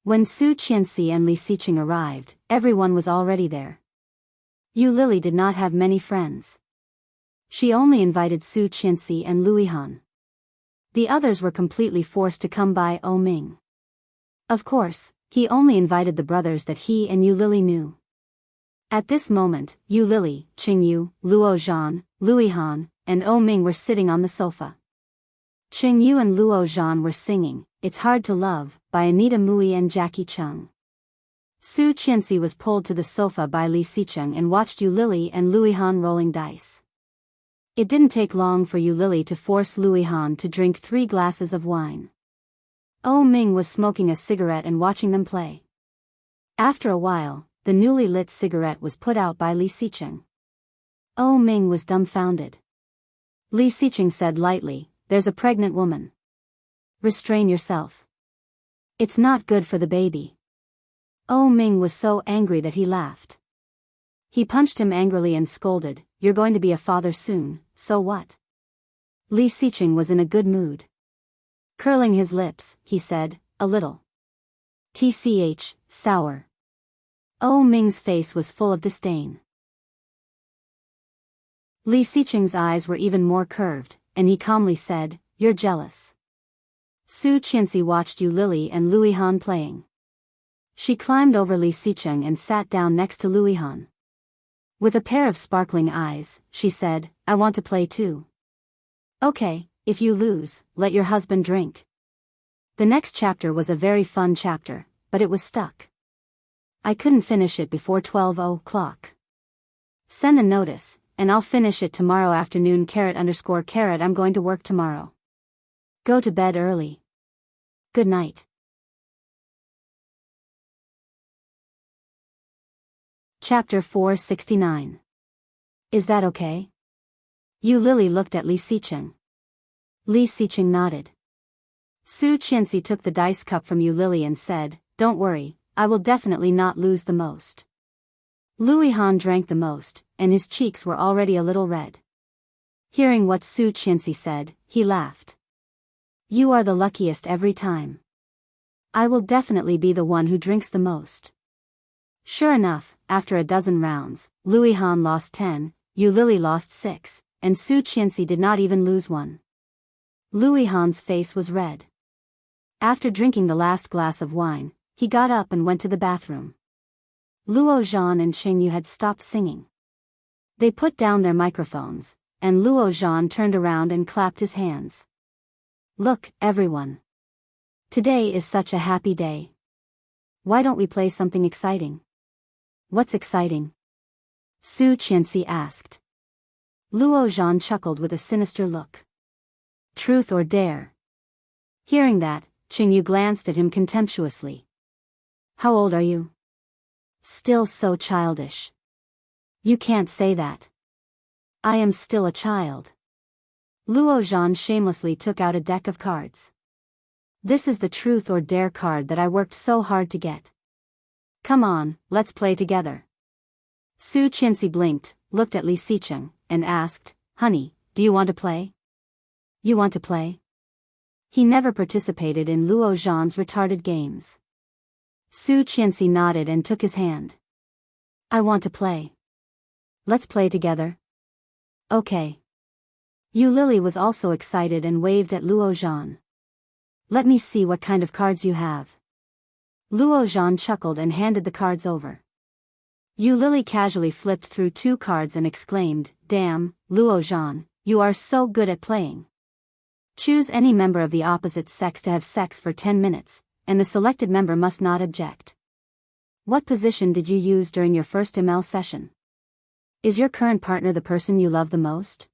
[SPEAKER 1] When Su Qianxi and Li Xiqing arrived, everyone was already there. Yu Lily did not have many friends. She only invited Su Qianxi and Lui Han. The others were completely forced to come by Ming. Of course, he only invited the brothers that he and Yu Lily knew. At this moment, Yu Lily, Qing Yu, Luo Zhan, Lui Han, and Ming were sitting on the sofa. Qing Yu and Luo Zhan were singing "It's Hard to Love" by Anita Mui and Jackie Chung. Su Qianxi was pulled to the sofa by Li Xiqing and watched Yu Lily and Lui Han rolling dice. It didn't take long for Yu Lily to force Lui Han to drink 3 glasses of wine. Ming was smoking a cigarette and watching them play. After a while, the newly lit cigarette was put out by Li Xiqing. Ming was dumbfounded. Li Xiqing said lightly, "There's a pregnant woman. Restrain yourself. It's not good for the baby." Ming was so angry that he laughed. He punched him angrily and scolded, "You're going to be a father soon, so what?" Li Xiqing was in a good mood. Curling his lips, he said, "A little sour." Ming's face was full of disdain. Li Xiqing's eyes were even more curved, and he calmly said, "You're jealous." Su Qianxi watched Yu Lily and Lui Han playing. She climbed over Li Xiqing and sat down next to Lui Han. With a pair of sparkling eyes, she said, "I want to play too." "Okay, if you lose, let your husband drink." The next chapter was a very fun chapter, but it was stuck. I couldn't finish it before 12 o'clock. Send a notice, and I'll finish it tomorrow afternoon. _. I'm going to work tomorrow. Go to bed early. Good night. Chapter 469. Is that okay? Yu Lily looked at Li Xiqing. Li Xiqing nodded. Su Qianxi took the dice cup from Yu Lily and said, "Don't worry, I will definitely not lose the most." Lui Han drank the most, and his cheeks were already a little red. Hearing what Su Qianxi said, he laughed. "You are the luckiest every time. I will definitely be the one who drinks the most." Sure enough, after a dozen rounds, Lui Han lost 10, Yu Lily lost 6, and Su Qianxi did not even lose 1. Lui Han's face was red. After drinking the last glass of wine, he got up and went to the bathroom. Luo Zhan and Qing Yu had stopped singing. They put down their microphones, and Luo Zhan turned around and clapped his hands. "Look, everyone. Today is such a happy day. Why don't we play something exciting?" "What's exciting?" Su Qianxi asked. Luo Zhan chuckled with a sinister look. "Truth or dare?" Hearing that, Qing Yu glanced at him contemptuously. "How old are you?" "Still so childish." "You can't say that. I am still a child." Luo Zhan shamelessly took out a deck of cards. "This is the truth or dare card that I worked so hard to get. Come on, let's play together." Su Qianxi blinked, looked at Li Xiqing, and asked, "Honey, do you want to play?" "You want to play?" He never participated in Luo Zhan's retarded games. Su Qianxi nodded and took his hand. "I want to play. Let's play together." "Okay." Yu Lily was also excited and waved at Luo Zhan. "Let me see what kind of cards you have." Luo Zhan chuckled and handed the cards over. Yu Lily casually flipped through 2 cards and exclaimed, "Damn, Luo Zhan, you are so good at playing. Choose any member of the opposite sex to have sex for 10 minutes, and the selected member must not object. What position did you use during your first ML session? Is your current partner the person you love the most?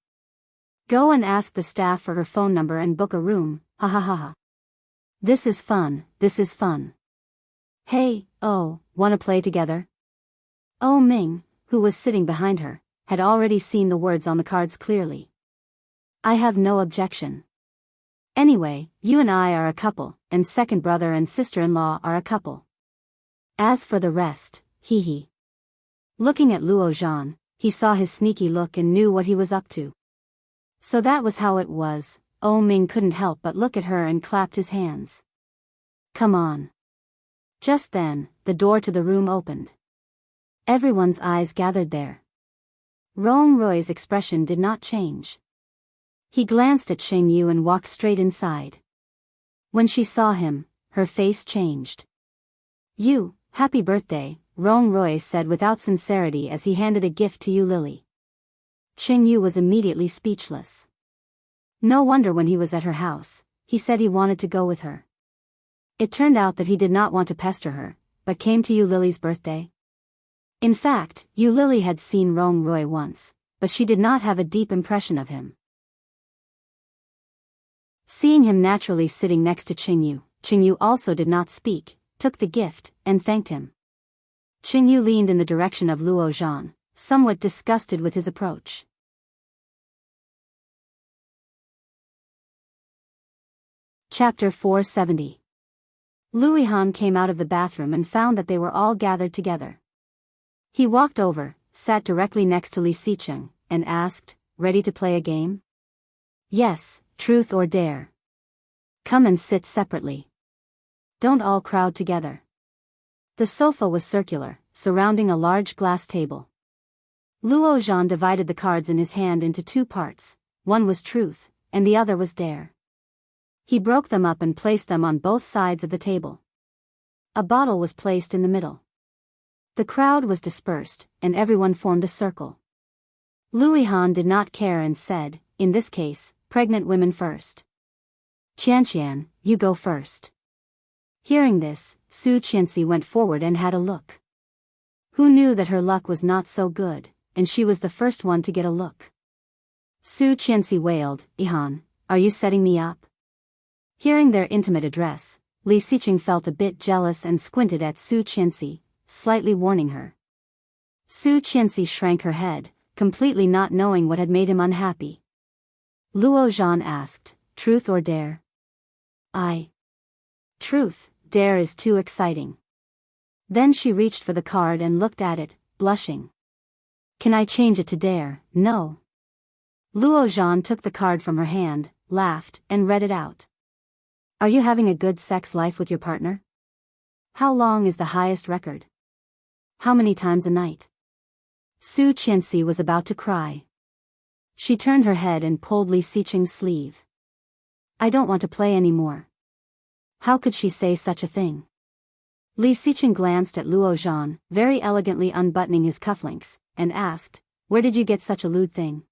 [SPEAKER 1] Go and ask the staff for her phone number and book a room, ha ha ha ha. This is fun, this is fun. Hey, wanna play together?" Ming, who was sitting behind her, had already seen the words on the cards clearly. "I have no objection. Anyway, you and I are a couple, and second brother and sister-in-law are a couple. As for the rest, hee hee." Looking at Luo Zhan, he saw his sneaky look and knew what he was up to. So that was how it was, Ming couldn't help but look at her and clapped his hands. Come on. Just then, the door to the room opened. Everyone's eyes gathered there. Rong Rui's expression did not change. He glanced at Qing Yu and walked straight inside. When she saw him, her face changed. You, happy birthday, Rong Rui said without sincerity as he handed a gift to Yu Lily. Qing Yu was immediately speechless. No wonder when he was at her house, he said he wanted to go with her. It turned out that he did not want to pester her, but came to Yu Lily's birthday. In fact, Yu Lily had seen Rong Rui once, but she did not have a deep impression of him. Seeing him naturally sitting next to Qing Yu also did not speak, took the gift, and thanked him. Qing Yu leaned in the direction of Luo Zhan, somewhat disgusted with his approach. Chapter 470. Luihan came out of the bathroom and found that they were all gathered together. He walked over, sat directly next to Li Sicheng, and asked, "Ready to play a game?" "Yes, truth or dare." "Come and sit separately. Don't all crowd together." The sofa was circular, surrounding a large glass table. Luo Zhan divided the cards in his hand into two parts, one was truth, and the other was dare. He broke them up and placed them on both sides of the table. A bottle was placed in the middle. The crowd was dispersed, and everyone formed a circle. Luihan did not care and said, "In this case, pregnant women first. Qianqian, you go first." Hearing this, Su Qianxi went forward and had a look. Who knew that her luck was not so good, and she was the first one to get a look. Su Qianxi wailed, "Ihan, are you setting me up?" Hearing their intimate address, Li Sicheng felt a bit jealous and squinted at Su Qianxi, slightly warning her. Su Qianxi shrank her head, completely not knowing what had made him unhappy. Luo Zhan asked, "Truth or dare?" "Truth, dare is too exciting." Then she reached for the card and looked at it, blushing. "Can I change it to dare?" "No." Luo Zhan took the card from her hand, laughed, and read it out. "Are you having a good sex life with your partner? How long is the highest record? How many times a night?" Su Qianxi was about to cry. She turned her head and pulled Li Sicheng's sleeve. "I don't want to play anymore." How could she say such a thing? Li Sicheng glanced at Luo Zhan, very elegantly unbuttoning his cufflinks, and asked, "Where did you get such a lewd thing?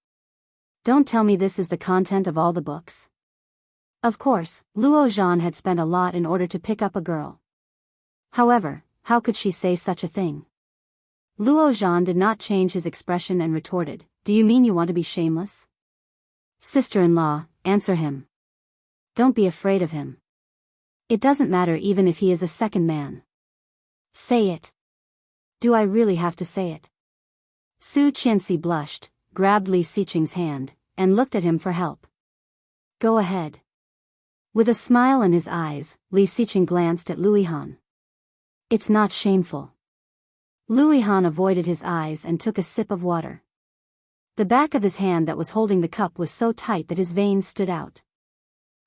[SPEAKER 1] Don't tell me this is the content of all the books." Of course, Luo Zhan had spent a lot in order to pick up a girl. However, how could she say such a thing? Luo Zhan did not change his expression and retorted, "Do you mean you want to be shameless? Sister-in-law, answer him. Don't be afraid of him. It doesn't matter even if he is a second man. Say it." "Do I really have to say it?" Su Qianxi blushed, grabbed Li Sicheng's hand, and looked at him for help. "Go ahead." With a smile in his eyes, Li Sicheng glanced at Luihan. "It's not shameful." Luihan avoided his eyes and took a sip of water. The back of his hand that was holding the cup was so tight that his veins stood out.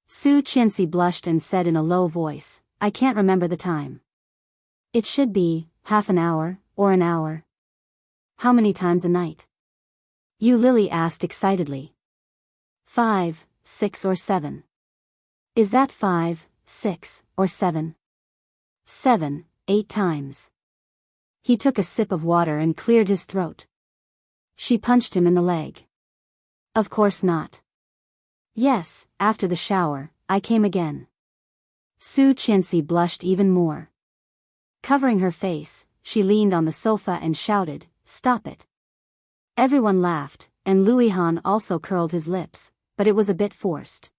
[SPEAKER 1] Su Qianxi blushed and said in a low voice, "I can't remember the time. It should be, half an hour, or an hour." "How many times a night?" Yu Lily asked excitedly. 5, 6 or 7. "Is that 5, 6, or 7? 7, 8 times. He took a sip of water and cleared his throat. She punched him in the leg. "Of course not." "Yes, after the shower, I came again." Su Qianxi blushed even more. Covering her face, she leaned on the sofa and shouted, "Stop it." Everyone laughed, and Luihan also curled his lips, but it was a bit forced.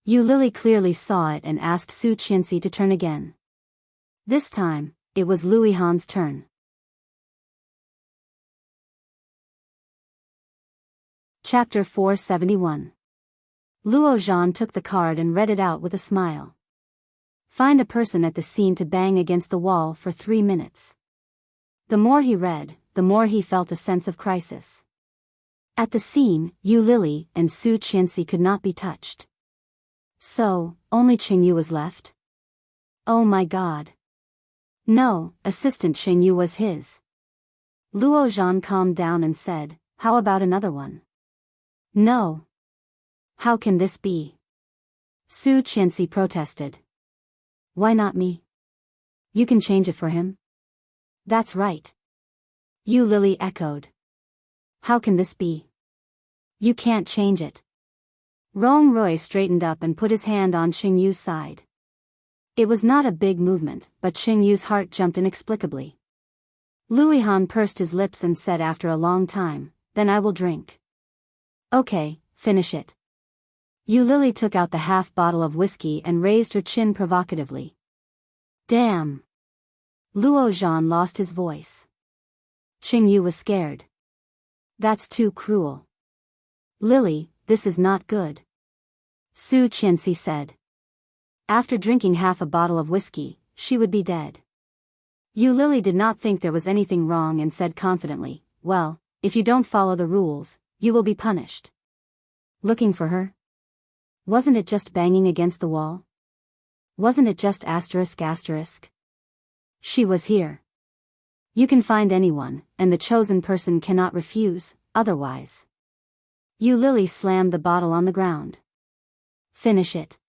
[SPEAKER 1] Yu Lily clearly saw it and asked Su Qianxi to turn again. This time, it was Luihan's turn. Chapter 471. Luo Zhan took the card and read it out with a smile. Find a person at the scene to bang against the wall for 3 minutes. The more he read, the more he felt a sense of crisis. At the scene, Yu Lily and Su Qianxi could not be touched. So, only Qingyu was left? Oh my god. No, Assistant Qingyu was his. Luo Zhan calmed down and said, how about another one? No. How can this be? Su Qianxi protested. Why not me? You can change it for him? That's right. Yu Lily echoed. How can this be? You can't change it. Rong Rui straightened up and put his hand on Qingyu's side. It was not a big movement, but Qingyu's heart jumped inexplicably. Luihan pursed his lips and said after a long time, then I will drink. Okay, finish it. Yu Lily took out the half bottle of whiskey and raised her chin provocatively. Damn. Luo Zhan lost his voice. Qingyu was scared. That's too cruel. Lily, this is not good. Su Qianxi said. After drinking half a bottle of whiskey, she would be dead. Yu Lily did not think there was anything wrong and said confidently, well, if you don't follow the rules, you will be punished. Looking for her? Wasn't it just banging against the wall? Wasn't it just ***? She was here. You can find anyone, and the chosen person cannot refuse, otherwise. Yu Lily slammed the bottle on the ground. Finish it.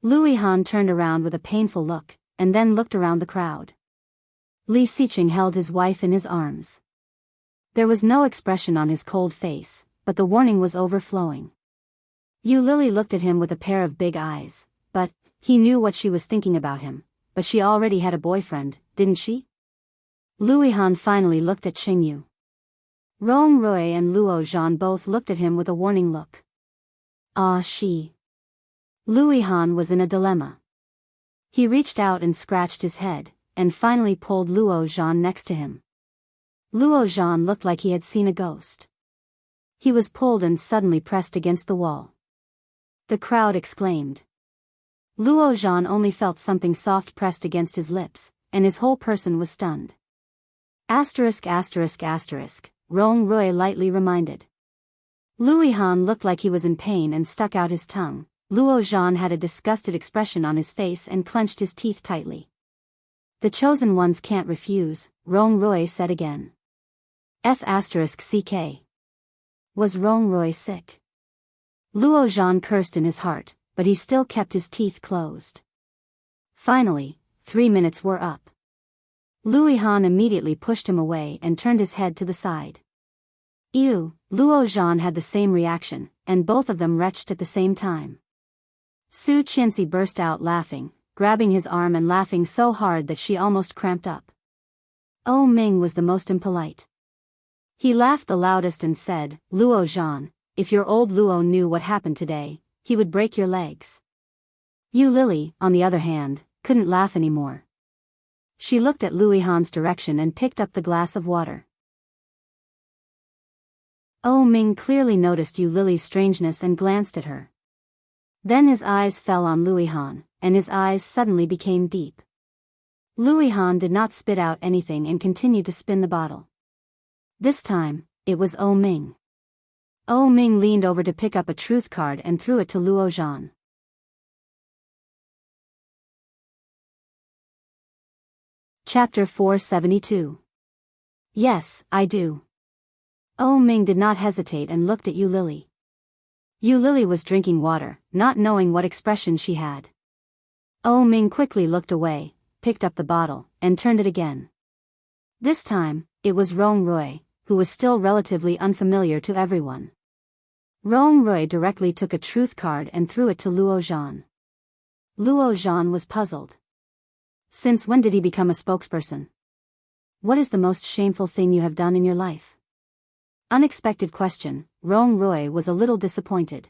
[SPEAKER 1] Luihan turned around with a painful look, and then looked around the crowd. Li Xiqing held his wife in his arms. There was no expression on his cold face, but the warning was overflowing. Yu Lily looked at him with a pair of big eyes, but he knew what she was thinking about him. But she already had a boyfriend, didn't she? Luihan finally looked at Qingyu. Rong Rui and Luo Zhan both looked at him with a warning look. She. Luihan was in a dilemma. He reached out and scratched his head, and finally pulled Luo Zhan next to him. Luo Zhan looked like he had seen a ghost. He was pulled and suddenly pressed against the wall. The crowd exclaimed. Luo Zhan only felt something soft pressed against his lips, and his whole person was stunned. ****, Rong Rui lightly reminded. Luihan looked like he was in pain and stuck out his tongue. Luo Zhan had a disgusted expression on his face and clenched his teeth tightly. The chosen ones can't refuse, Rong Rui said again. ****. Was Rong Rui sick? Luo Zhan cursed in his heart, but he still kept his teeth closed. Finally, 3 minutes were up. Luihan immediately pushed him away and turned his head to the side. Ew, Luo Zhan had the same reaction, and both of them retched at the same time. Su Qianxi burst out laughing, grabbing his arm and laughing so hard that she almost cramped up. Oh Ming was the most impolite. He laughed the loudest and said, Luo Zhan, if your old Luo knew what happened today, he would break your legs. Yu Lily, on the other hand, couldn't laugh anymore. She looked at Luihan's direction and picked up the glass of water. Oh Ming clearly noticed Yu Lily's strangeness and glanced at her. Then his eyes fell on Luihan, and his eyes suddenly became deep. Luihan did not spit out anything and continued to spin the bottle. This time, it was Oh Ming. Oh Ming leaned over to pick up a truth card and threw it to Luo Zhan. Chapter 472. Yes, I do. Oh Ming did not hesitate and looked at Yu Lily. Yu Lily was drinking water, not knowing what expression she had. Oh Ming quickly looked away, picked up the bottle, and turned it again. This time, it was Rong Rui, who was still relatively unfamiliar to everyone. Rong Rui directly took a truth card and threw it to Luo Zhan. Luo Zhan was puzzled. Since when did he become a spokesperson? What is the most shameful thing you have done in your life? Unexpected question, Rong Rui was a little disappointed.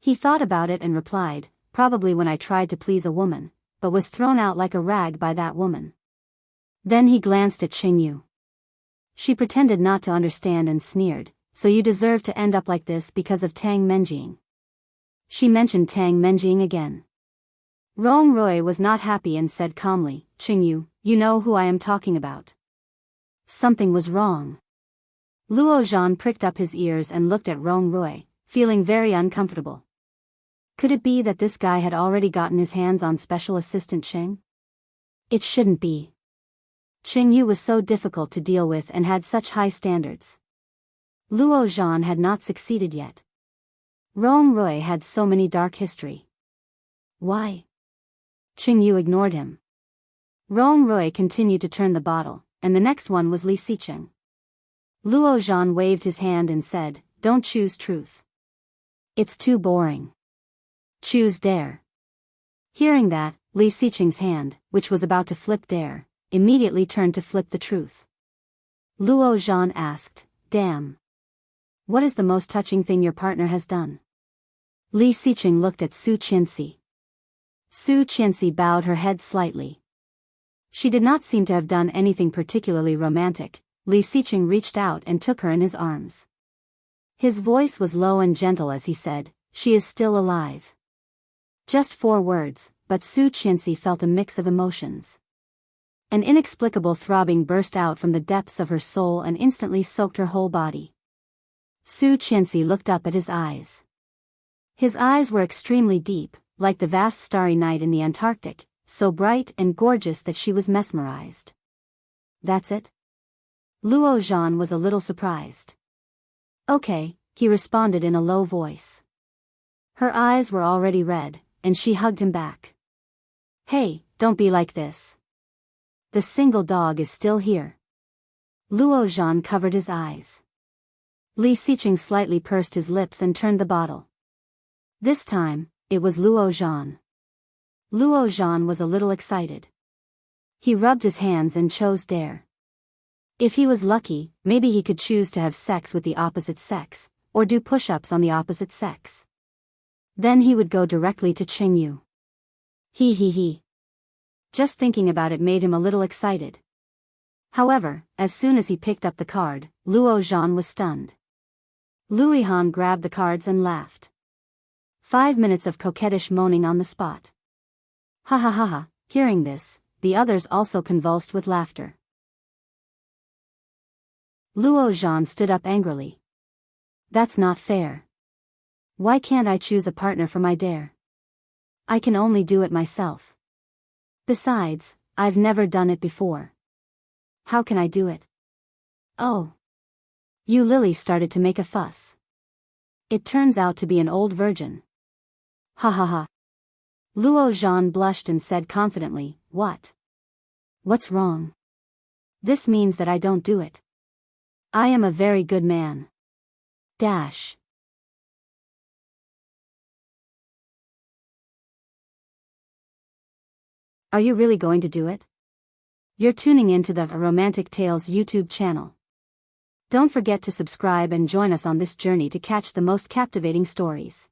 [SPEAKER 1] He thought about it and replied, probably when I tried to please a woman, but was thrown out like a rag by that woman. Then he glanced at Qingyu. She pretended not to understand and sneered, so you deserve to end up like this because of Tang Menjing. She mentioned Tang Menjing again. Rong Rui was not happy and said calmly, Qingyu, you know who I am talking about. Something was wrong. Luo Zhan pricked up his ears and looked at Rong Rui, feeling very uncomfortable. Could it be that this guy had already gotten his hands on Special Assistant Ching? It shouldn't be. Ching Yu was so difficult to deal with and had such high standards. Luo Zhan had not succeeded yet. Rong Rui had so many dark history. Why? Ching Yu ignored him. Rong Rui continued to turn the bottle, and the next one was Li Xiqing. Luo Zhan waved his hand and said, "Don't choose truth. It's too boring. Choose dare." Hearing that, Li Xiqing's hand, which was about to flip dare, immediately turned to flip the truth. Luo Zhan asked, "Damn. What is the most touching thing your partner has done?" Li Xiqing looked at Su Qianxi. Su Qianxi bowed her head slightly. She did not seem to have done anything particularly romantic. Li Xiqing reached out and took her in his arms. His voice was low and gentle as he said, "She is still alive." Just 4 words, but Su Qianxi felt a mix of emotions. An inexplicable throbbing burst out from the depths of her soul and instantly soaked her whole body. Su Qianxi looked up at his eyes. His eyes were extremely deep, like the vast starry night in the Antarctic, so bright and gorgeous that she was mesmerized. "That's it?" Luo Zhan was a little surprised. "Okay," he responded in a low voice. Her eyes were already red, and she hugged him back. "Hey, don't be like this. The single dog is still here." Luo Zhan covered his eyes. Li Xiqing slightly pursed his lips and turned the bottle. This time, it was Luo Zhan. Luo Zhan was a little excited. He rubbed his hands and chose dare. If he was lucky, maybe he could choose to have sex with the opposite sex, or do push-ups on the opposite sex. Then he would go directly to Ching Yu. He. Just thinking about it made him a little excited. However, as soon as he picked up the card, Luo Zhan was stunned. Lui Han grabbed the cards and laughed. 5 minutes of coquettish moaning on the spot. Ha ha ha ha. Hearing this, the others also convulsed with laughter. Luo Zhan stood up angrily. "That's not fair. Why can't I choose a partner for my dare? I can only do it myself. Besides, I've never done it before. How can I do it?" "Oh." Yu Lily started to make a fuss. "It turns out to be an old virgin." Ha ha ha. Luo Zhan blushed and said confidently, "What? What's wrong? This means that I don't do it. I am a very good man. Dash." Are you really going to do it? You're tuning into the Romantic Tales YouTube channel. Don't forget to subscribe and join us on this journey to catch the most captivating stories.